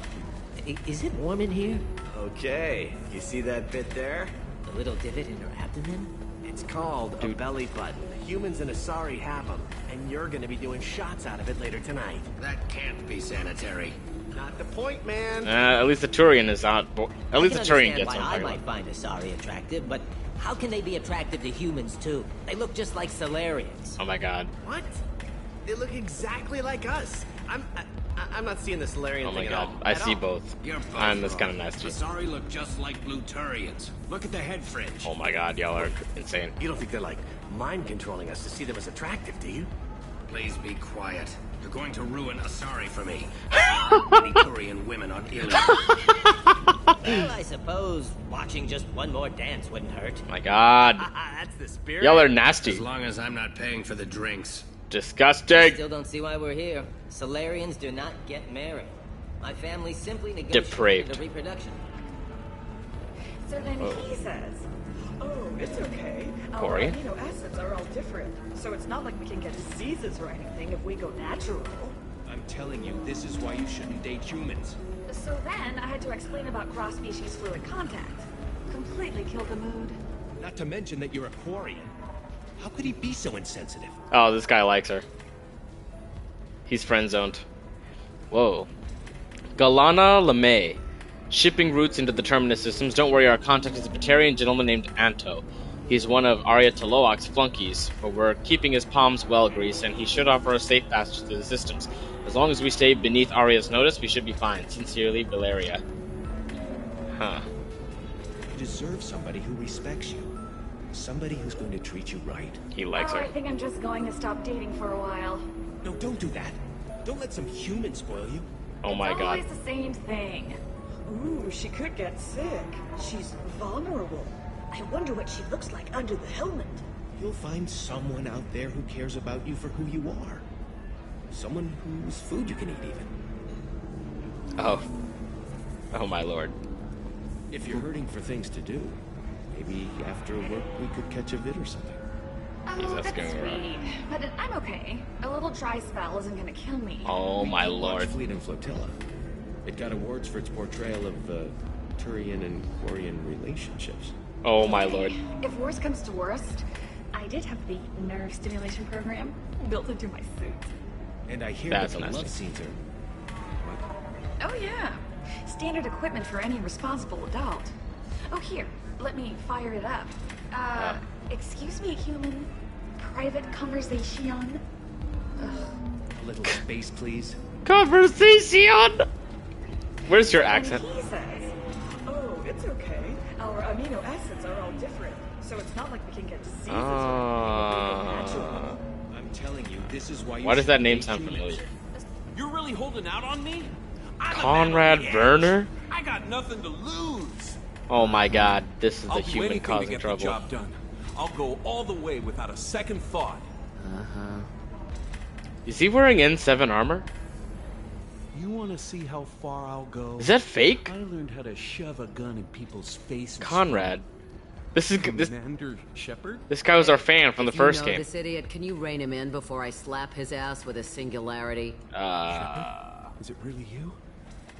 Is it warm in here? Okay. You see that bit there? The little divot in her abdomen? It's called a belly button. Humans and Asari have them, and you're gonna be doing shots out of it later tonight. That can't be sanitary. Not the point, man. At least the Turian is not... At least the Turian gets why on I fire. might find Asari attractive, but how can they be attractive to humans too? They look just like Solarians. Oh my god. What? They look exactly like us. I'm not seeing the Solarian Oh my thing god. at all. I At see all. both. You're both And that's wrong. kind of nasty. Asari look just like blue Turians. Look at the head fringe. Oh my god, y'all are insane. You don't think they're like mind controlling us to see them as attractive, do you? Please be quiet. You're going to ruin Asari for me. Many Turian women on Ilium. Well, I suppose watching just one more dance wouldn't hurt. My god. That's the spirit. Y'all are nasty. As long as I'm not paying for the drinks. Disgusting. Still don't see why we're here. Solarians do not get married. My family simply negotiated Depraved. a reproduction. So then Oh. he says, oh, it's okay. Corey? Our amino acids are all different, so it's not like we can get diseases or anything if we go natural. I'm telling you, this is why you shouldn't date humans. So then I had to explain about cross-species fluid contact. Completely killed the mood. Not to mention that you're a Quarian. How could he be so insensitive? Oh, this guy likes her. He's friend-zoned. Whoa. Galana LeMay. Shipping routes into the Terminus systems. Don't worry, our contact is a Batarian gentleman named Anto. He's one of Arya Taloak's flunkies, but we're keeping his palms well greased, and he should offer us safe passage through the systems. As long as we stay beneath Arya's notice, we should be fine. Sincerely, Valeria. Huh. You deserve somebody who respects you. Somebody who's going to treat you right. He likes her. I think I'm just going to stop dating for a while. No, don't do that. Don't let some human spoil you. Oh my It's god. always the same thing. Ooh, she could get sick. She's vulnerable. I wonder what she looks like under the helmet. You'll find someone out there who cares about you for who you are. Someone whose food you can eat, even. Oh. Oh my lord. If you're hurting for things to do, maybe after work we could catch a vid or something. He's Oh, that's asking around. sweet. But I'm okay. A little dry spell isn't gonna kill me. Oh my lord. Fleet and Flotilla. It got awards for its portrayal of Turian and Quarian relationships. Oh my lord. If worst comes to worst, I did have the nerve stimulation program built into my suit. And I hear That's that the nasty. love scenes are... Oh yeah. Standard equipment for any responsible adult. Oh here, let me fire it up. Excuse me, human. Private conversation. Ugh. A little space, please. Conversation! Where's your accent? He says, oh, it's okay. Our amino acids are all different, so it's not like we can get diseases Ah. I'm telling you, this is why you Why does that shouldn't name date sound humans. familiar? You're really holding out on me? Conrad Werner? I got nothing to lose. Oh my god, this is the I'll do human anything to causing get trouble. the job done. I'll go all the way without a second thought. Uh-huh. Is he wearing N7 armor? You want to see how far I'll go? Is that fake? I learned how to shove a gun in people's faces. Conrad. This is this. Commander Shepard? This guy was our fan from the first game. This idiot, can you rein him in before I slap his ass with a singularity? Is it really you?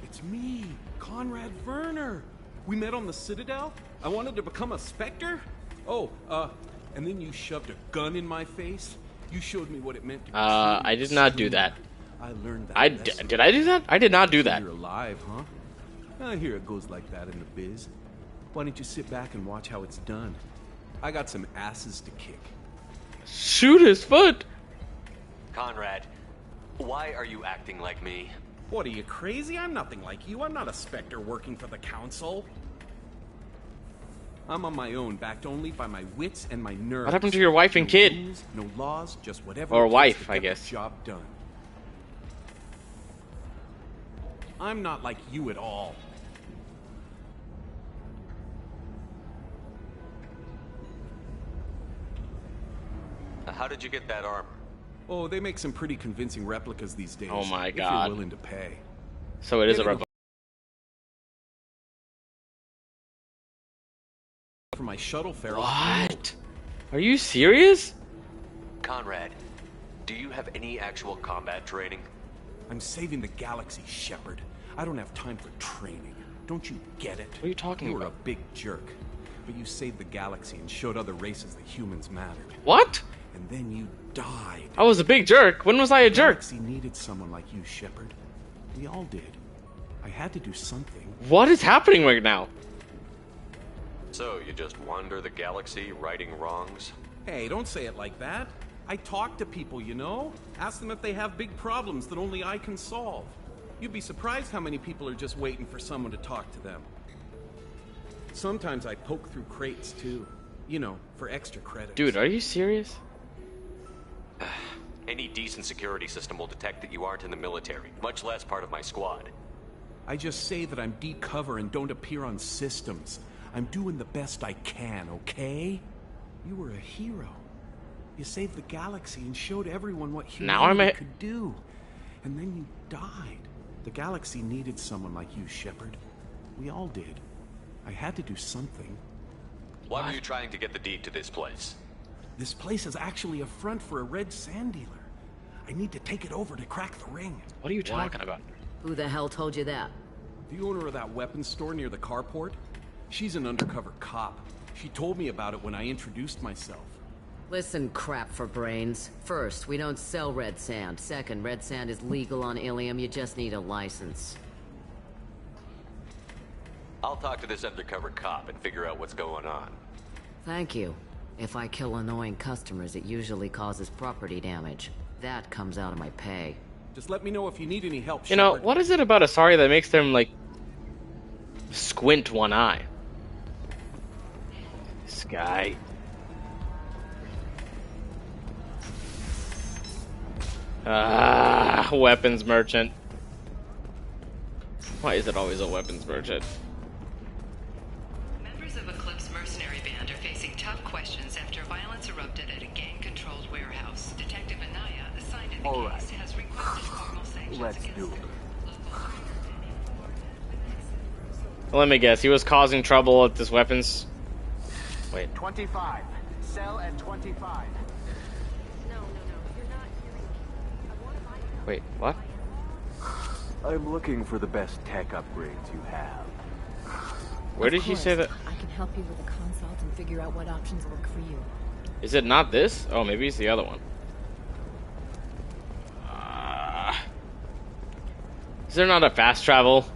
It's me, Conrad Werner. We met on the Citadel. I wanted to become a Spectre. Oh, and then you shoved a gun in my face. You showed me what it meant to be I did not do that. I learned that. Did I do that? I did not do that. You're alive, huh? I hear it goes like that in the biz. Why don't you sit back and watch how it's done? I got some asses to kick. Shoot his foot. Conrad, why are you acting like me? What, are you crazy? I'm nothing like you. I'm not a Spectre working for the Council. I'm on my own, backed only by my wits and my nerves. What happened to your wife and kid? Rules, no laws, just whatever. Or it takes wife, to I get the guess. Job done. I'm not like you at all. How did you get that armor? Oh, they make some pretty convincing replicas these days. Oh my if God. you're willing to pay. So it is a replica. For my shuttle fare. What? Are you serious? Conrad, do you have any actual combat training? I'm saving the galaxy, Shepard. I don't have time for training. Don't you get it? What are you talking about? about? You were a big jerk, but you saved the galaxy and showed other races that humans mattered. What? And then you died. I was a big jerk. When was I a jerk? The galaxy needed someone like you, Shepard. We all did. I had to do something. What is happening right now? So, you just wander the galaxy, righting wrongs? Hey, don't say it like that. I talk to people, you know? Ask them if they have big problems that only I can solve. You'd be surprised how many people are just waiting for someone to talk to them. Sometimes I poke through crates, too. You know, for extra credit. Dude, are you serious? Any decent security system will detect that you aren't in the military, much less part of my squad. I just say that I'm deep cover and don't appear on systems. I'm doing the best I can, okay? You were a hero. You saved the galaxy and showed everyone what humanity could do. And then you died. The galaxy needed someone like you, Shepard. We all did. I had to do something. Why were you trying to get the deed to this place? This place is actually a front for a red sand dealer. I need to take it over to crack the ring. What are you talking about? Who the hell told you that? The owner of that weapons store near the carport. She's an undercover cop. She told me about it when I introduced myself. Listen, crap for brains. First, we don't sell red sand. Second, red sand is legal on Ilium. You just need a license. I'll talk to this undercover cop and figure out what's going on. Thank you. If I kill annoying customers, it usually causes property damage. That comes out of my pay. Just let me know if you need any help, You know, Shepard. what is it about Asari that makes them, like, squint one eye? This guy. Weapons merchant. Why is it always a weapons merchant? Members of Eclipse mercenary band are facing tough questions after violence erupted at a gang-controlled warehouse. Detective Anaya, assigned to the case, has requested formal sanctions against them. Let me guess, he was causing trouble at this weapons. Wait. 25. Sell at 25. Wait, what? I'm looking for the best tech upgrades you have. Where did he say that? I can help you with a consult and figure out what options work for you. Is it not this? Oh, maybe it's the other one. Is there not a fast travel?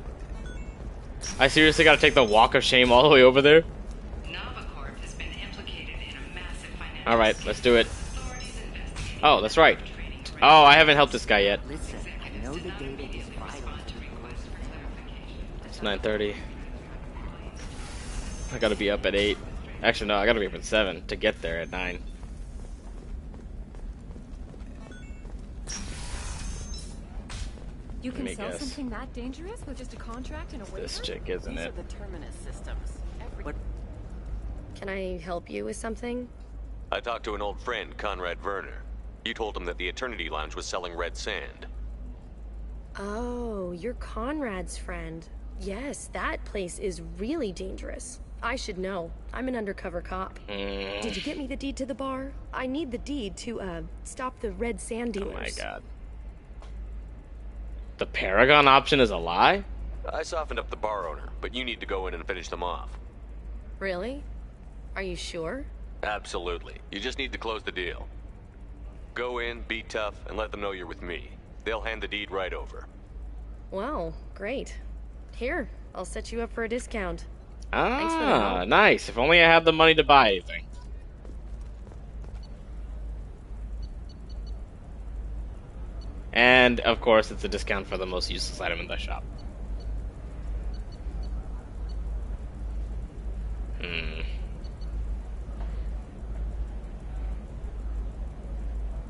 I seriously gotta take the walk of shame all the way over there? Navacorp has been implicated in a massive financial Alright, let's do it. Oh, that's right. Oh, I haven't helped this guy yet. Listen, I know the data is vital. It's 9:30. I gotta be up at 8. Actually, no, I gotta be up at 7 to get there at 9. You can Let me sell guess. something that dangerous with just a contract and a waiver? This chick, isn't These it? are the terminus systems. Can I help you with something? I talked to an old friend, Conrad Werner. You told him that the Eternity Lounge was selling red sand. Oh, you're Conrad's friend. Yes, that place is really dangerous. I should know. I'm an undercover cop. Did you get me the deed to the bar? I need the deed to, stop the red sand dealers. Oh my god. The Paragon option is a lie? I softened up the bar owner, but you need to go in and finish them off. Really? Are you sure? Absolutely. You just need to close the deal. Go in, be tough, and let them know you're with me. They'll hand the deed right over. Wow, great. Here, I'll set you up for a discount. Thanks for the help. Nice. If only I had the money to buy anything. And, of course, it's a discount for the most useless item in the shop.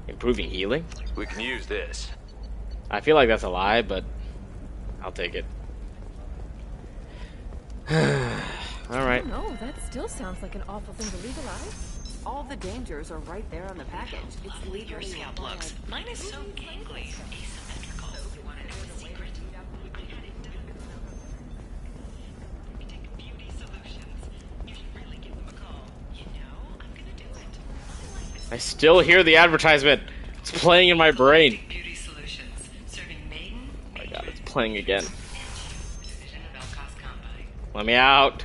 Improving healing? We can use this. I feel like that's a lie, but I'll take it. Alright. No, that still sounds like an awful thing to legalize. All the dangers are right there on the package. It's legally Your scalp looks. Mine is so gangly, asymmetrical. You want to know the secret? I had it done. Take Beauty Solutions. You should really give them a call. You know, I'm gonna do it. I still hear the advertisement. It's playing in my brain. Beauty Solutions, serving maiden. Oh my god, it's playing again. Let me out.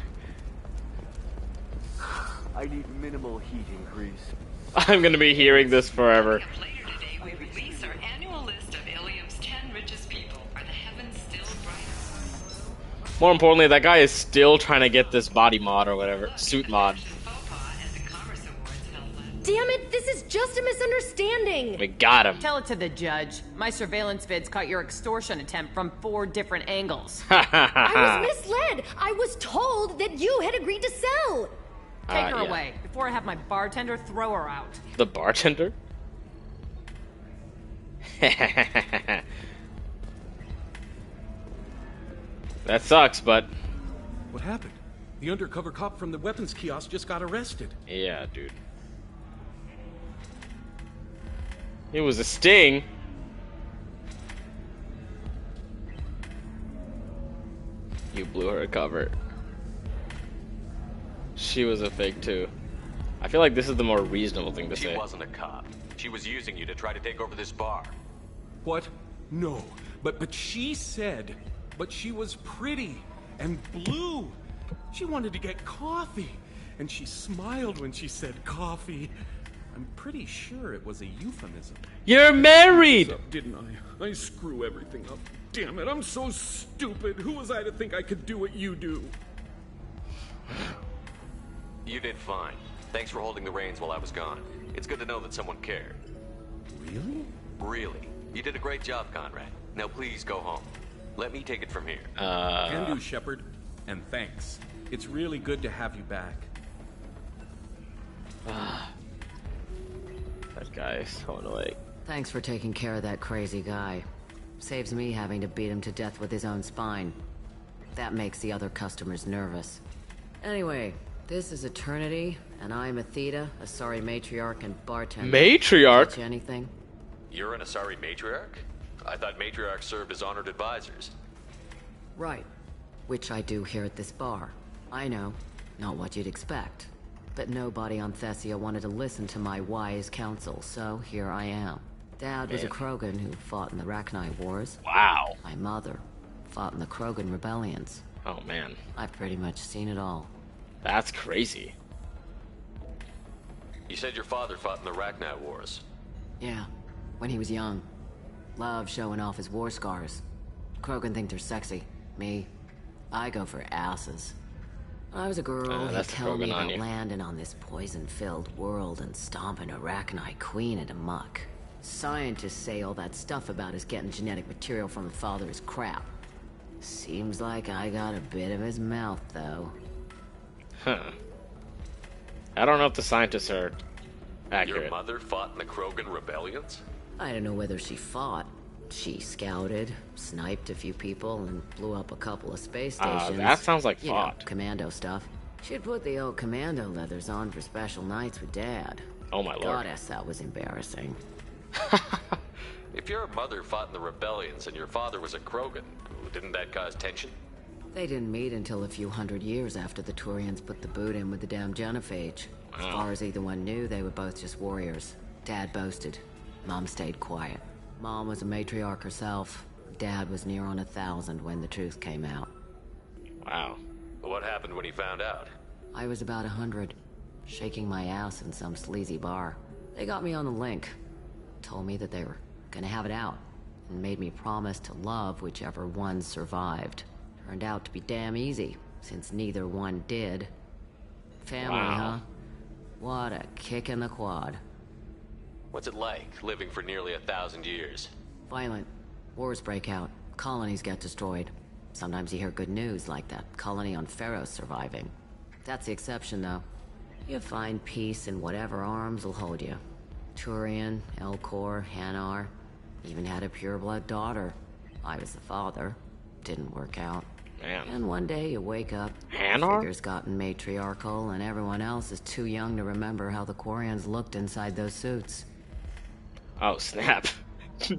I need minimal heat increase. I'm gonna be hearing this forever. Later today, we release our annual list of Ilium's 10 richest people. Are the heavens still brighter? More importantly, that guy is still trying to get this body mod or whatever. Suit mod. Damn it, this is just a misunderstanding! We got him. Tell it to the judge. My surveillance vids caught your extortion attempt from 4 different angles. I was misled! I was told that you had agreed to sell! Take her away, before I have my bartender throw her out. The bartender? That sucks, but... What happened? The undercover cop from the weapons kiosk just got arrested. Yeah, dude. It was a sting. You blew her a cover. She was a fake too. I feel like this is the more reasonable thing to say. She wasn't a cop. She was using you to try to take over this bar. What? No. But she said, but she was pretty and blue. She wanted to get coffee. And she smiled when she said coffee. I'm pretty sure it was a euphemism. You're married! Up, didn't I? I screw everything up. Damn it, I'm so stupid. Who was I to think I could do what you do? You did fine. Thanks for holding the reins while I was gone. It's good to know that someone cared. Really? Really. You did a great job, Conrad. Now please go home. Let me take it from here. Can do, Shepard. And thanks. It's really good to have you back. That guy is so annoying. Thanks for taking care of that crazy guy. Saves me having to beat him to death with his own spine. That makes the other customers nervous. Anyway, this is Eternity, and I'm Athena, Asari matriarch and bartender. Matriarch? Teach you anything? You're an Asari matriarch? I thought matriarchs served as honored advisors. Right. Which I do here at this bar. I know. Not what you'd expect. But nobody on Thessia wanted to listen to my wise counsel, so here I am. Dad was a Krogan who fought in the Rachni Wars. Wow. My mother fought in the Krogan rebellions. Oh man. I've pretty much seen it all. That's crazy. You said your father fought in the Rachni Wars. Yeah, when he was young. Loved showing off his war scars. Krogan think they're sexy. Me, I go for asses. When I was a girl, he'd tell me about landing on this poison-filled world and stomping a Rachni queen into muck. Scientists say all that stuff about us getting genetic material from the father is crap. Seems like I got a bit of his mouth, though. Huh. I don't know if the scientists are accurate. Your mother fought in the Krogan rebellions? I don't know whether she fought. She scouted, sniped a few people, and blew up a couple of space stations. That sounds like fought. You know, commando stuff. She'd put the old commando leathers on for special nights with Dad. Oh my lord. Goddess, that was embarrassing. If your mother fought in the rebellions and your father was a Krogan, didn't that cause tension? They didn't meet until a few hundred years after the Turians put the boot in with the damn genophage. As far as either one knew, they were both just warriors. Dad boasted. Mom stayed quiet. Mom was a matriarch herself. Dad was near on 1,000 when the truth came out. Wow. What happened when he found out? I was about 100, shaking my ass in some sleazy bar. They got me on the link. Told me that they were gonna have it out, and made me promise to love whichever one survived. Turned out to be damn easy, since neither one did. Family, huh? What a kick in the quad. What's it like, living for nearly 1,000 years? Violent. Wars break out. Colonies get destroyed. Sometimes you hear good news, like that colony on Pharaoh surviving. That's the exception, though. You find peace in whatever arms will hold you. Turian, Elcor, Hanar. Even had a pureblood daughter. I was the father. Didn't work out. Man. And one day you wake up, Hanar? figure's gotten matriarchal, and everyone else is too young to remember how the Quarians looked inside those suits. Oh, snap.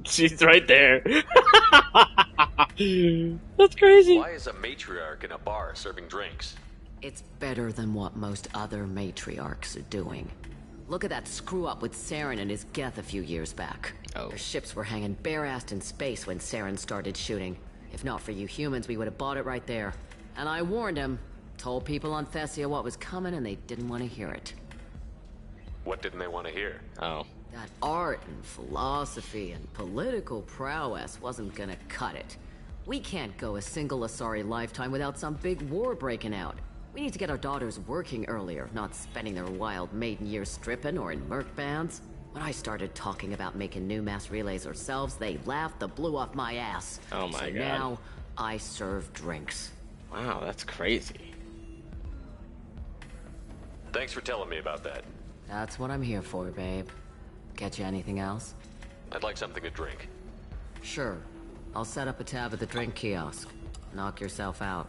She's right there. That's crazy. Why is a matriarch in a bar serving drinks? It's better than what most other matriarchs are doing. Look at that screw-up with Saren and his Geth a few years back. Their ships were hanging bare-assed in space when Saren started shooting. If not for you humans, we would have bought it right there. And I warned him. Told people on Thessia what was coming, and they didn't want to hear it. What didn't they want to hear? Oh. That art and philosophy and political prowess wasn't gonna cut it. We can't go a single Asari lifetime without some big war breaking out. We need to get our daughters working earlier, not spending their wild maiden years stripping or in merc bands. When I started talking about making new mass relays ourselves, they laughed the blue off my ass. Oh my so god. Now, I serve drinks. Wow, that's crazy. Thanks for telling me about that. That's what I'm here for, babe. Get you anything else? I'd like something to drink. Sure. I'll set up a tab at the drink kiosk. Knock yourself out.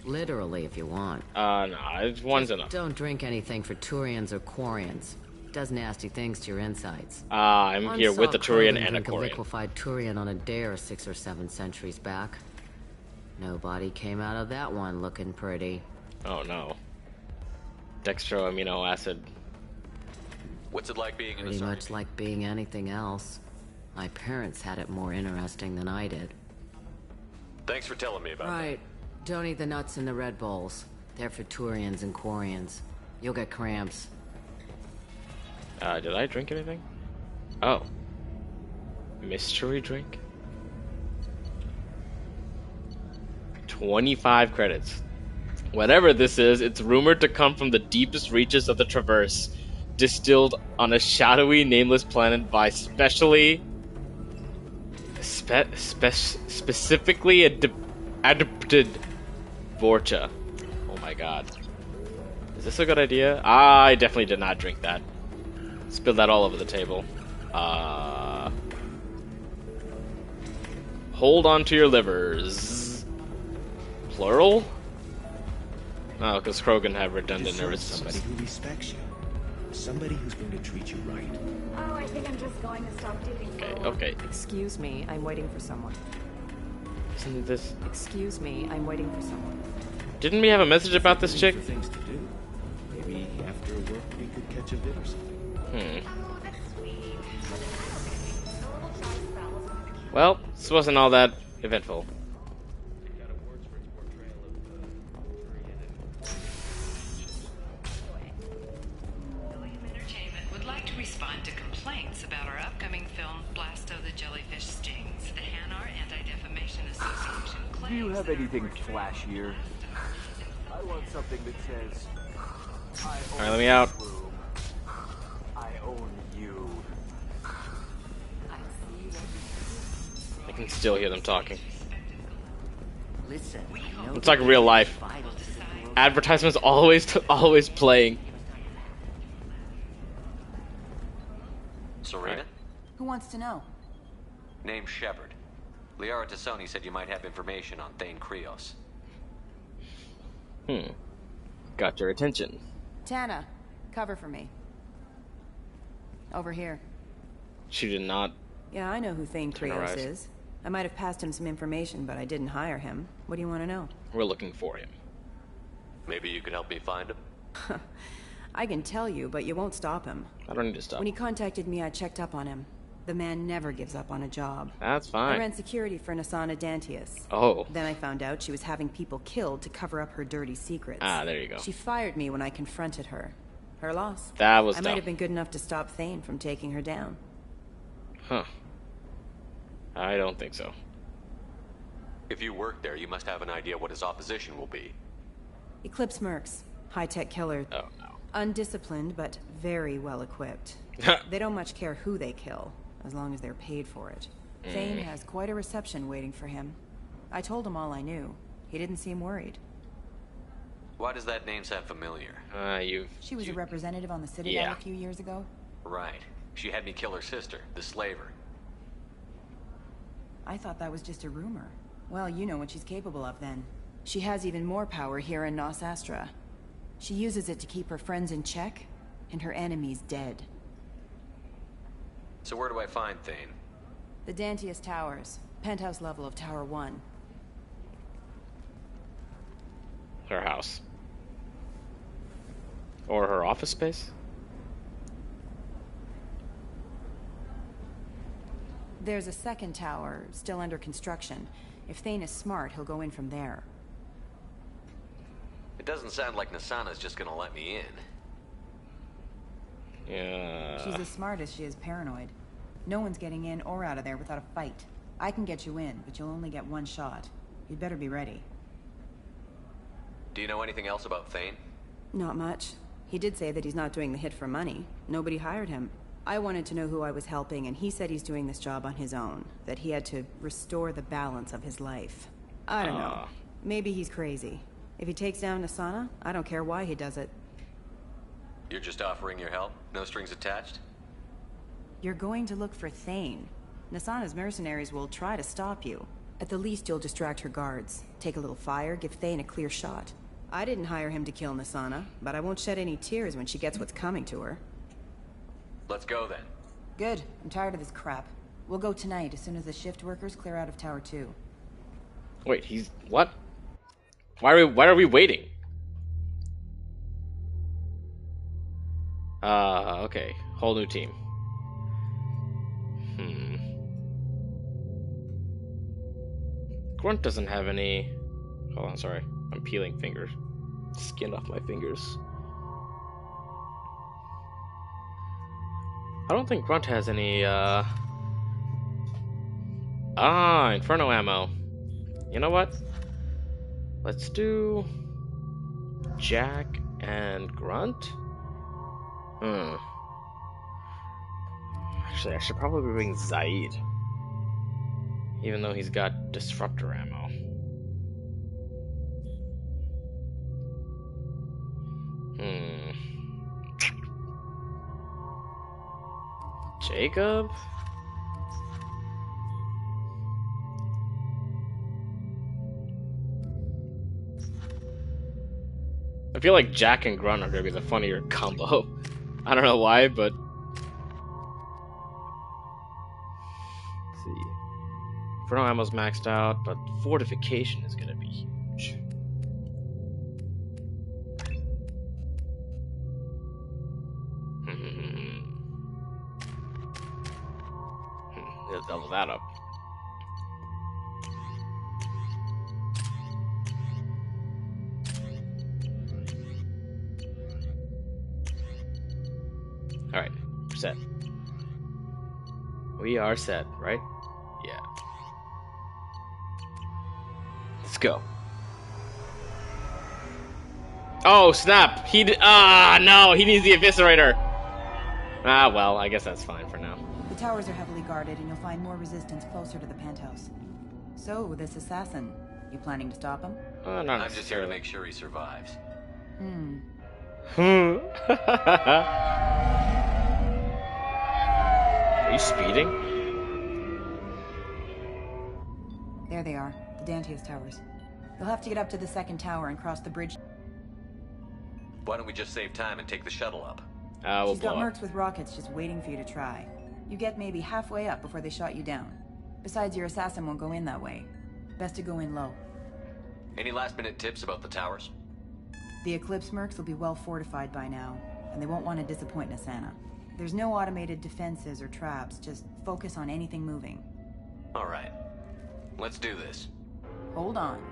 Literally, if you want. No, one's enough. Don't drink anything for Turians or Quarians. Does nasty things to your insides. I'm here with the Turian and a drink a Quarian. liquefied Turian on a dare 6 or 7 centuries back. Nobody came out of that one looking pretty. Oh no. Dextro amino acid. What's it like being in Pretty Asari? much like being anything else. My parents had it more interesting than I did. Thanks for telling me about Right. Don't eat the nuts in the Red Bowls. They're for Turians and Quarians. You'll get cramps. Did I drink anything? Oh. Mystery drink? 25 credits. Whatever this is, it's rumored to come from the deepest reaches of the Traverse, distilled on a shadowy, nameless planet by specifically adapted Vorcha. Oh my god. Is this a good idea? I definitely did not drink that. Spilled that all over the table. Hold on to your livers. Plural? Oh, because Krogan have redundant nervous systems. Somebody who respects you. Somebody who's going to treat you right. Oh, I think I'm just going to stop dating. Okay. Excuse me, I'm waiting for someone. Isn't this... Excuse me, I'm waiting for someone. Didn't we have a message about this chick? Things to do. Maybe after work we could catch a bit or something. Well, this wasn't all that eventful. Entertainment would like to respond to complaints about our upcoming film, Blast of the Jellyfish Stings. The Hanar Anti-Defamation Association claims... Do you have anything flashier? I want something that says... Alright, let me out. I own you. I can still hear them talking. Listen, It's like real life. Advertisements always playing. Serena? Who wants to know? Name's Shepard. Liara Tassoni said you might have information on Thane Krios. got your attention. Tana, cover for me. Over here. She did not. Yeah, I know who Thane Turn her Krios eyes. is. I might have passed him some information, but I didn't hire him. What do you want to know? We're looking for him. Maybe you could help me find him? I can tell you, but you won't stop him. I don't need to stop. When he contacted me, I checked up on him. The man never gives up on a job. That's fine. I ran security for Nasana Dantius. Oh. Then I found out she was having people killed to cover up her dirty secrets. Ah, there you go. She fired me when I confronted her. Her loss. That was I dumb. might have been good enough to stop Thane from taking her down. Huh. I don't think so. If you work there, you must have an idea what his opposition will be. Eclipse Mercs. High-tech killer. Oh, no. Undisciplined, but very well equipped. They don't much care who they kill, as long as they're paid for it. Thane has quite a reception waiting for him. I told him all I knew. He didn't seem worried. Why does that name sound familiar? She was a representative on the Citadel a few years ago. Right. She had me kill her sister, the slaver. I thought that was just a rumor. Well, you know what she's capable of then. She has even more power here in Nos Astra. She uses it to keep her friends in check, and her enemies dead. So where do I find Thane? The Dantius Towers. Penthouse level of Tower 1. Her house. Or her office space? There's a second tower, still under construction. If Thane is smart, he'll go in from there. It doesn't sound like Nasana's just gonna let me in. Yeah. She's as smart as she is paranoid. No one's getting in or out of there without a fight. I can get you in, but you'll only get one shot. You'd better be ready. Do you know anything else about Thane? Not much. He did say that he's not doing the hit for money. Nobody hired him. I wanted to know who I was helping, and he said he's doing this job on his own. That he had to restore the balance of his life. I don't know. Maybe he's crazy. If he takes down Nasana, I don't care why he does it. You're just offering your help? No strings attached? You're going to look for Thane. Nasana's mercenaries will try to stop you. At the least, you'll distract her guards. Take a little fire, give Thane a clear shot. I didn't hire him to kill Nasana, but I won't shed any tears when she gets what's coming to her. Let's go then. Good. I'm tired of this crap. We'll go tonight as soon as the shift workers clear out of Tower 2. Wait, he's... what? Why are we waiting? Okay. Whole new team. Grunt doesn't have any... Hold on, sorry. I'm peeling fingers. Skin off my fingers. I don't think Grunt has any, Inferno ammo. You know what? Let's do... Jack and Grunt? Actually, I should probably bring Zaid. Even though he's got Disruptor ammo. Jacob? I feel like Jack and Grunt are gonna be the funnier combo. I don't know why, but... Let's see. Inferno ammo's maxed out, but fortification is gonna be huge. Let's double that up. Alright, we're set. We are set, right? Yeah. Let's go. Oh, snap! No! He needs the Eviscerator! Ah, well, I guess that's fine for now. The towers are heavily guarded, and you'll find more resistance closer to the penthouse. So, this assassin, you planning to stop him? I'm just here to make sure he survives. Are you speeding? There they are, the Dantius Towers. You'll have to get up to the second tower and cross the bridge. Why don't we just save time and take the shuttle up? We'll She's got mercs with rockets just waiting for you to try. You get maybe halfway up before they shot you down. Besides, your assassin won't go in that way. Best to go in low. Any last-minute tips about the towers? The Eclipse mercs will be well fortified by now, and they won't want to disappoint Nassana. There's no automated defenses or traps, just focus on anything moving. All right. Let's do this. Hold on.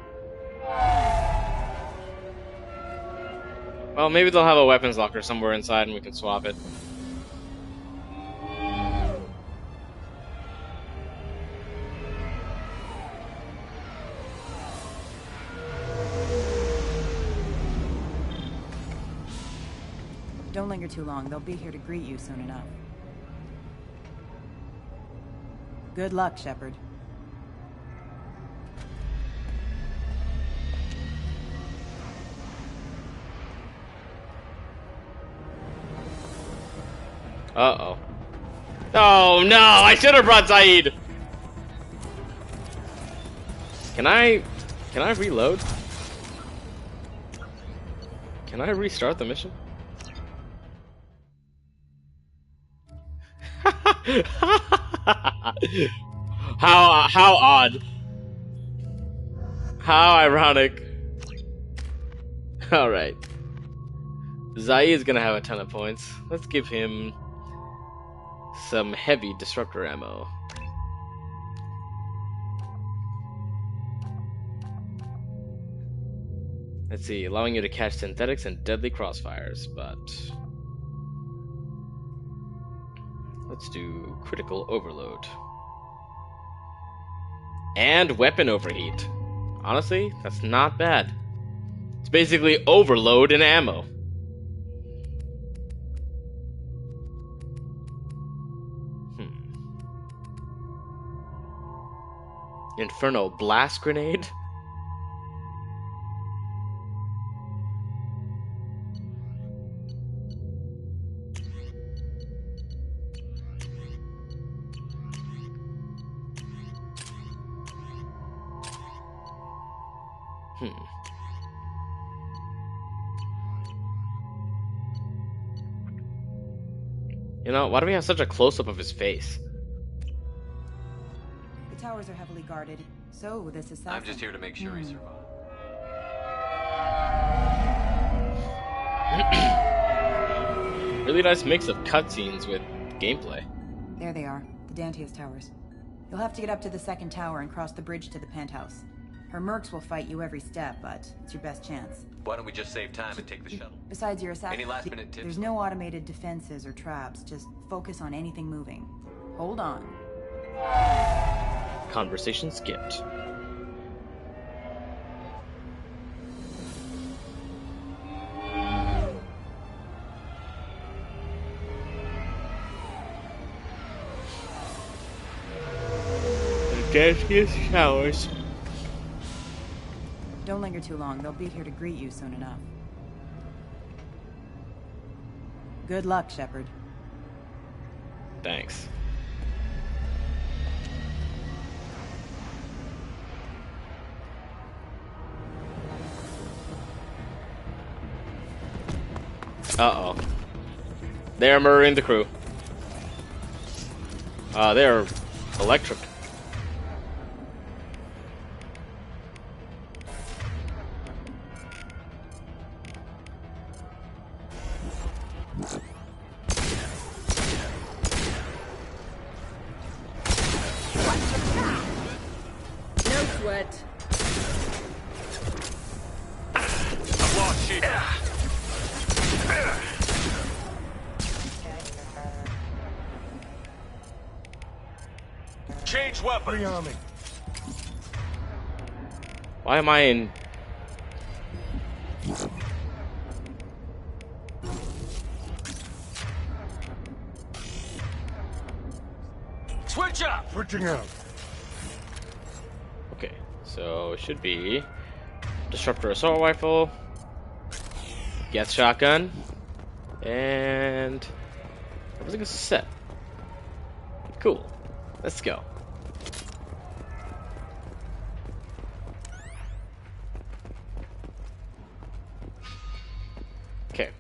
Well, maybe they'll have a weapons locker somewhere inside and we can swap it. Don't linger too long. They'll be here to greet you soon enough. Good luck, Shepard. Uh-oh. Oh, no! I should have brought Zaid! Can I reload? Can I restart the mission? How odd. How ironic. Alright. Zaid is gonna have a ton of points. Let's give him some heavy disruptor ammo. Let's see, allowing you to catch synthetics and deadly crossfires, but let's do critical overload. And weapon overheat. Honestly, that's not bad. It's basically overload in ammo. Inferno blast grenade? You know, why do we have such a close-up of his face? The towers are heavily guarded, so this assassin... I'm just here to make sure he survives. Really nice mix of cutscenes with gameplay. There they are, the Dantius towers. You'll have to get up to the second tower and cross the bridge to the penthouse. Her mercs will fight you every step, but it's your best chance. Why don't we just save time and take the shuttle? Besides, your assassin... Any last-minute tips? There's no automated defenses or traps, just focus on anything moving. Hold on. Conversation skipped. The Dantius towers. Don't linger too long. They'll be here to greet you soon enough. Good luck, Shepard. Thanks. Uh-oh. They're murdering the crew. They're electric. No sweat. I've lost sheep. Change weapon. Rearming. Why am I in... Switch up. Switching out. Okay, so it should be disruptor assault rifle, gas shotgun, and everything is set. Cool. Let's go. Okay.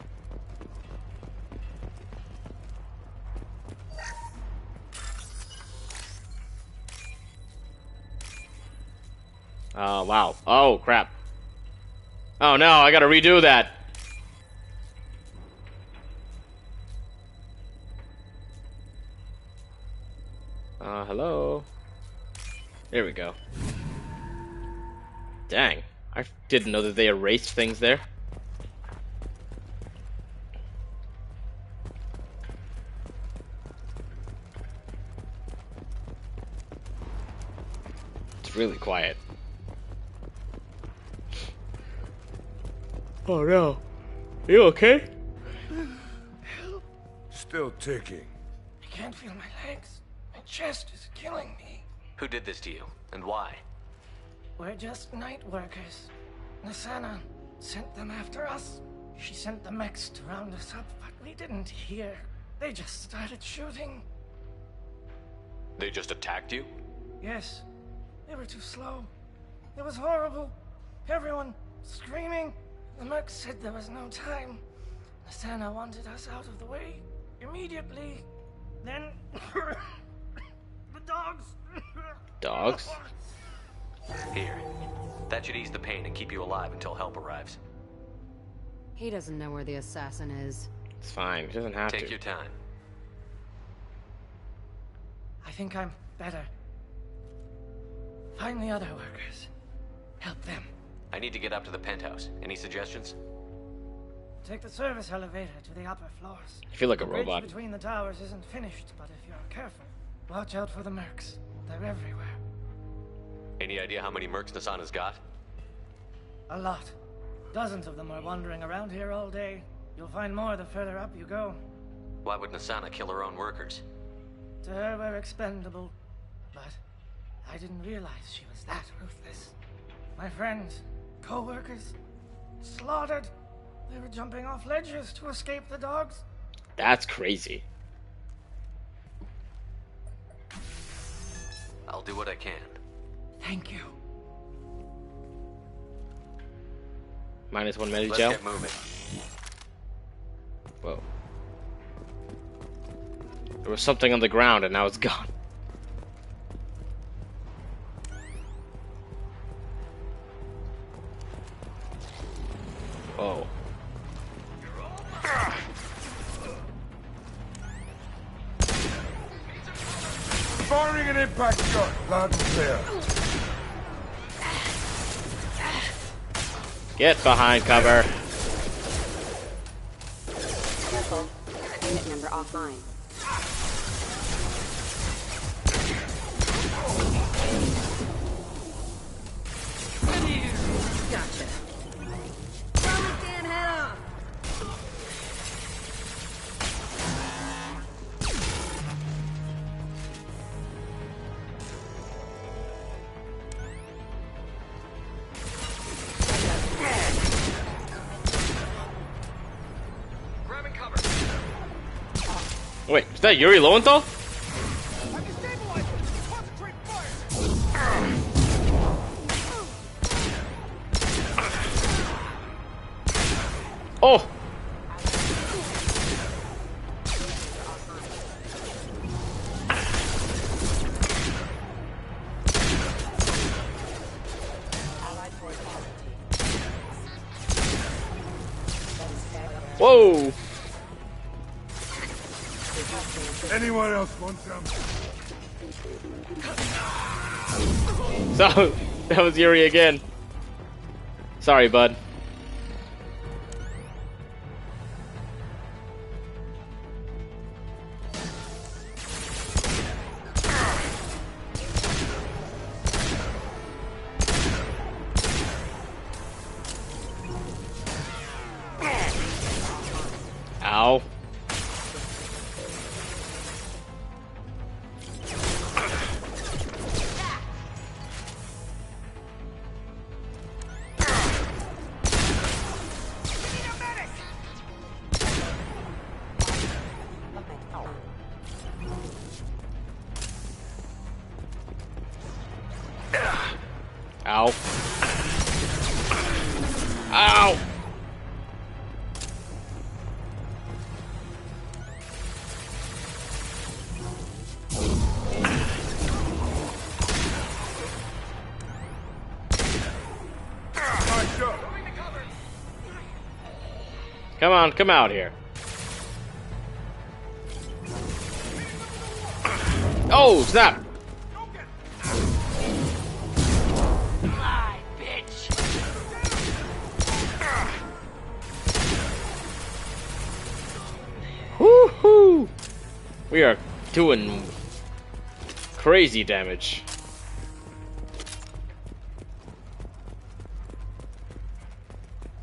Wow. Oh, crap. Oh, no, I gotta redo that. Hello? There we go. Dang. I didn't know that they erased things there. It's really quiet. Oh no. Are you okay? Still ticking. I can't feel my legs. My chest is killing me. Who did this to you, and why? We're just night workers. Nassana sent them after us. She sent the mechs to round us up, but we didn't hear. They just started shooting. They just attacked you? Yes. They were too slow. It was horrible. Everyone screaming. The merc said there was no time. Nassana wanted us out of the way immediately. Then the dogs. Dogs? Here. That should ease the pain and keep you alive until help arrives. He doesn't know where the assassin is. It's fine. He doesn't have to. Take your time. I think I'm better. Find the other workers. Help them. I need to get up to the penthouse. Any suggestions? Take the service elevator to the upper floors. I feel like a the bridge robot. Between the towers isn't finished, but if you're careful, watch out for the mercs. They're everywhere. Any idea how many mercs Nassana's got? A lot. Dozens of them are wandering around here all day. You'll find more the further up you go. Why would Nassana kill her own workers? To her, we're expendable. But I didn't realize she was that ruthless. My friends, co-workers, slaughtered. They were jumping off ledges to escape the dogs. That's crazy. I'll do what I can. Thank you. -1 minute Let's gel. get moving. Whoa. There was something on the ground and now it's gone. Oh. Firing an impact shot, loud and clear. Get behind cover. Careful. Unit member offline. Gotcha. Probably can't head off. Grabbing cover. Wait, is that Yuri Lowenthal? Oh! Whoa! Anyone else want some? So, that was Yuri again. Sorry, bud. Ow. Ow. Ow. around. Come out here. Oh, snap! Fly, bitch! Woohoo! We are doing crazy damage.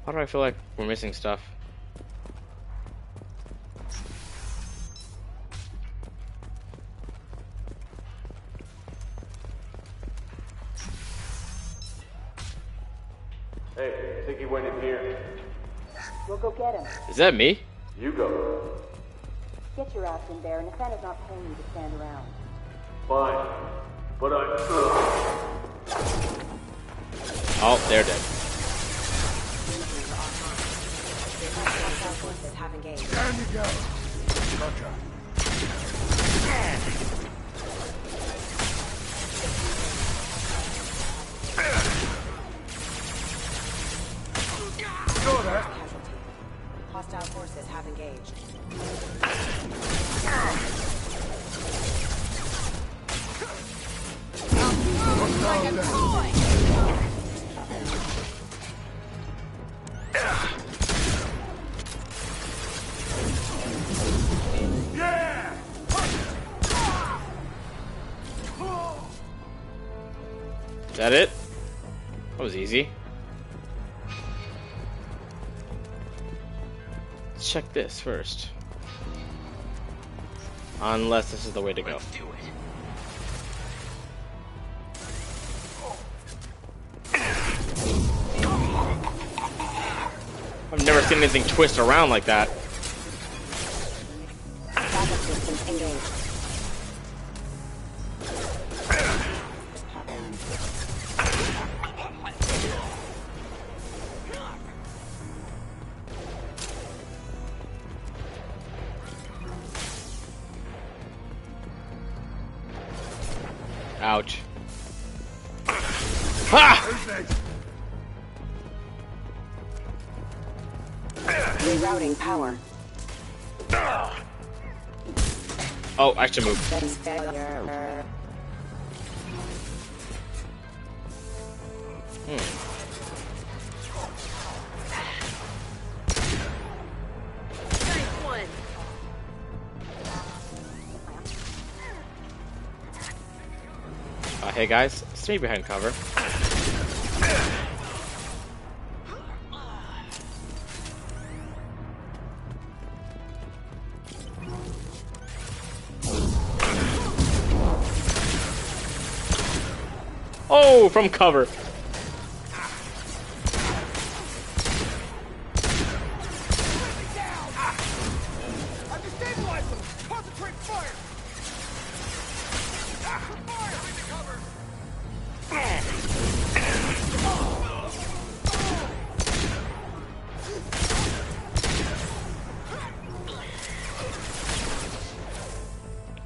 Why do I feel like we're missing stuff? Hey, I think he went in here. We'll go get him. Is that me? You go. Get your ass in there, and Nathana's not paying you to stand around. Fine. But Oh, they're dead. Down you go. Roger. Saw that. Hostile forces have engaged. Like a toy. Yeah. Is that it? That was easy. Let's check this first. Unless this is the way to go. Let's do it. I've never seen anything twist around like that. Backup systems engaged. Ouch. Ha! Rerouting power. Oh, I should move. Hey guys, stay behind cover. Oh, from cover.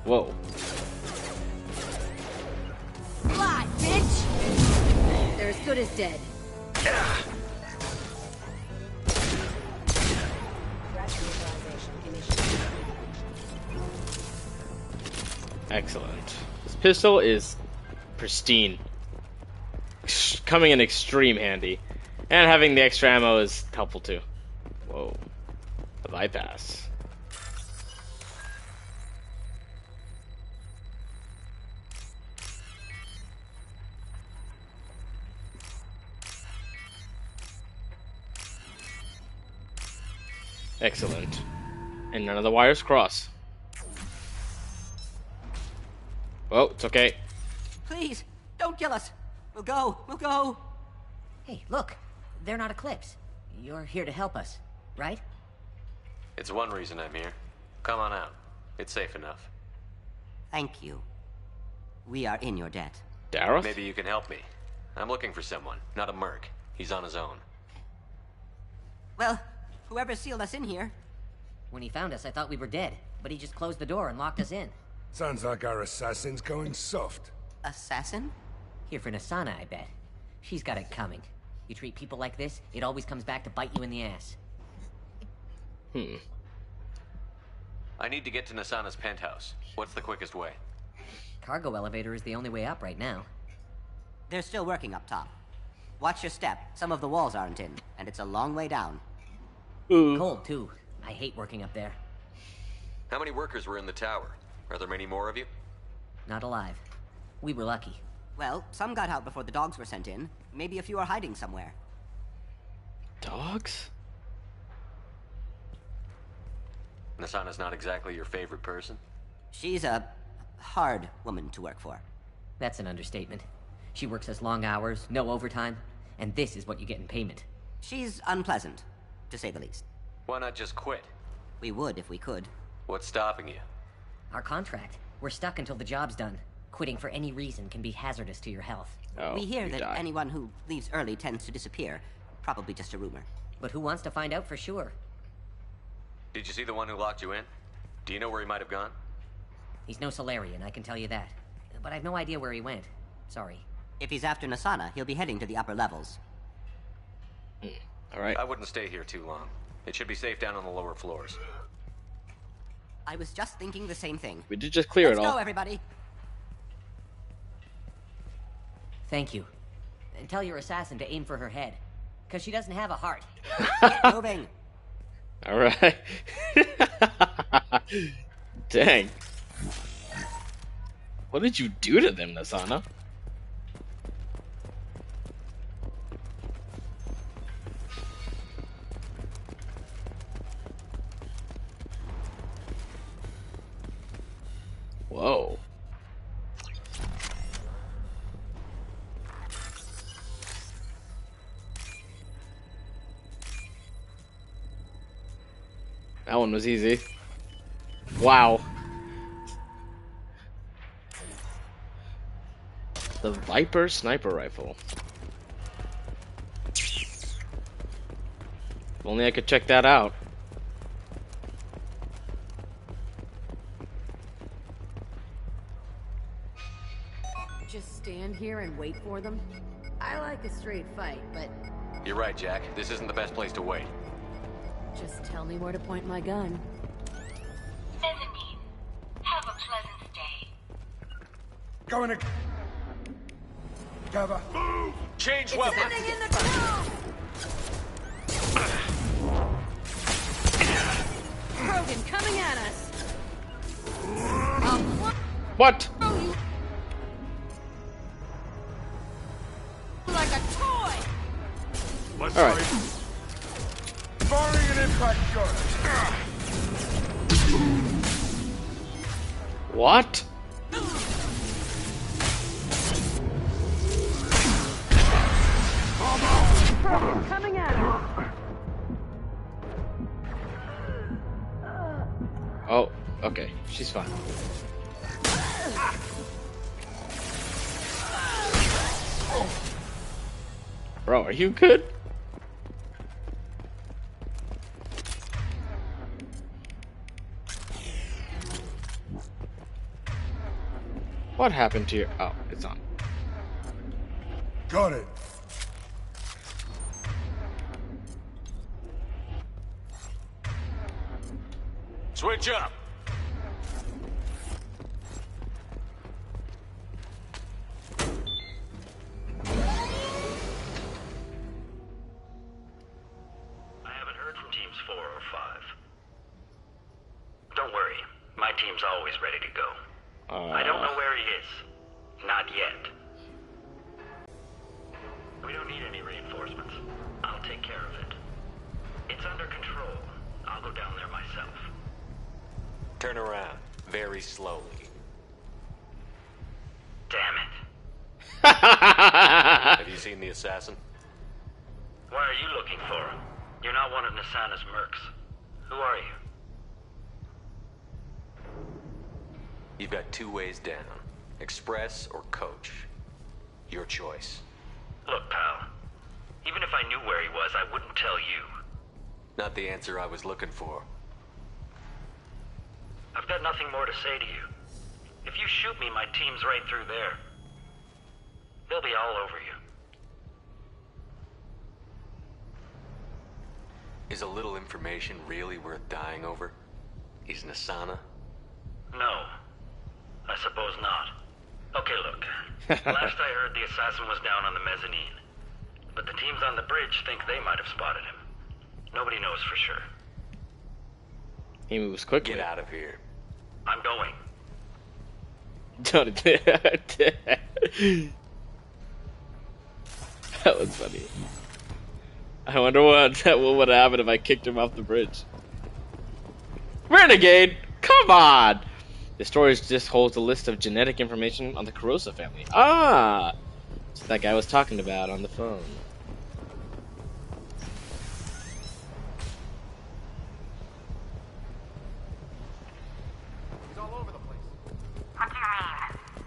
Whoa. Fly, bitch! They're as good as dead. Excellent. This pistol is pristine. Coming in extreme handy. And having the extra ammo is helpful too. Whoa. The bypass. Excellent. And none of the wires cross. Oh, it's okay. Please, don't kill us. We'll go. We'll go. Hey, look. They're not Eclipse. You're here to help us, right? It's one reason I'm here. Come on out. It's safe enough. Thank you. We are in your debt. Dareth? Maybe you can help me. I'm looking for someone, not a merc. He's on his own. Well, whoever sealed us in here. When he found us, I thought we were dead, but he just closed the door and locked us in. Sounds like our assassin's going soft. Assassin? Here for Nassana, I bet. She's got it coming. You treat people like this, it always comes back to bite you in the ass. I need to get to Nasana's penthouse. What's the quickest way? Cargo elevator is the only way up right now. They're still working up top. Watch your step. Some of the walls aren't in, and it's a long way down. Cold, too. I hate working up there. How many workers were in the tower? Are there many more of you? Not alive. We were lucky. Well, some got out before the dogs were sent in. Maybe a few are hiding somewhere. Dogs? Nasana's not exactly your favorite person? She's a hard woman to work for. That's an understatement. She works us long hours, no overtime, and this is what you get in payment. She's unpleasant, to say the least. Why not just quit? We would if we could. What's stopping you? Our contract. We're stuck until the job's done. Quitting for any reason can be hazardous to your health. We hear that anyone who leaves early tends to disappear. Probably just a rumor. But who wants to find out for sure? Did you see the one who locked you in? Do you know where he might have gone? He's no Solarian, I can tell you that. But I've no idea where he went. Sorry. If he's after Nasana, he'll be heading to the upper levels. Alright. I wouldn't stay here too long. It should be safe down on the lower floors. I was just thinking the same thing. We did just clear it all. Let's go, everybody. Thank you. And tell your assassin to aim for her head. Because she doesn't have a heart. Get moving. Alright. Dang. What did you do to them, Nasana? Whoa. That one was easy. Wow. The Viper sniper rifle. If only I could check that out. Just stand here and wait for them? I like a straight fight, but You're right, Jack. This isn't the best place to wait. just tell me where to point my gun. Mezzanine, have a pleasant stay. Go in a... Cover. Move! Change It's weapons! sitting in the ground! Krogan coming at us! What? Like a toy! Let's All right. Firing an impact gun. What? Krogan coming at us! Oh, okay. She's fine. Bro, are you good? What happened to your... Oh, it's on. Got it. Switch up! I haven't heard from teams 4 or 5. Don't worry, my team's always ready to go. I don't know where he is. Not yet. We don't need any reinforcements. I'll take care of it. It's under control. I'll go down there myself. Turn around. Very slowly. Damn it. Have you seen the assassin? Why are you looking for him? You're not one of Nasana's mercs. Who are you? You've got 2 ways down. Express or coach. Your choice. Look, pal. Even if I knew where he was, I wouldn't tell you. Not the answer I was looking for. I've got nothing more to say to you. If you shoot me, my team's right through there. They'll be all over you. Is a little information really worth dying over? Is Nassana? No. I suppose not. Okay, look. Last I heard, the assassin was down on the mezzanine. But the teams on the bridge think they might have spotted him. Nobody knows for sure. He moves quickly. Get out of here. I'm going. That was funny. I wonder what would happen if I kicked him off the bridge. Renegade! Come on! The storage just holds a list of genetic information on the Kurosa family. Ah! It's that guy was talking about on the phone. He's all over the place. What do you mean?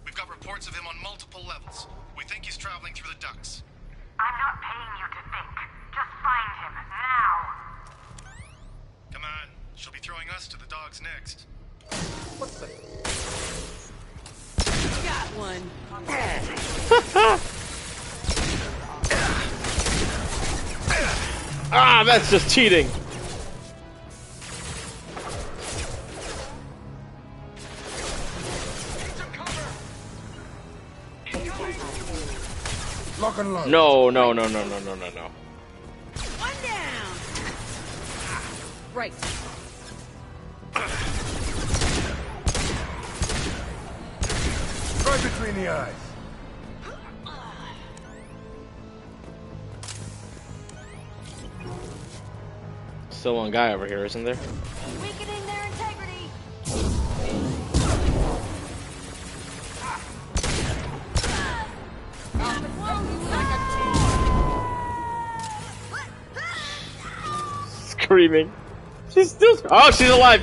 We've got reports of him on multiple levels. We think he's traveling through the ducts. I'm not paying you to think. Just find him, now! Come on. She'll be throwing us to the dogs next. What the? Got one. Ah, that's just cheating. Lock and load. No. One down. Right. Right between the eyes. Still one guy over here, isn't there? Weakening their integrity. Screaming. She's still. Oh, she's alive.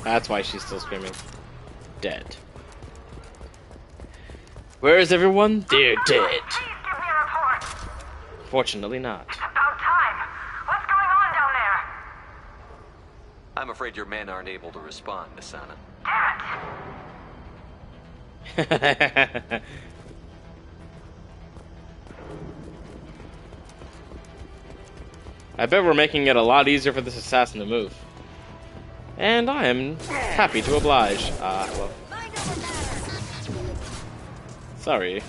That's why she's still screaming. Dead. Where is everyone? They're dead. Fortunately not. About time. What's going on down there? I'm afraid your men aren't able to respond, Nassana. Damn it. I bet we're making it a lot easier for this assassin to move. And I am happy to oblige. Well. Sorry.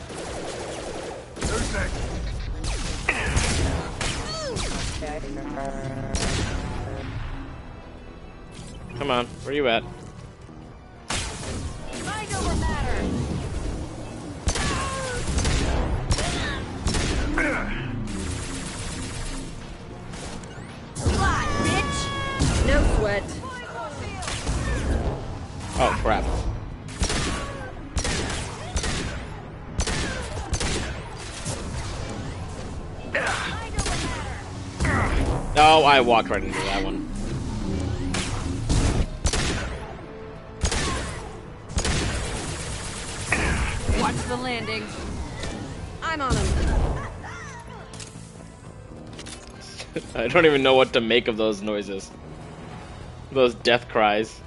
Come on, where you at? Mind over matter. Fly, bitch. No sweat. Oh crap. No, I walked right into that one. Watch the landing. I'm on him. I don't even know what to make of those noises. Those death cries.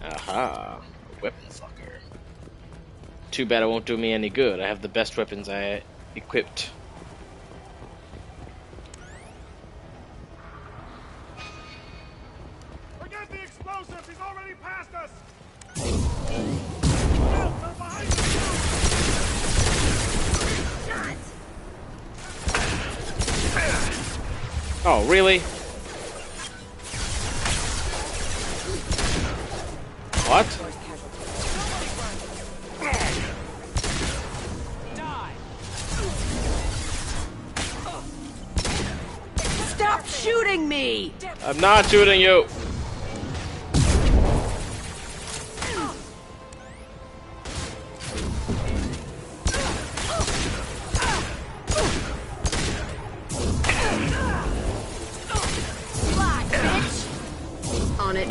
Aha, weapon fucker. Too bad it won't do me any good. I have the best weapons I equipped. Forget the explosives! He's already past us! Oh, really? What? Stop shooting me! I'm not shooting you. Fly, bitch! On it.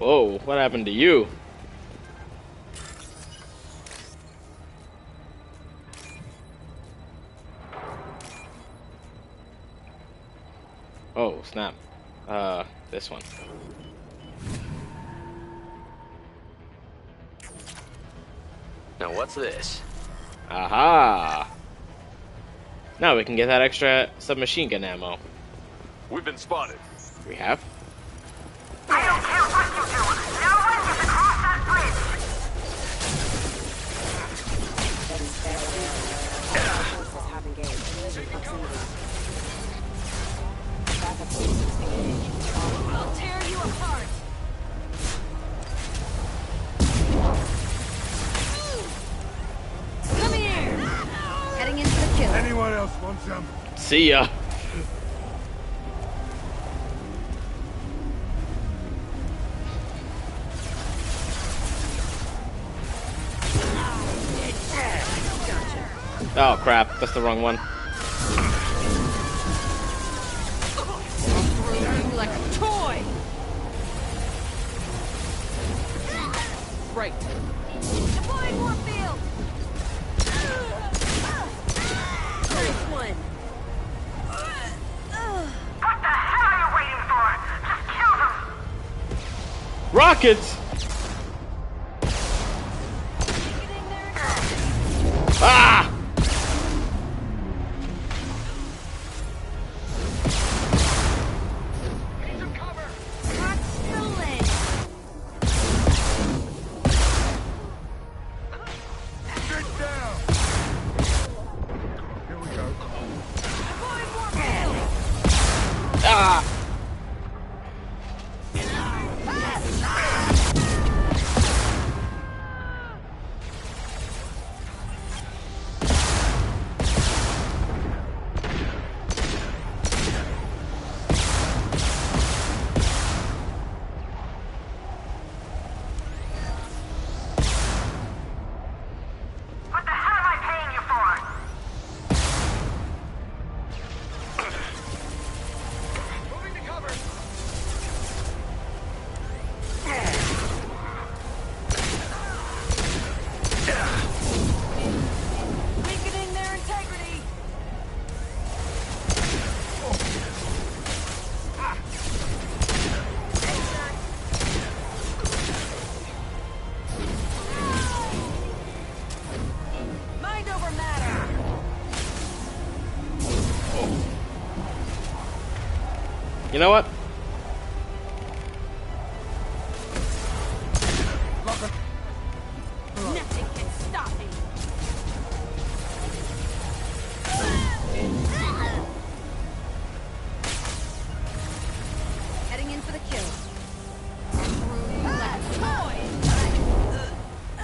Whoa, what happened to you? Oh, snap. This one. Now what's this? Aha! Now we can get that extra submachine gun ammo. We've been spotted. We have? I don't care what you do. No one gets across that bridge. I'll tear you apart. Come here. Heading into the kill. Anyone else want some? See ya. Oh crap, that's the wrong one. Like a toy. Right. Deploying Warfield. Nice one. What the hell are you waiting for? Just kill them. Rockets! Ah! Ah! What the hell am I paying you for? Moving to cover. Weakening their integrity. Mind over matter. You know what? Nothing can stop me. Heading in for the kill.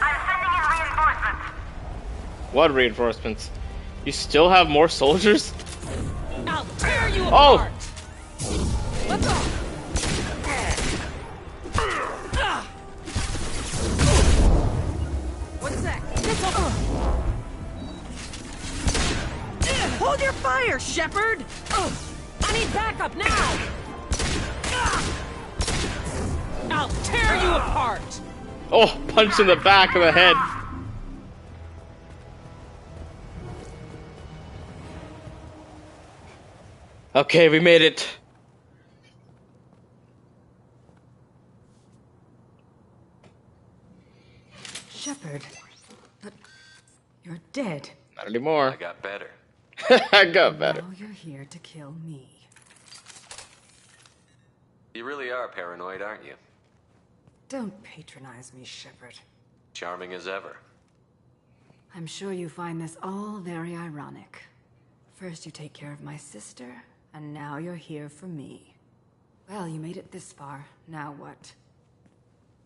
I'm sending in reinforcements. What reinforcements? You still have more soldiers? I'll tear you Oh! apart. Let's go. One sec. Hold your fire, Shepard. I need backup now. I'll tear you apart. Oh, punch in the back of the head. Okay, we made it. Shepard, but you're dead. Not anymore. I got better. I got better. Now you're here to kill me. You really are paranoid, aren't you? Don't patronize me, Shepard. Charming as ever. I'm sure you find this all very ironic. First you take care of my sister, and now you're here for me. Well, you made it this far. Now what?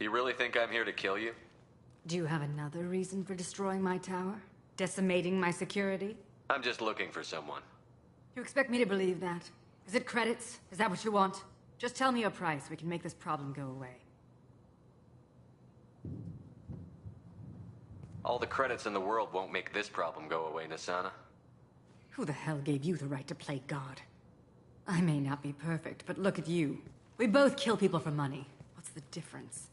You really think I'm here to kill you? Do you have another reason for destroying my tower? Decimating my security? I'm just looking for someone. You expect me to believe that? Is it credits? Is that what you want? Just tell me your price. We can make this problem go away. All the credits in the world won't make this problem go away, Nasana. Who the hell gave you the right to play God? I may not be perfect, but look at you. We both kill people for money. What's the difference?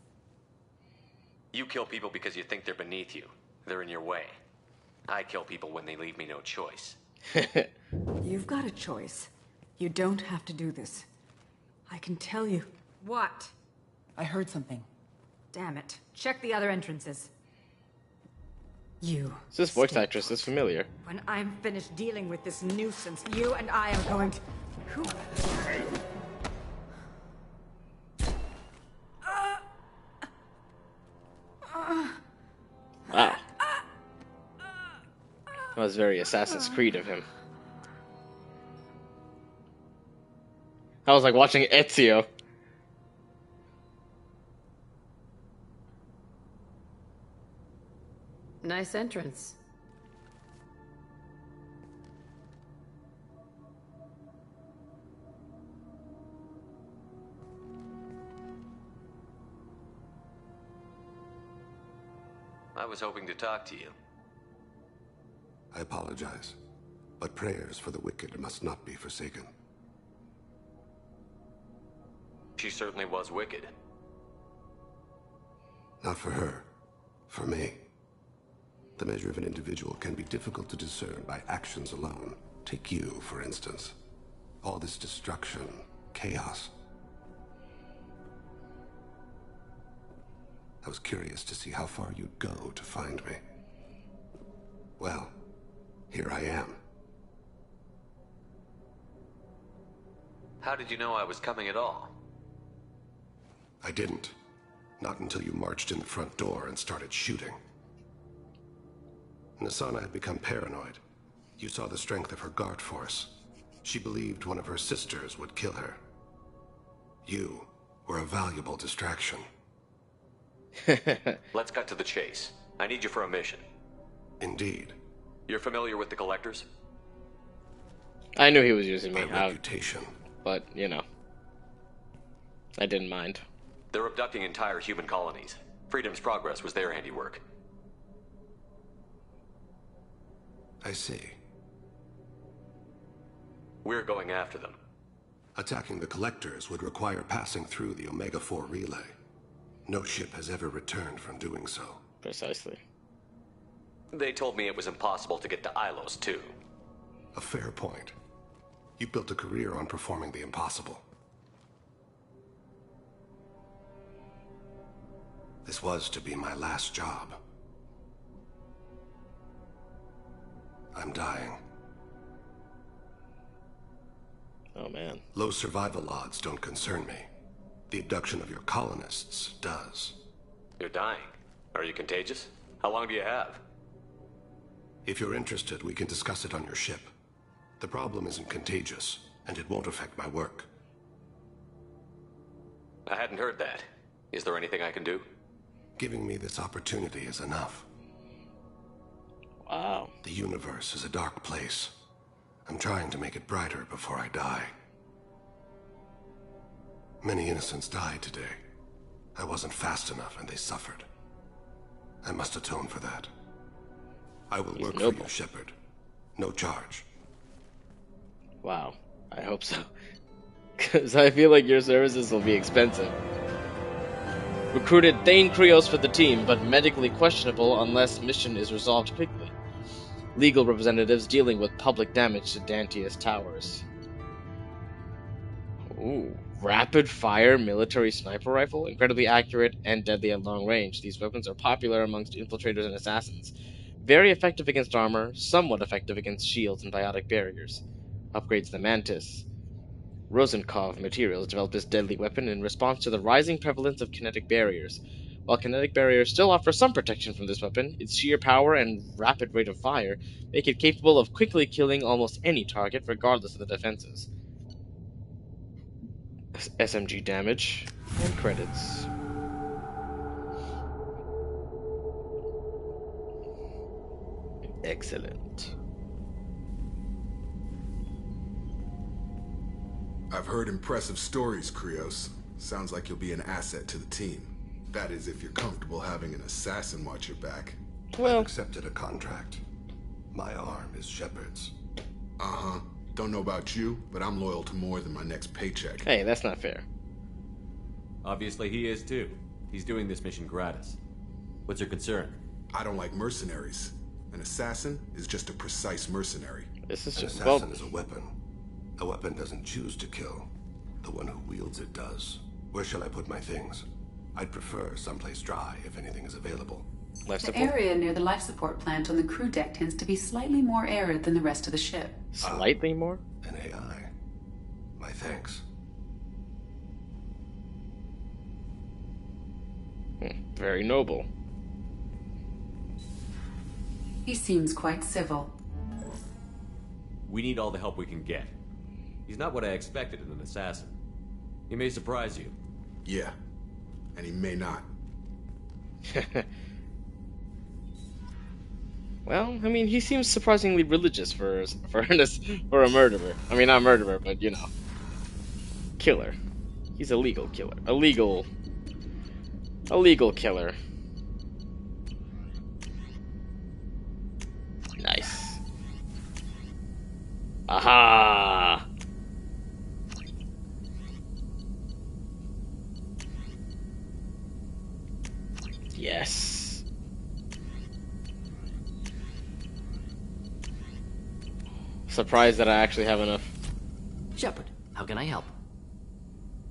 You kill people because you think they're beneath you. They're in your way. I kill people when they leave me no choice. You've got a choice. You don't have to do this. I can tell you. What? I heard something. Damn it. Check the other entrances. You. This voice actress is familiar. When I'm finished dealing with this nuisance, you and I are going to... Who? Wow. That was very Assassin's Creed of him. I was like watching Ezio. Nice entrance. I was hoping to talk to you. I apologize, but prayers for the wicked must not be forsaken. She certainly was wicked. Not for her. For me. The measure of an individual can be difficult to discern by actions alone. Take you, for instance. All this destruction, chaos. I was curious to see how far you'd go to find me. Well, here I am. How did you know I was coming at all? I didn't. Not until you marched in the front door and started shooting. Nassana had become paranoid. You saw the strength of her guard force. She believed one of her sisters would kill her. You were a valuable distraction. Let's cut to the chase. I need you for a mission. Indeed. You're familiar with the Collectors? I knew he was using me. By reputation. But, you know. I didn't mind. They're abducting entire human colonies. Freedom's Progress was their handiwork. I see. We're going after them. Attacking the Collectors would require passing through the Omega-4 relay. No ship has ever returned from doing so. Precisely. They told me it was impossible to get to Ilos, too. A fair point. You built a career on performing the impossible. This was to be my last job. I'm dying. Oh, man. Low survival odds don't concern me. The abduction of your colonists does. You're dying. Are you contagious? How long do you have? If you're interested, we can discuss it on your ship. The problem isn't contagious, and it won't affect my work. I hadn't heard that. Is there anything I can do? Giving me this opportunity is enough. Wow. The universe is a dark place. I'm trying to make it brighter before I die. Many innocents died today. I wasn't fast enough and they suffered. I must atone for that. I will work for you, Shepard. No charge. Wow. I hope so. Because I feel like your services will be expensive. Recruited Thane Krios for the team, but medically questionable unless mission is resolved quickly. Legal representatives dealing with public damage to Dantius Towers. Ooh. Rapid fire military sniper rifle, incredibly accurate and deadly at long range. These weapons are popular amongst infiltrators and assassins. Very effective against armor, somewhat effective against shields and biotic barriers. Upgrades the Mantis. Rosenkov Materials developed this deadly weapon in response to the rising prevalence of kinetic barriers. While kinetic barriers still offer some protection from this weapon, its sheer power and rapid rate of fire make it capable of quickly killing almost any target regardless of the defenses. SMG damage and credits. Excellent. I've heard impressive stories, Krios. Sounds like you'll be an asset to the team. That is, if you're comfortable having an assassin watch your back. Well, I've accepted a contract. My arm is Shepard's. Uh-huh. Don't know about you, but I'm loyal to more than my next paycheck. Hey, that's not fair. Obviously he is too. He's doing this mission gratis. What's your concern? I don't like mercenaries. An assassin is just a precise mercenary. This is An just assassin is a weapon. A weapon doesn't choose to kill. The one who wields it does. Where shall I put my things? I'd prefer someplace dry if anything is available. The area near the life support plant on the crew deck tends to be slightly more arid than the rest of the ship. Slightly more? An AI. My thanks. Very noble. He seems quite civil. We need all the help we can get. He's not what I expected in an assassin. He may surprise you. Yeah. And he may not. Well, I mean, he seems surprisingly religious for a murderer. I mean, not murderer, but you know, killer. He's a legal killer. A legal killer. Nice. Aha! Yes. Surprised that I actually have enough. Shepard, how can I help?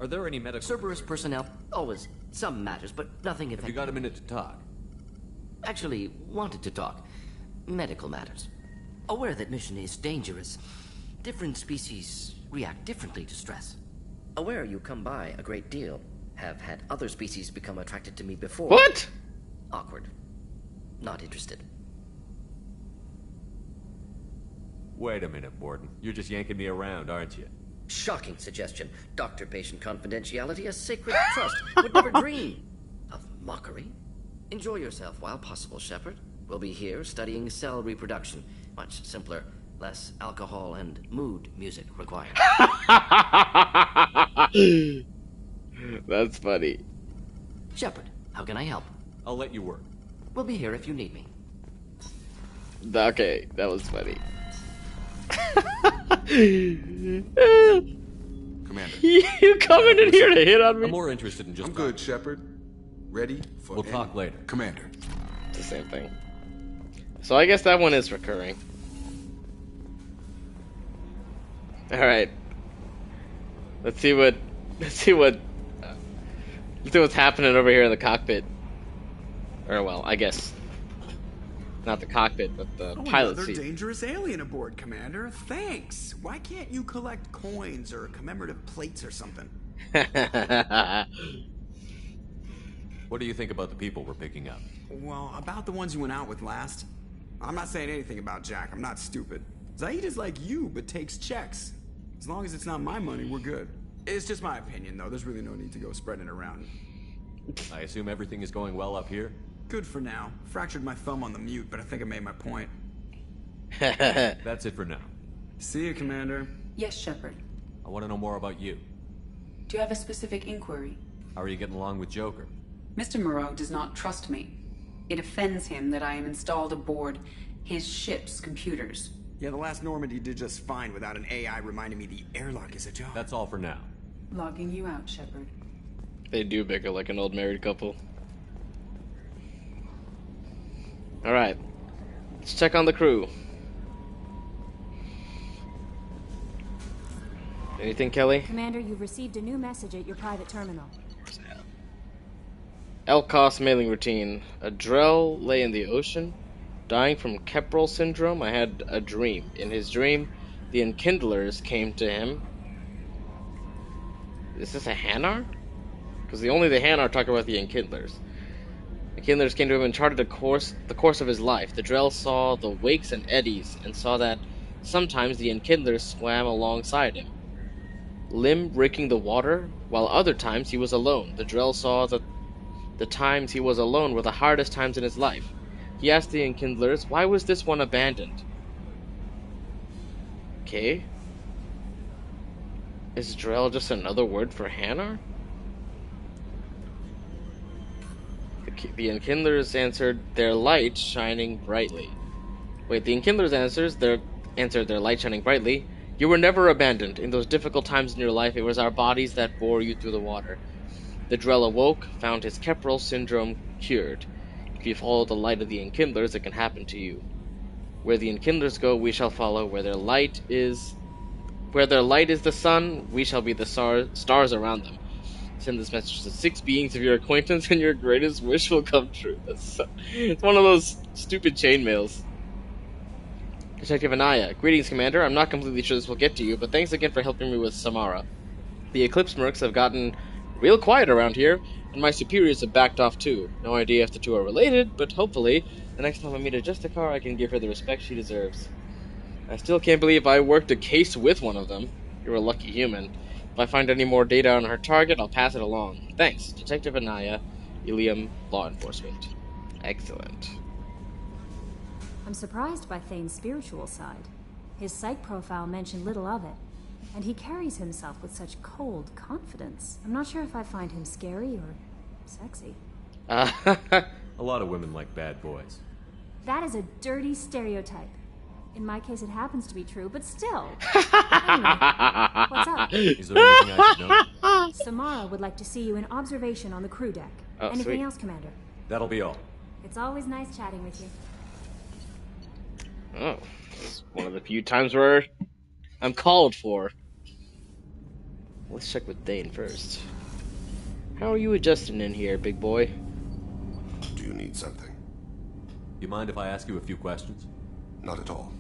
Are there any medical... Cerberus personnel? Always. Some matters, but nothing effective. Have you got a minute to talk? Actually, wanted to talk. Medical matters. Aware that mission is dangerous. Different species react differently to stress. Aware you come by a great deal. Have had other species become attracted to me before. What? Awkward. Not interested. Wait a minute, Warden. You're just yanking me around, aren't you? Shocking suggestion. Doctor-patient confidentiality, a sacred trust. Would never dream of mockery. Enjoy yourself while possible, Shepard. We'll be here studying cell reproduction. Much simpler, less alcohol and mood music required. That's funny. Shepard, how can I help? I'll let you work. We'll be here if you need me. Okay, that was funny. Commander. You coming in here to hit on me? I'm more interested in just... I'm good, Shepard. Ready for... We'll talk later. Commander. It's the same thing. So I guess that one is recurring. Alright. Let's see what's happening over here in the cockpit. Or well, I guess not the cockpit, but the pilot another seat. Dangerous alien aboard, Commander. Thanks. Why can't you collect coins or commemorative plates or something? What do you think about the people we're picking up? Well, about the ones you went out with last. I'm not saying anything about Jack. I'm not stupid. Zaid is like you, but takes checks. As long as it's not my money, we're good. It's just my opinion, though. There's really no need to go spreading it around. I assume everything is going well up here? Good for now. Fractured my thumb on the mute, but I think I made my point. That's it for now. See you, Commander. Yes, Shepard. I want to know more about you. Do you have a specific inquiry? How are you getting along with Joker? Mr. Moreau does not trust me. It offends him that I am installed aboard his ship's computers. Yeah, the last Normandy did just fine without an AI reminding me the airlock is a job. That's all for now. Logging you out, Shepard. They do bicker like an old married couple. Alright. Let's check on the crew. Anything, Kelly? Commander, you've received a new message at your private terminal. Elkos mailing routine. A Drell lay in the ocean, dying from Keprel syndrome. I had a dream. In his dream, the Enkindlers came to him. Is this a Hanar? Because only the Hanar talk about the Enkindlers. The Enkindlers came to him and charted the course of his life. The Drell saw the wakes and eddies, and saw that sometimes the Enkindlers swam alongside him, limb raking the water, while other times he was alone. The Drell saw that the times he was alone were the hardest times in his life. He asked the Enkindlers, why was this one abandoned? Okay. Is Drell just another word for Hanar? The Enkindlers answered, their light shining brightly. Wait, the Enkindlers answered, their light shining brightly. You were never abandoned. In those difficult times in your life, it was our bodies that bore you through the water. The Drell awoke, found his Kepral syndrome cured. If you follow the light of the Enkindlers, it can happen to you. Where the Enkindlers go, we shall follow. Where their light is the sun, we shall be the stars around them. Send this message to 6 beings of your acquaintance, and your greatest wish will come true. It's one of those stupid chainmails. Detective Anaya, greetings, Commander. I'm not completely sure this will get to you, but thanks again for helping me with Samara. The Eclipse mercs have gotten real quiet around here, and my superiors have backed off too. No idea if the two are related, but hopefully, the next time I meet a Justicar, I can give her the respect she deserves. I still can't believe I worked a case with one of them. You're a lucky human. If I find any more data on her target, I'll pass it along. Thanks, Detective Anaya, Ilium Law Enforcement. Excellent. I'm surprised by Thane's spiritual side. His psych profile mentioned little of it, and he carries himself with such cold confidence. I'm not sure if I find him scary or sexy. A lot of women like bad boys. That is a dirty stereotype. In my case, it happens to be true, but still. Anyway, what's up? Is there anything I should know? Samara would like to see you in observation on the crew deck. Oh, Anything sweet. else, Commander? That'll be all. It's always nice chatting with you. Oh, it's one of the few times where I'm called for. Let's check with Thane first. How are you adjusting in here, big boy? Do you need something? You mind if I ask you a few questions? Not at all.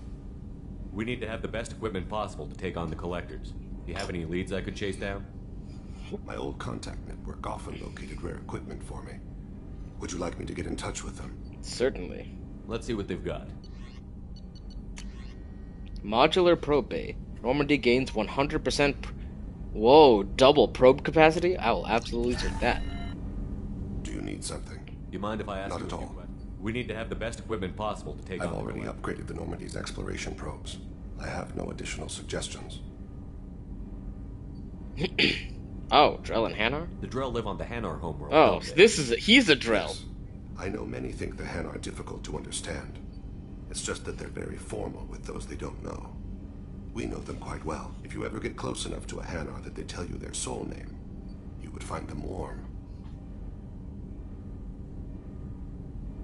We need to have the best equipment possible to take on the Collectors. Do you have any leads I could chase down? My old contact network often located rare equipment for me. Would you like me to get in touch with them? Certainly. Let's see what they've got. Modular probe bay. Normandy gains 100%. Whoa, double probe capacity? I will absolutely take that. Do you need something? You mind if I ask Not you at a few all. questions? We need to have the best equipment possible to take I've on the already Collectors. upgraded the Normandy's exploration probes. I have no additional suggestions. Oh, Drell and Hanar? The Drell live on the Hanar homeworld. Oh, don't they? he's a Drell. Yes. I know many think the Hanar are difficult to understand. It's just that they're very formal with those they don't know. We know them quite well. If you ever get close enough to a Hanar that they tell you their soul name, you would find them warm.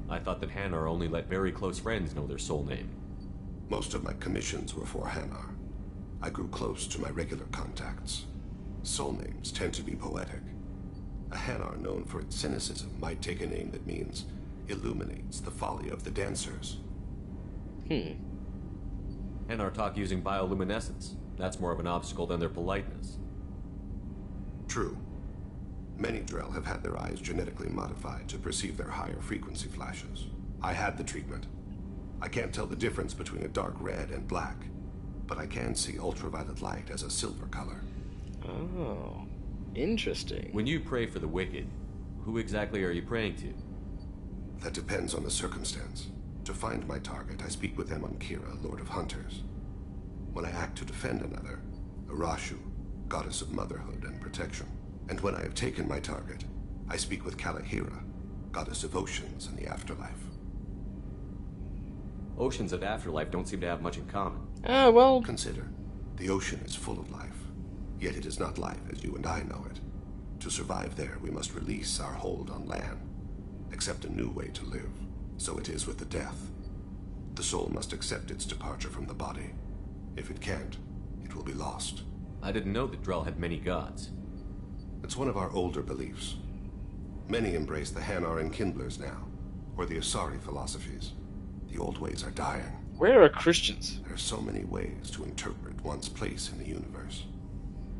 I thought that Hanar only let very close friends know their soul name. Most of my commissions were for Hanar. I grew close to my regular contacts. Soul names tend to be poetic. A Hanar known for its cynicism might take a name that means illuminates the folly of the dancers. Hanar talk using bioluminescence. That's more of an obstacle than their politeness. True. Many Drell have had their eyes genetically modified to perceive their higher frequency flashes. I had the treatment. I can't tell the difference between a dark red and black, but I can see ultraviolet light as a silver color. Oh, interesting. When you pray for the wicked, who exactly are you praying to? That depends on the circumstance. To find my target, I speak with them on Kira, Lord of Hunters. When I act to defend another, Arashu, goddess of motherhood and protection. And when I have taken my target, I speak with Kalahira, goddess of oceans and the afterlife. Oceans and afterlife don't seem to have much in common. Well... Consider, the ocean is full of life, yet it is not life as you and I know it. To survive there, we must release our hold on land, accept a new way to live. So it is with the death. The soul must accept its departure from the body. If it can't, it will be lost. I didn't know that Drell had many gods. It's one of our older beliefs. Many embrace the Hanar and Kindlers now, or the Asari philosophies. The old ways are dying. Where are Christians? There are so many ways to interpret one's place in the universe.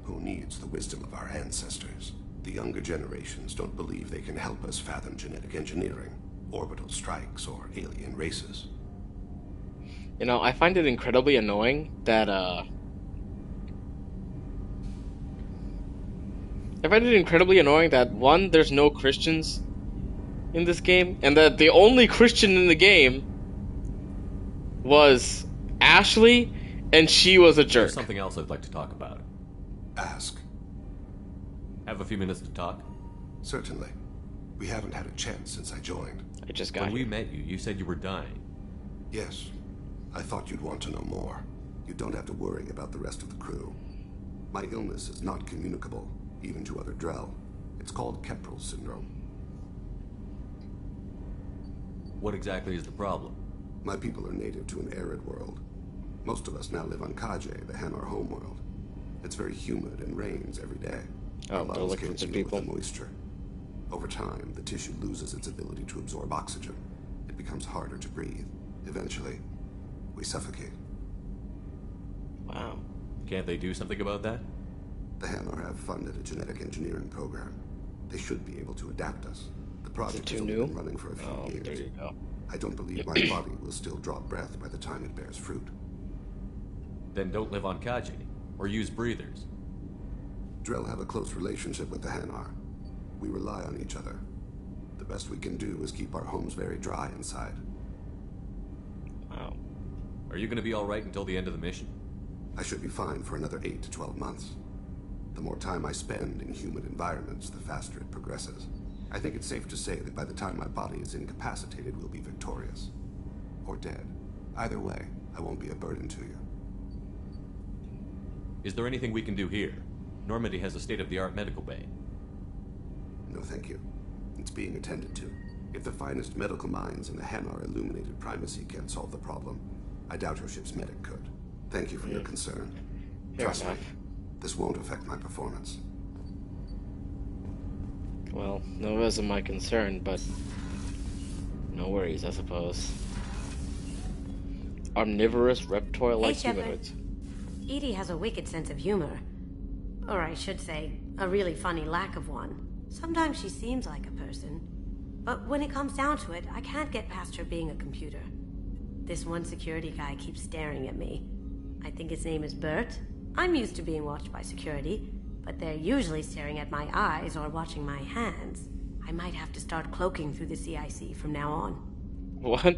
Who needs the wisdom of our ancestors? The younger generations don't believe they can help us fathom genetic engineering, orbital strikes, or alien races. You know, I find it incredibly annoying that, I find it incredibly annoying that, one, there's no Christians in this game, and that the only Christian in the game was Ashley, and she was a jerk. There's something else I'd like to talk about. Ask. Have a few minutes to talk? Certainly. We haven't had a chance since I joined. I just got When we met you, you said you were dying. Yes. I thought you'd want to know more. You don't have to worry about the rest of the crew. My illness is not communicable, even to other Drell. It's called Keprel syndrome. What exactly is the problem? My people are native to an arid world. Most of us now live on Kaje, the Hanar homeworld. It's very humid and rains every day. Oh, they're looking can't for deal people. with the moisture. Over time, the tissue loses its ability to absorb oxygen. It becomes harder to breathe. Eventually, we suffocate. Wow. Can't they do something about that? The Hanar have funded a genetic engineering program. They should be able to adapt us. The project has only been running for a few years. There you go. I don't believe my body will still draw breath by the time it bears fruit. Then don't live on Kaji, or use breathers. Drell have a close relationship with the Hanar. We rely on each other. The best we can do is keep our homes very dry inside. Wow. Are you going to be all right until the end of the mission? I should be fine for another 8 to 12 months. The more time I spend in humid environments, the faster it progresses. I think it's safe to say that by the time my body is incapacitated, we'll be victorious. Or dead. Either way, I won't be a burden to you. Is there anything we can do here? Normandy has a state-of-the-art medical bay. No, thank you. It's being attended to. If the finest medical minds in the Hanar illuminated primacy can't solve the problem, I doubt your ship's medic could. Thank you for your concern. Trust me, this won't affect my performance. Well, no, it wasn't my concern, but no worries, I suppose. Omnivorous reptile-like Hey, Shepard. humanoids. Edie has a wicked sense of humor. Or I should say, a really funny lack of one. Sometimes she seems like a person. But when it comes down to it, I can't get past her being a computer. This one security guy keeps staring at me. I think his name is Bert. I'm used to being watched by security, but they're usually staring at my eyes or watching my hands. I might have to start cloaking through the CIC from now on. What?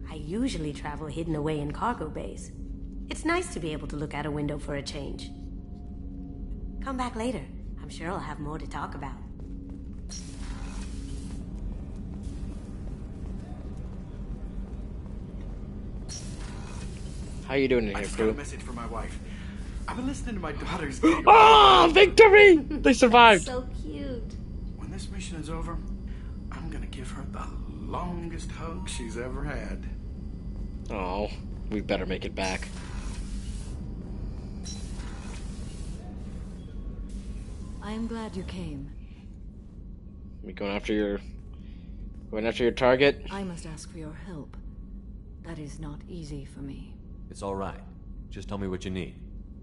I usually travel hidden away in cargo bays. It's nice to be able to look out a window for a change. Come back later. I'm sure I'll have more to talk about. How you doing in I here, just got a crew? message from my wife. I've been listening to my daughter's Oh, victory! They survived. So cute. When this mission is over, I'm gonna give her the longest hug she's ever had. Oh, we better make it back. I am glad you came. We going after your target? I must ask for your help. That is not easy for me. It's all right. Just tell me what you need.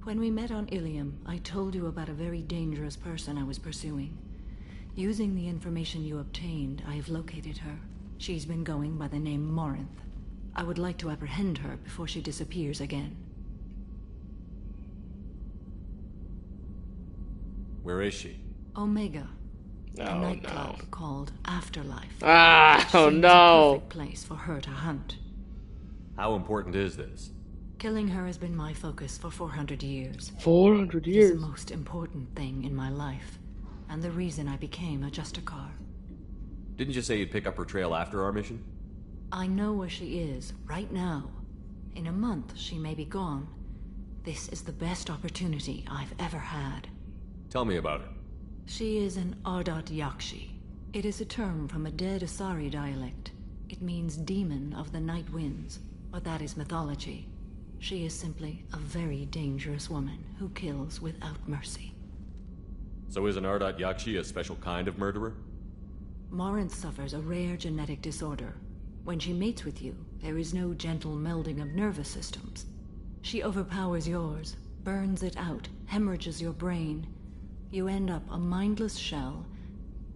When we met on Ilium, I told you about a very dangerous person I was pursuing. Using the information you obtained, I have located her. She's been going by the name Morinth. I would like to apprehend her before she disappears again. Where is she? Omega. A Oh, nightclub called Afterlife. Ah, Which oh seems no. a perfect place for her to hunt. How important is this? Killing her has been my focus for 400 years. 400 It is years? the most important thing in my life, and the reason I became a Justicar. Didn't you say you'd pick up her trail after our mission? I know where she is, right now. In a month, she may be gone. This is the best opportunity I've ever had. Tell me about her. She is an Ardat Yakshi. It is a term from a dead Asari dialect. It means demon of the night winds, but that is mythology. She is simply a very dangerous woman who kills without mercy. So is an Ardat Yakshi a special kind of murderer? Morinth suffers a rare genetic disorder. When she mates with you, there is no gentle melding of nervous systems. She overpowers yours, burns it out, hemorrhages your brain. You end up a mindless shell,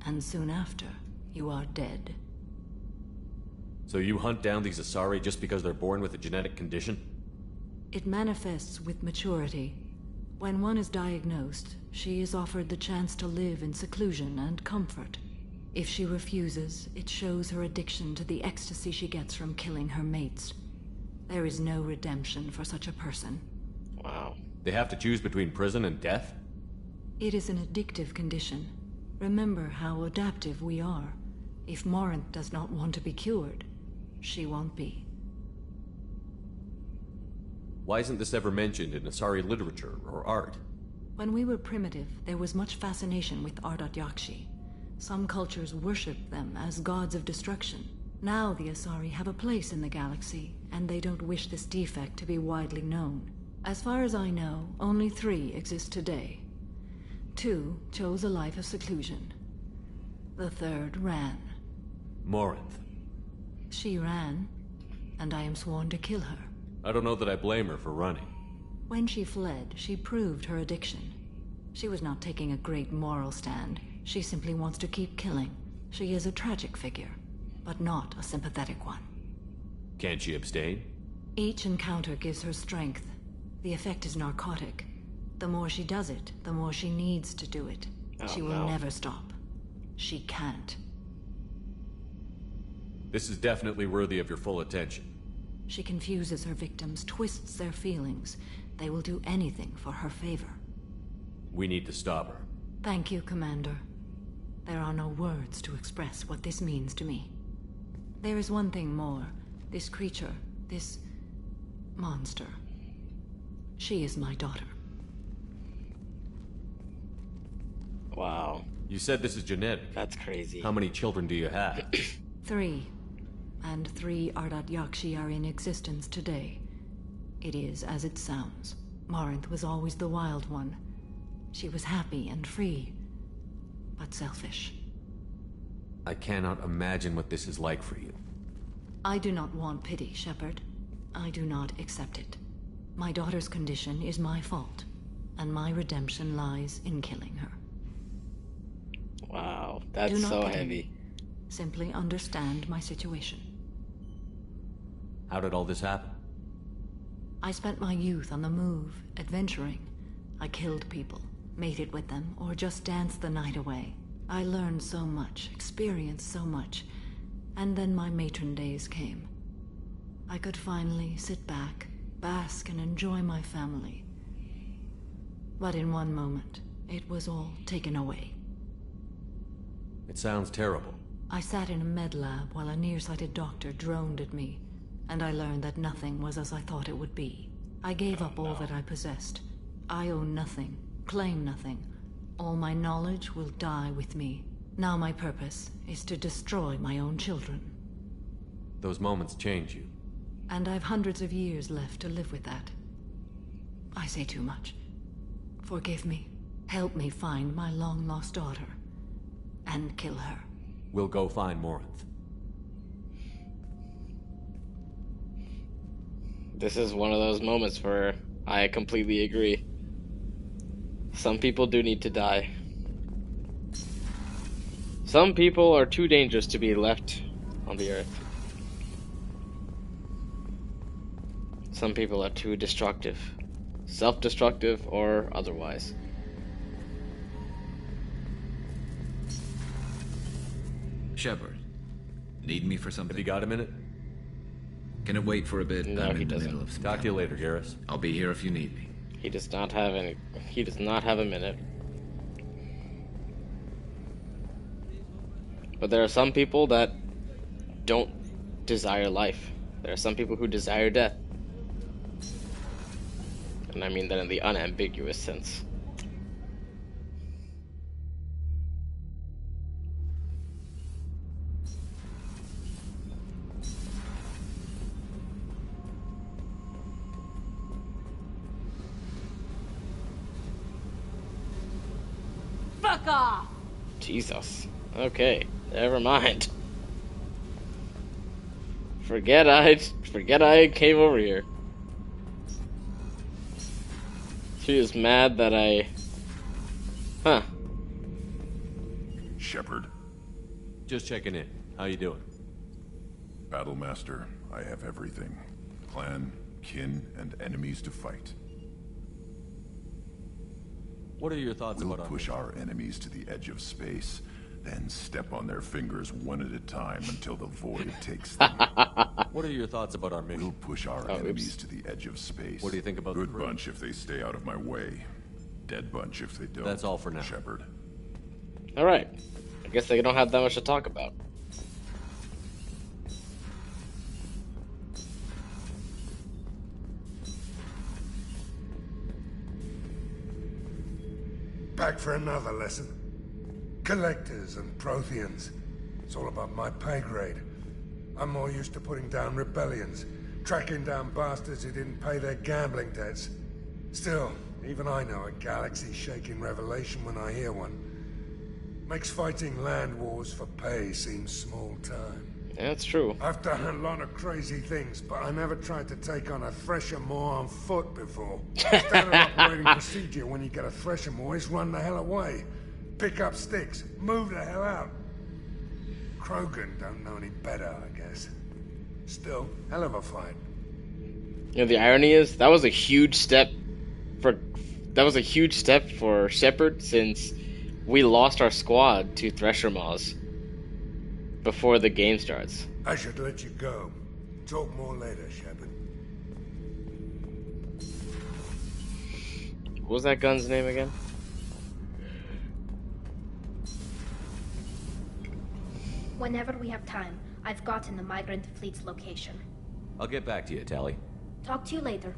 and soon after, you are dead. So you hunt down these Asari just because they're born with a genetic condition? It manifests with maturity. When one is diagnosed, she is offered the chance to live in seclusion and comfort. If she refuses, it shows her addiction to the ecstasy she gets from killing her mates. There is no redemption for such a person. Wow. They have to choose between prison and death? It is an addictive condition. Remember how adaptive we are. If Morinth does not want to be cured, she won't be. Why isn't this ever mentioned in Asari literature or art? When we were primitive, there was much fascination with Ardat Yakshi. Some cultures worship them as gods of destruction. Now the Asari have a place in the galaxy, and they don't wish this defect to be widely known. As far as I know, only 3 exist today. 2 chose a life of seclusion. The 3rd ran. Morinth. She ran, and I am sworn to kill her. I don't know that I blame her for running. When she fled, she proved her addiction. She was not taking a great moral stand. She simply wants to keep killing. She is a tragic figure, but not a sympathetic one. Can't she abstain? Each encounter gives her strength. The effect is narcotic. The more she does it, the more she needs to do it. She will never stop. She can't. This is definitely worthy of your full attention. She confuses her victims, twists their feelings. They will do anything for her favor. We need to stop her. Thank you, Commander. There are no words to express what this means to me. There is one thing more. This creature, this monster. She is my daughter. Wow. You said this is genetic. That's crazy. How many children do you have? 3. And 3 Ardat Yakshi are in existence today. It is as it sounds. Morinth was always the wild one. She was happy and free, but selfish. I cannot imagine what this is like for you. I do not want pity, Shepard. I do not accept it. My daughter's condition is my fault, and my redemption lies in killing her. Wow, that's so heavy. Simply understand my situation. How did all this happen? I spent my youth on the move, adventuring. I killed people, mated with them, or just danced the night away. I learned so much, experienced so much, and then my matron days came. I could finally sit back, bask, and enjoy my family. But in one moment, it was all taken away. It sounds terrible. I sat in a med lab while a nearsighted doctor droned at me, and I learned that nothing was as I thought it would be. I gave up all that I possessed. I own nothing, claim nothing. All my knowledge will die with me. Now my purpose is to destroy my own children. Those moments change you. And I've hundreds of years left to live with that. I say too much. Forgive me. Help me find my long-lost daughter. And kill her. We'll go find Morinth. This is one of those moments where I completely agree. Some people do need to die. Some people are too dangerous to be left on the earth. Some people are too destructive. Self-destructive or otherwise. Shepard, need me for something? Have you got a minute? Can it wait for a bit? No, he doesn't. Talk to you later, Garrus. I'll be here if you need me. He does not have any. He does not have a minute. But there are some people that don't desire life. There are some people who desire death. And I mean that in the unambiguous sense. Fuck off! Jesus. Okay, never mind. Forget I came over here. She is mad that I... Huh. Shepard. Just checking in. How you doing? Battlemaster, I have everything. Clan, kin, and enemies to fight. What are your thoughts We'll about push our enemies to the edge of space, then step on their fingers one at a time until the void takes them. What are your thoughts about our mission? We'll push our enemies to the edge of space. What do you think about Good the crew? bunch if they stay out of my way. Dead bunch if they don't. That's all for now. Shepard. Alright. I guess they don't have that much to talk about. Back for another lesson. Collectors and Protheans. It's all above my pay grade. I'm more used to putting down rebellions, tracking down bastards who didn't pay their gambling debts. Still, even I know a galaxy-shaking revelation when I hear one. Makes fighting land wars for pay seem small time. Yeah, that's true. I've done a lot of crazy things, but I never tried to take on a Thresher Maw on foot before. Standard operating procedure when you get a Thresher Maw is run the hell away. Pick up sticks, move the hell out. Krogan don't know any better, I guess. Still, hell of a fight. You know, the irony is that was a huge step for Shepard, since we lost our squad to Thresher Maws before the game starts. I should let you go. Talk more later, Shepard. What was that gun's name again? Whenever we have time, I've gotten the migrant fleet's location. I'll get back to you, Tali. Talk to you later.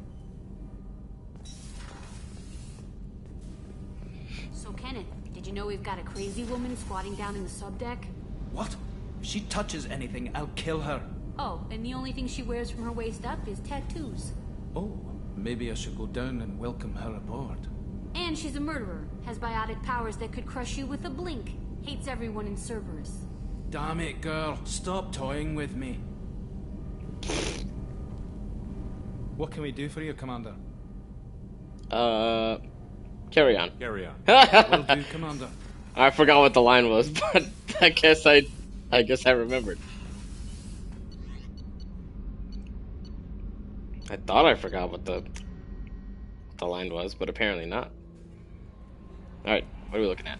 So, Kenneth, did you know we've got a crazy woman squatting down in the subdeck? What? If she touches anything, I'll kill her. Oh, and the only thing she wears from her waist up is tattoos. Oh, maybe I should go down and welcome her aboard. And she's a murderer, has biotic powers that could crush you with a blink, hates everyone in Cerberus. Damn it, girl. Stop toying with me. What can we do for you, Commander? Carry on. Carry on. Will do, Commander. I forgot what the line was, but I guess I remembered. I thought I forgot what the line was, but apparently not. Alright, what are we looking at?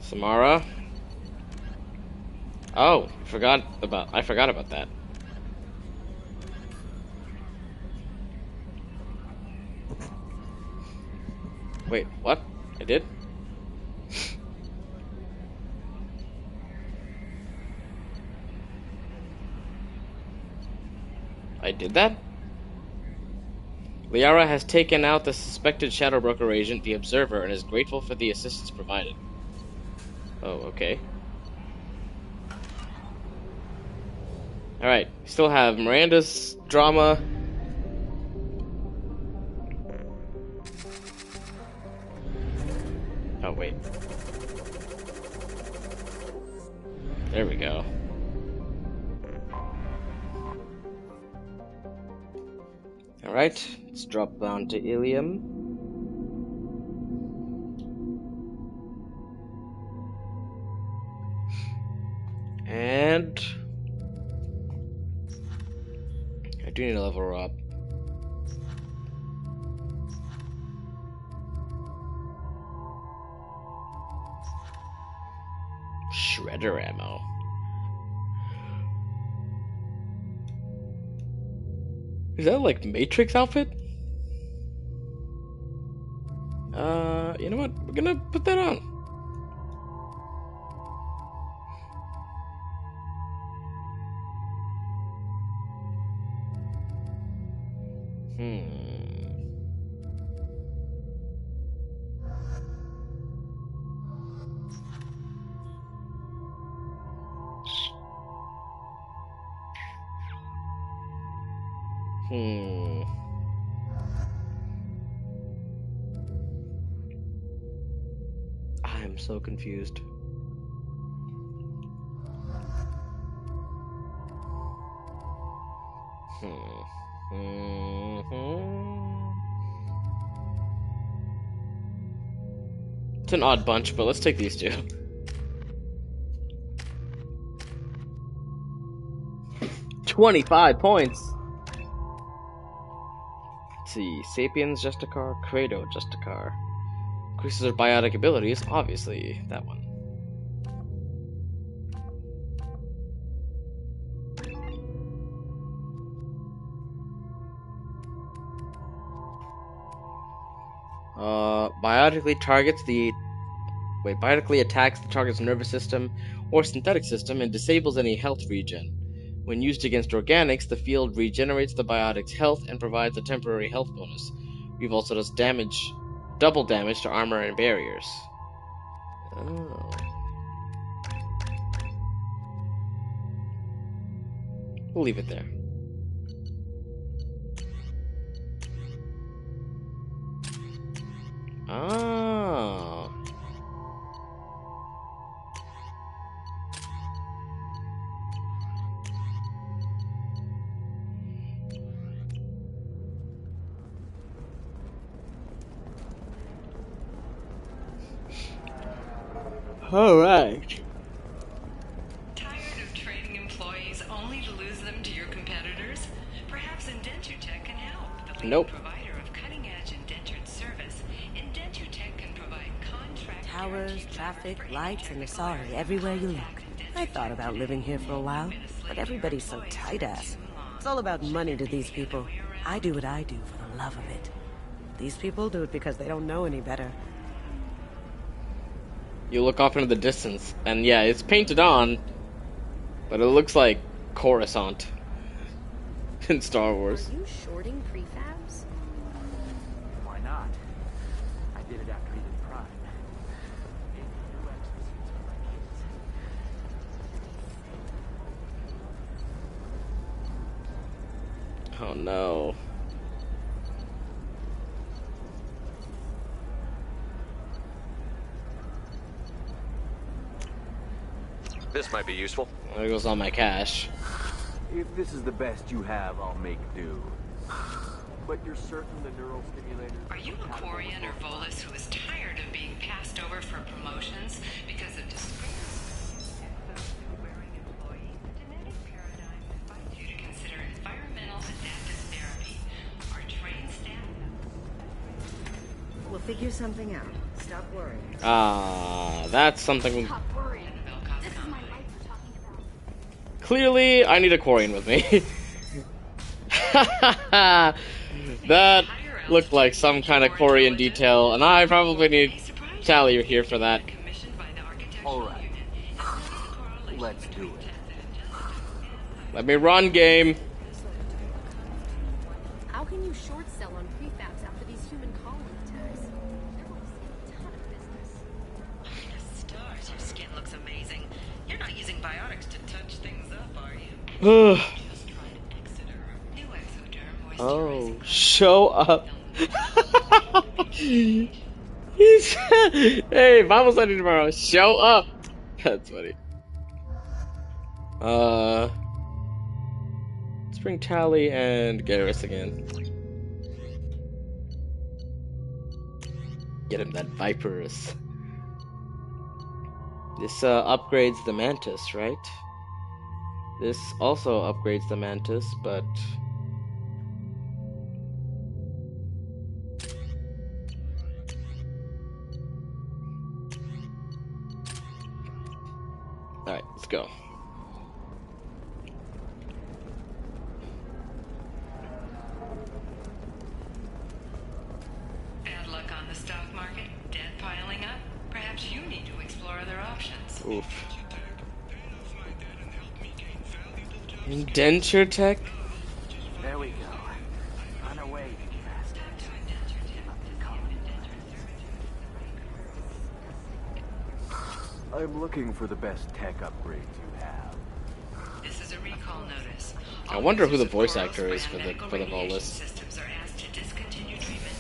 Samara. Oh, I forgot about that. Wait, what? I did? I did that? Liara has taken out the suspected Shadow Broker agent, the Observer, and is grateful for the assistance provided. Oh, okay. Alright, still have Miranda's drama. Oh, wait. There we go. Alright, let's drop down to Ilium. And I do need to level her up. Shredder ammo. Is that like Matrix outfit? You know what? We're gonna put that on. I am so confused. It's an odd bunch, but let's take these two. $25 points. Let's see, Sapiens Justicar, Credo Justicar. Increases our biotic abilities, obviously that one. Biotically attacks the target's nervous system or synthetic system and disables any health regen. When used against organics, the field regenerates the biotic's health and provides a temporary health bonus. We've also does double damage to armor and barriers. Oh. We'll leave it there. Oh. All right. Tired of trading employees only to lose them to your competitors? Perhaps Indentutech can help. The leading Nope. provider of cutting-edge indentured service. Indentutech can provide contract Towers, traffic, lights, and Asari everywhere you look. I thought about living here for a while, but everybody's so tight-ass. It's all about money to these people. I do what I do for the love of it. These people do it because they don't know any better. You look off into the distance, and yeah, it's painted on, but it looks like Coruscant in Star Wars. Are you shorting prefabs? Why not? I did it after Eden Prime. Oh no. This might be useful. There goes all my cash. If this is the best you have, I'll make do. But you're certain the neural stimulators... Are you a Quarian or Volus who is tired of being passed over for promotions because of disgrace? Wearing employee, the genetic paradigm invites you to consider environmental adaptive therapy. Our trained staff... We'll figure something out. Stop worrying. Ah, that's something. Stop worrying. This is my life we're talking about. Clearly, I need a Quarian with me. That looked like some kind of Quarian detail, and I probably need Tali here for that. Alright. Let's do it. Let me run, game. How can you short sell on prefabs after these human colony attacks? They're going to see a ton of business. Stars, your skin looks amazing. You're not using biotics to touch things up, are you? Just tried Exoderm. New Exoderm Oh, show up. He's hey, Bible study tomorrow. Show up. That's funny. Let's bring Tali and Garrus again. Get him that Vipers. This upgrades the Mantis, right? This also upgrades the Mantis, but alright, let's go. Bad luck on the stock market, debt piling up. Perhaps you need to explore other options. Oof. Indenture tech? There we go. On our way, fast. I'm looking for the best tech upgrades you have. This is a recall notice. I wonder who the voice actor is for the Volus. Systems are asked to discontinue treatment.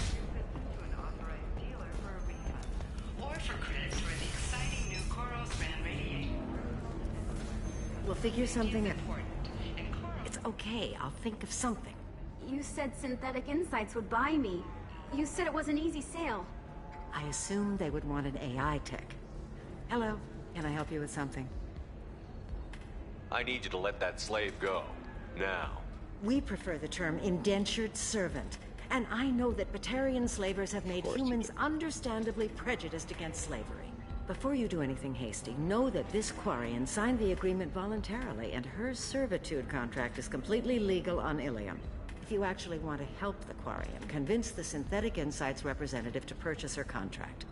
To an authorized dealer for a refund, or for credits toward the exciting new Koros brand radiation. We'll figure something out. It's okay. I'll think of something. You said Synthetic Insights would buy me. You said it was an easy sale. I assumed they would want an AI tech. Hello. Can I help you with something? I need you to let that slave go. Now. We prefer the term indentured servant. And I know that Batarian slavers have made humans understandably prejudiced against slavery. Before you do anything hasty, know that this Quarian signed the agreement voluntarily, and her servitude contract is completely legal on Ilium. If you actually want to help the Quarian, convince the Synthetic Insights representative to purchase her contract.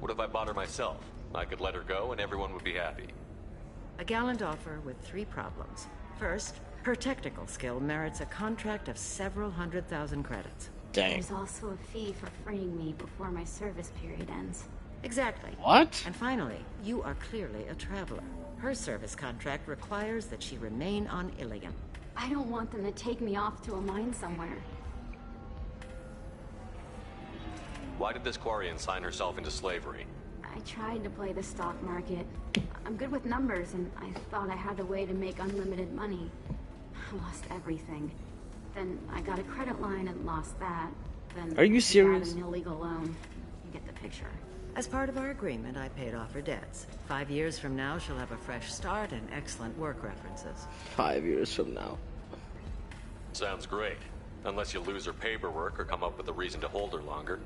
What if I bought her myself? I could let her go and everyone would be happy. A gallant offer with 3 problems. First, her technical skill merits a contract of several 100,000 credits. Dang. There's also a fee for freeing me before my service period ends. Exactly. What? And finally, you are clearly a traveler. Her service contract requires that she remain on Ilium. I don't want them to take me off to a mine somewhere. Why did this Quarian sign herself into slavery? I tried to play the stock market. I'm good with numbers, and I thought I had a way to make unlimited money. I lost everything. Then I got a credit line and lost that. Then Are you I serious? got an illegal loan. You get the picture. As part of our agreement, I paid off her debts. 5 years from now, she'll have a fresh start and excellent work references. 5 years from now. Sounds great. Unless you lose her paperwork or come up with a reason to hold her longer.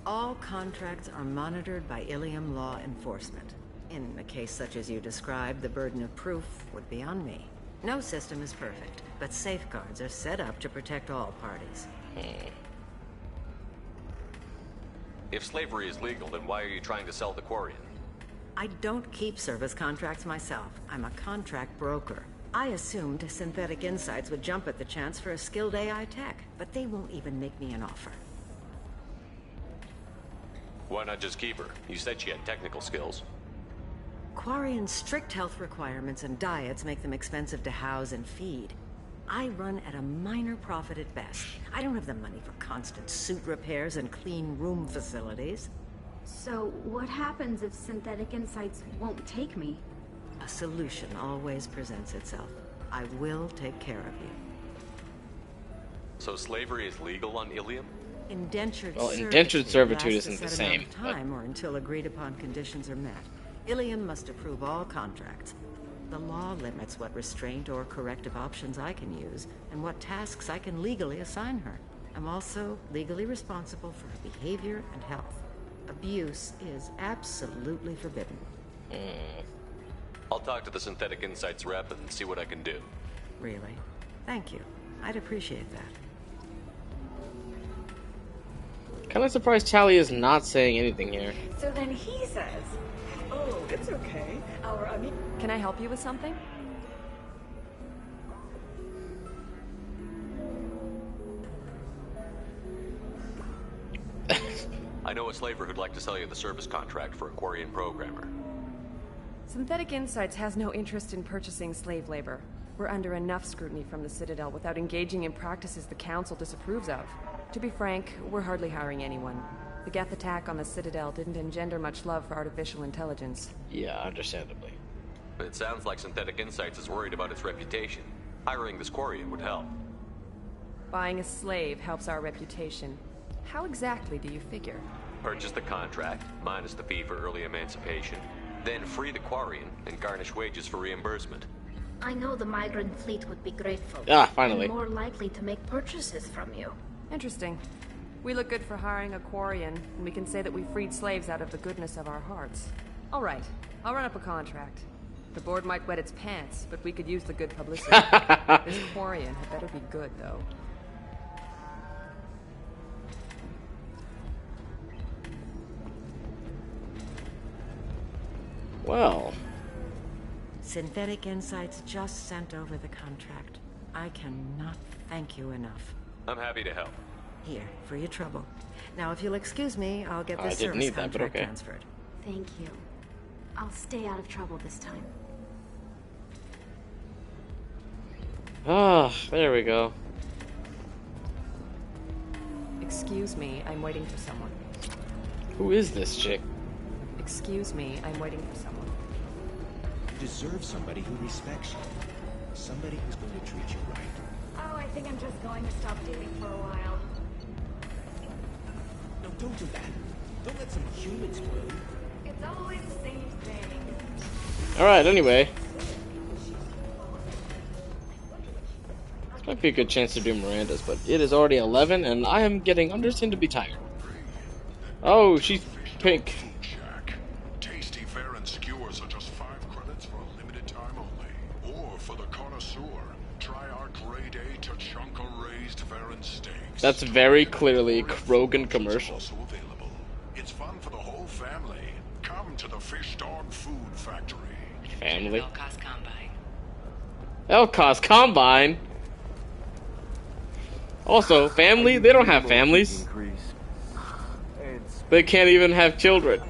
All contracts are monitored by Ilium law enforcement. In a case such as you described, the burden of proof would be on me. No system is perfect, but safeguards are set up to protect all parties. If slavery is legal, then why are you trying to sell the Quarian? I don't keep service contracts myself. I'm a contract broker. I assumed Synthetic Insights would jump at the chance for a skilled AI tech, but they won't even make me an offer. Why not just keep her? You said she had technical skills. Quarian's strict health requirements and diets make them expensive to house and feed. I run at a minor profit at best. I don't have the money for constant suit repairs and clean room facilities. So, what happens if Synthetic Insights won't take me? A solution always presents itself. I will take care of you. So slavery is legal on Ilium? Indentured servitude lasts isn't a the set amount same. of time or until agreed upon conditions are met. Ilium must approve all contracts. The law limits what restraint or corrective options I can use and what tasks I can legally assign her. I'm also legally responsible for her behavior and health. Abuse is absolutely forbidden. I'll talk to the Synthetic Insights rep and see what I can do. Really? Thank you. I'd appreciate that. Kind of surprised Tally is not saying anything here. So then he says, "Oh, it's okay. Can I help you with something?" I know a slaver who'd like to sell you the service contract for a Quarian programmer. Synthetic Insights has no interest in purchasing slave labor. We're under enough scrutiny from the Citadel without engaging in practices the Council disapproves of. To be frank, we're hardly hiring anyone. The Geth attack on the Citadel didn't engender much love for artificial intelligence. Yeah, understandably. It sounds like Synthetic Insights is worried about its reputation. Hiring this Quarian would help. Buying a slave helps our reputation. How exactly do you figure? Purchase the contract, minus the fee for early emancipation, then free the Quarian and garnish wages for reimbursement. I know the migrant fleet would be grateful. Ah, finally. And more likely to make purchases from you. Interesting. We look good for hiring a Quarian, and we can say that we freed slaves out of the goodness of our hearts. All right, I'll run up a contract. The board might wet its pants, but we could use the good publicity. This Quarian had better be good, though. Well. Synthetic Insights just sent over the contract. I cannot thank you enough. I'm happy to help. Here, for your trouble. Now, if you'll excuse me, I'll get I this didn't service need that, but contract okay. transferred. Thank you. I'll stay out of trouble this time. Ah, there we go. Excuse me, I'm waiting for someone. Who is this chick? Excuse me, I'm waiting for someone. You deserve somebody who respects you. Somebody who's going to treat you right. Oh, I think I'm just going to stop dating for a while. No, don't do that. Don't let some humans spoil you. It's always the same thing. Alright, anyway. This might be a good chance to do Miranda's, but it is already 11 and I am getting understandably tired. Oh, she's pink. Tasty fare and skewers are just 5 credits for a limited time only. Or for the connoisseur, try our grade A Tachanka raised fare and steaks. That's very clearly a Krogan commercial. Also available. It's fun for the whole family. Come to the Fish Dog Food Factory. Family? Elcos Combine. Elcos Combine? Also, family? They don't have families. They can't even have children.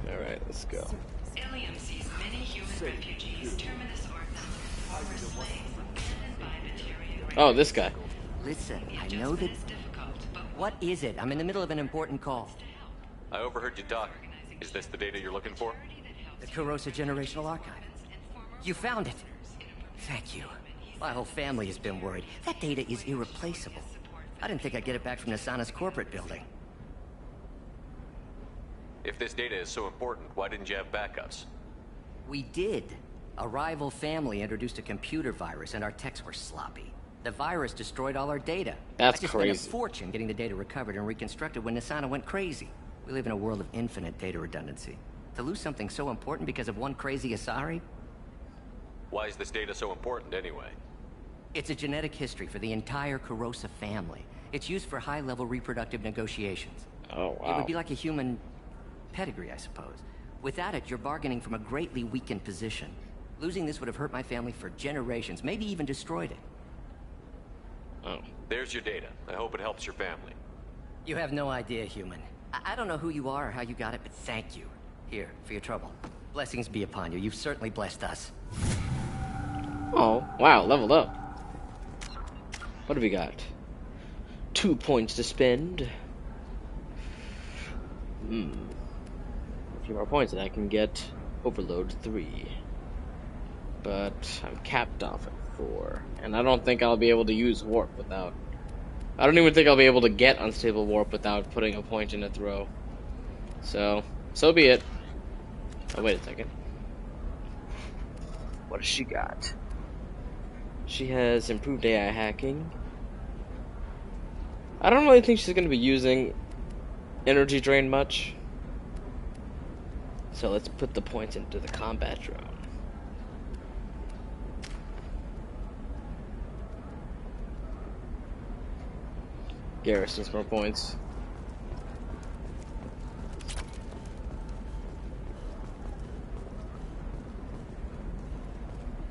Alright, let's go. Ilium sees many human refugees, terminus orphans, former slaves, abandoned by materia. Oh, this guy. Listen, I know that... What is it? I'm in the middle of an important call. I overheard you talk. Is this the data you're looking for? The Kurosa Generational Archive. You found it. Thank you. My whole family has been worried. That data is irreplaceable. I didn't think I'd get it back from Nasana's corporate building. If this data is so important, why didn't you have backups? We did. A rival family introduced a computer virus and our techs were sloppy. The virus destroyed all our data. That's I just crazy. spent a fortune getting the data recovered and reconstructed when Nasana went crazy. We live in a world of infinite data redundancy. To lose something so important because of one crazy Asari? Why is this data so important anyway? It's a genetic history for the entire Kurosa family. It's used for high-level reproductive negotiations. Oh, wow. It would be like a human pedigree, I suppose. Without it, you're bargaining from a greatly weakened position. Losing this would have hurt my family for generations, maybe even destroyed it. Oh. There's your data. I hope it helps your family. You have no idea, human. I don't know who you are or how you got it, but thank you. Here, for your trouble. Blessings be upon you. You've certainly blessed us. Oh, wow, leveled up. What do we got? 2 points to spend. A few more points and I can get Overload 3. But I'm capped off at 4. And I don't think I'll be able to use Warp without... I don't even think I'll be able to get Unstable Warp without putting a point in a throw. So be it. Oh, wait a second. What has she got? She has improved AI hacking. I don't really think she's going to be using energy drain much. So let's put the points into the combat drone. Garrison's more points.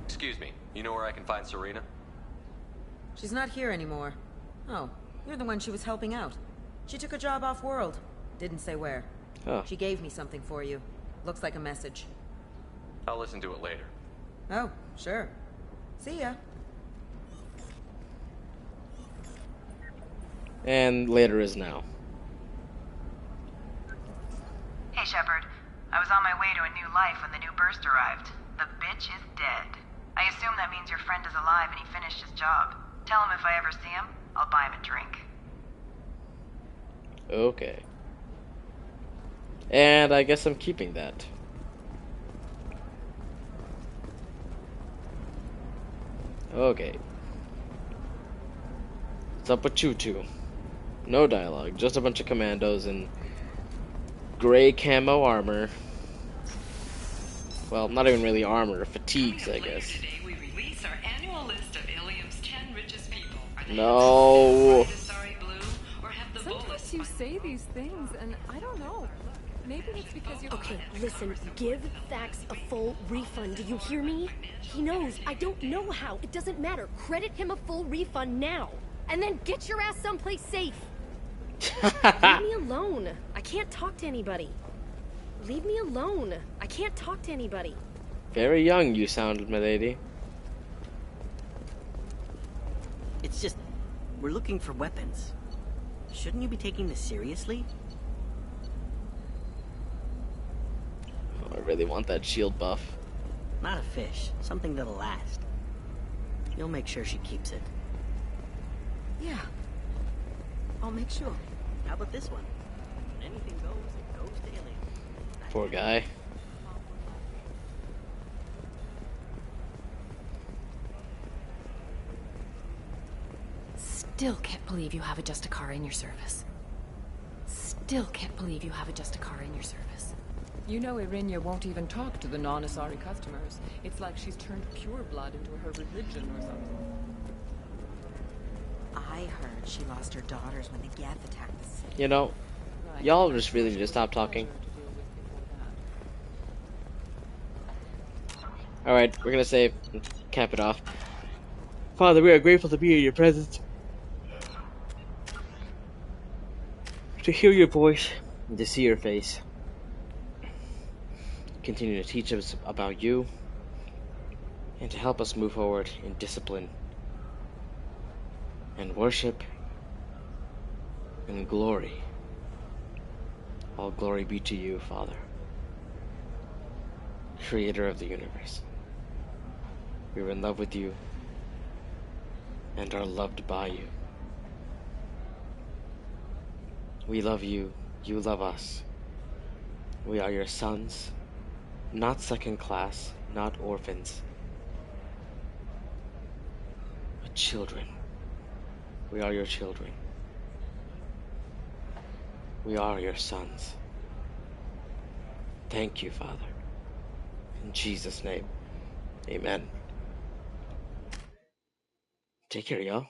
Excuse me, you know where I can find Serena? She's not here anymore. Oh, you're the one she was helping out. She took a job off-world. Didn't say where. Oh. She gave me something for you. Looks like a message. I'll listen to it later. Oh, sure. See ya. And later is now. Hey, Shepard. I was on my way to a new life when the new burst arrived. The bitch is dead. I assume that means your friend is alive and he finished his job. Tell him if I ever see him, I'll buy him a drink. Okay. And I guess I'm keeping that. Okay. What's up with you two? No dialogue, just a bunch of commandos in gray camo armor. Well, not even really armor, fatigues, I guess. Today we release our annual list of Ilium's 10 richest people. No. Sometimes you say these things, and I don't know. Maybe it's because you're... Okay, listen, give Thax a full refund, do you hear me? He knows, I don't know how, it doesn't matter. Credit him a full refund now, and then get your ass someplace safe. Leave me alone, I can't talk to anybody. Leave me alone, I can't talk to anybody. Very young you sounded, my lady. It's just, we're looking for weapons. Shouldn't you be taking this seriously? Oh, I really want that shield buff. Not a fish. Something that'll last. You'll make sure she keeps it. Yeah. I'll make sure. How about this one? When anything goes, it goes to Ilium. Poor guy. Still can't believe you have a Justicar in your service. Still can't believe you have a Justicar in your service. You know Irinia won't even talk to the non-Asari customers. It's like she's turned pure blood into her religion or something. I heard she lost her daughters when the Geth attacked the city. You know, y'all just really need to stop talking. Alright, we're gonna save. Cap it off. Father, we are grateful to be in your presence. To hear your voice and to see your face. Continue to teach us about you and to help us move forward in discipline and worship and glory. All glory be to you, Father, Creator of the universe. We are in love with you and are loved by you. We love you, you love us. We are your sons, not second class, not orphans, but children. We are your children. We are your sons. Thank you, Father. In Jesus' name, amen. Take care, y'all.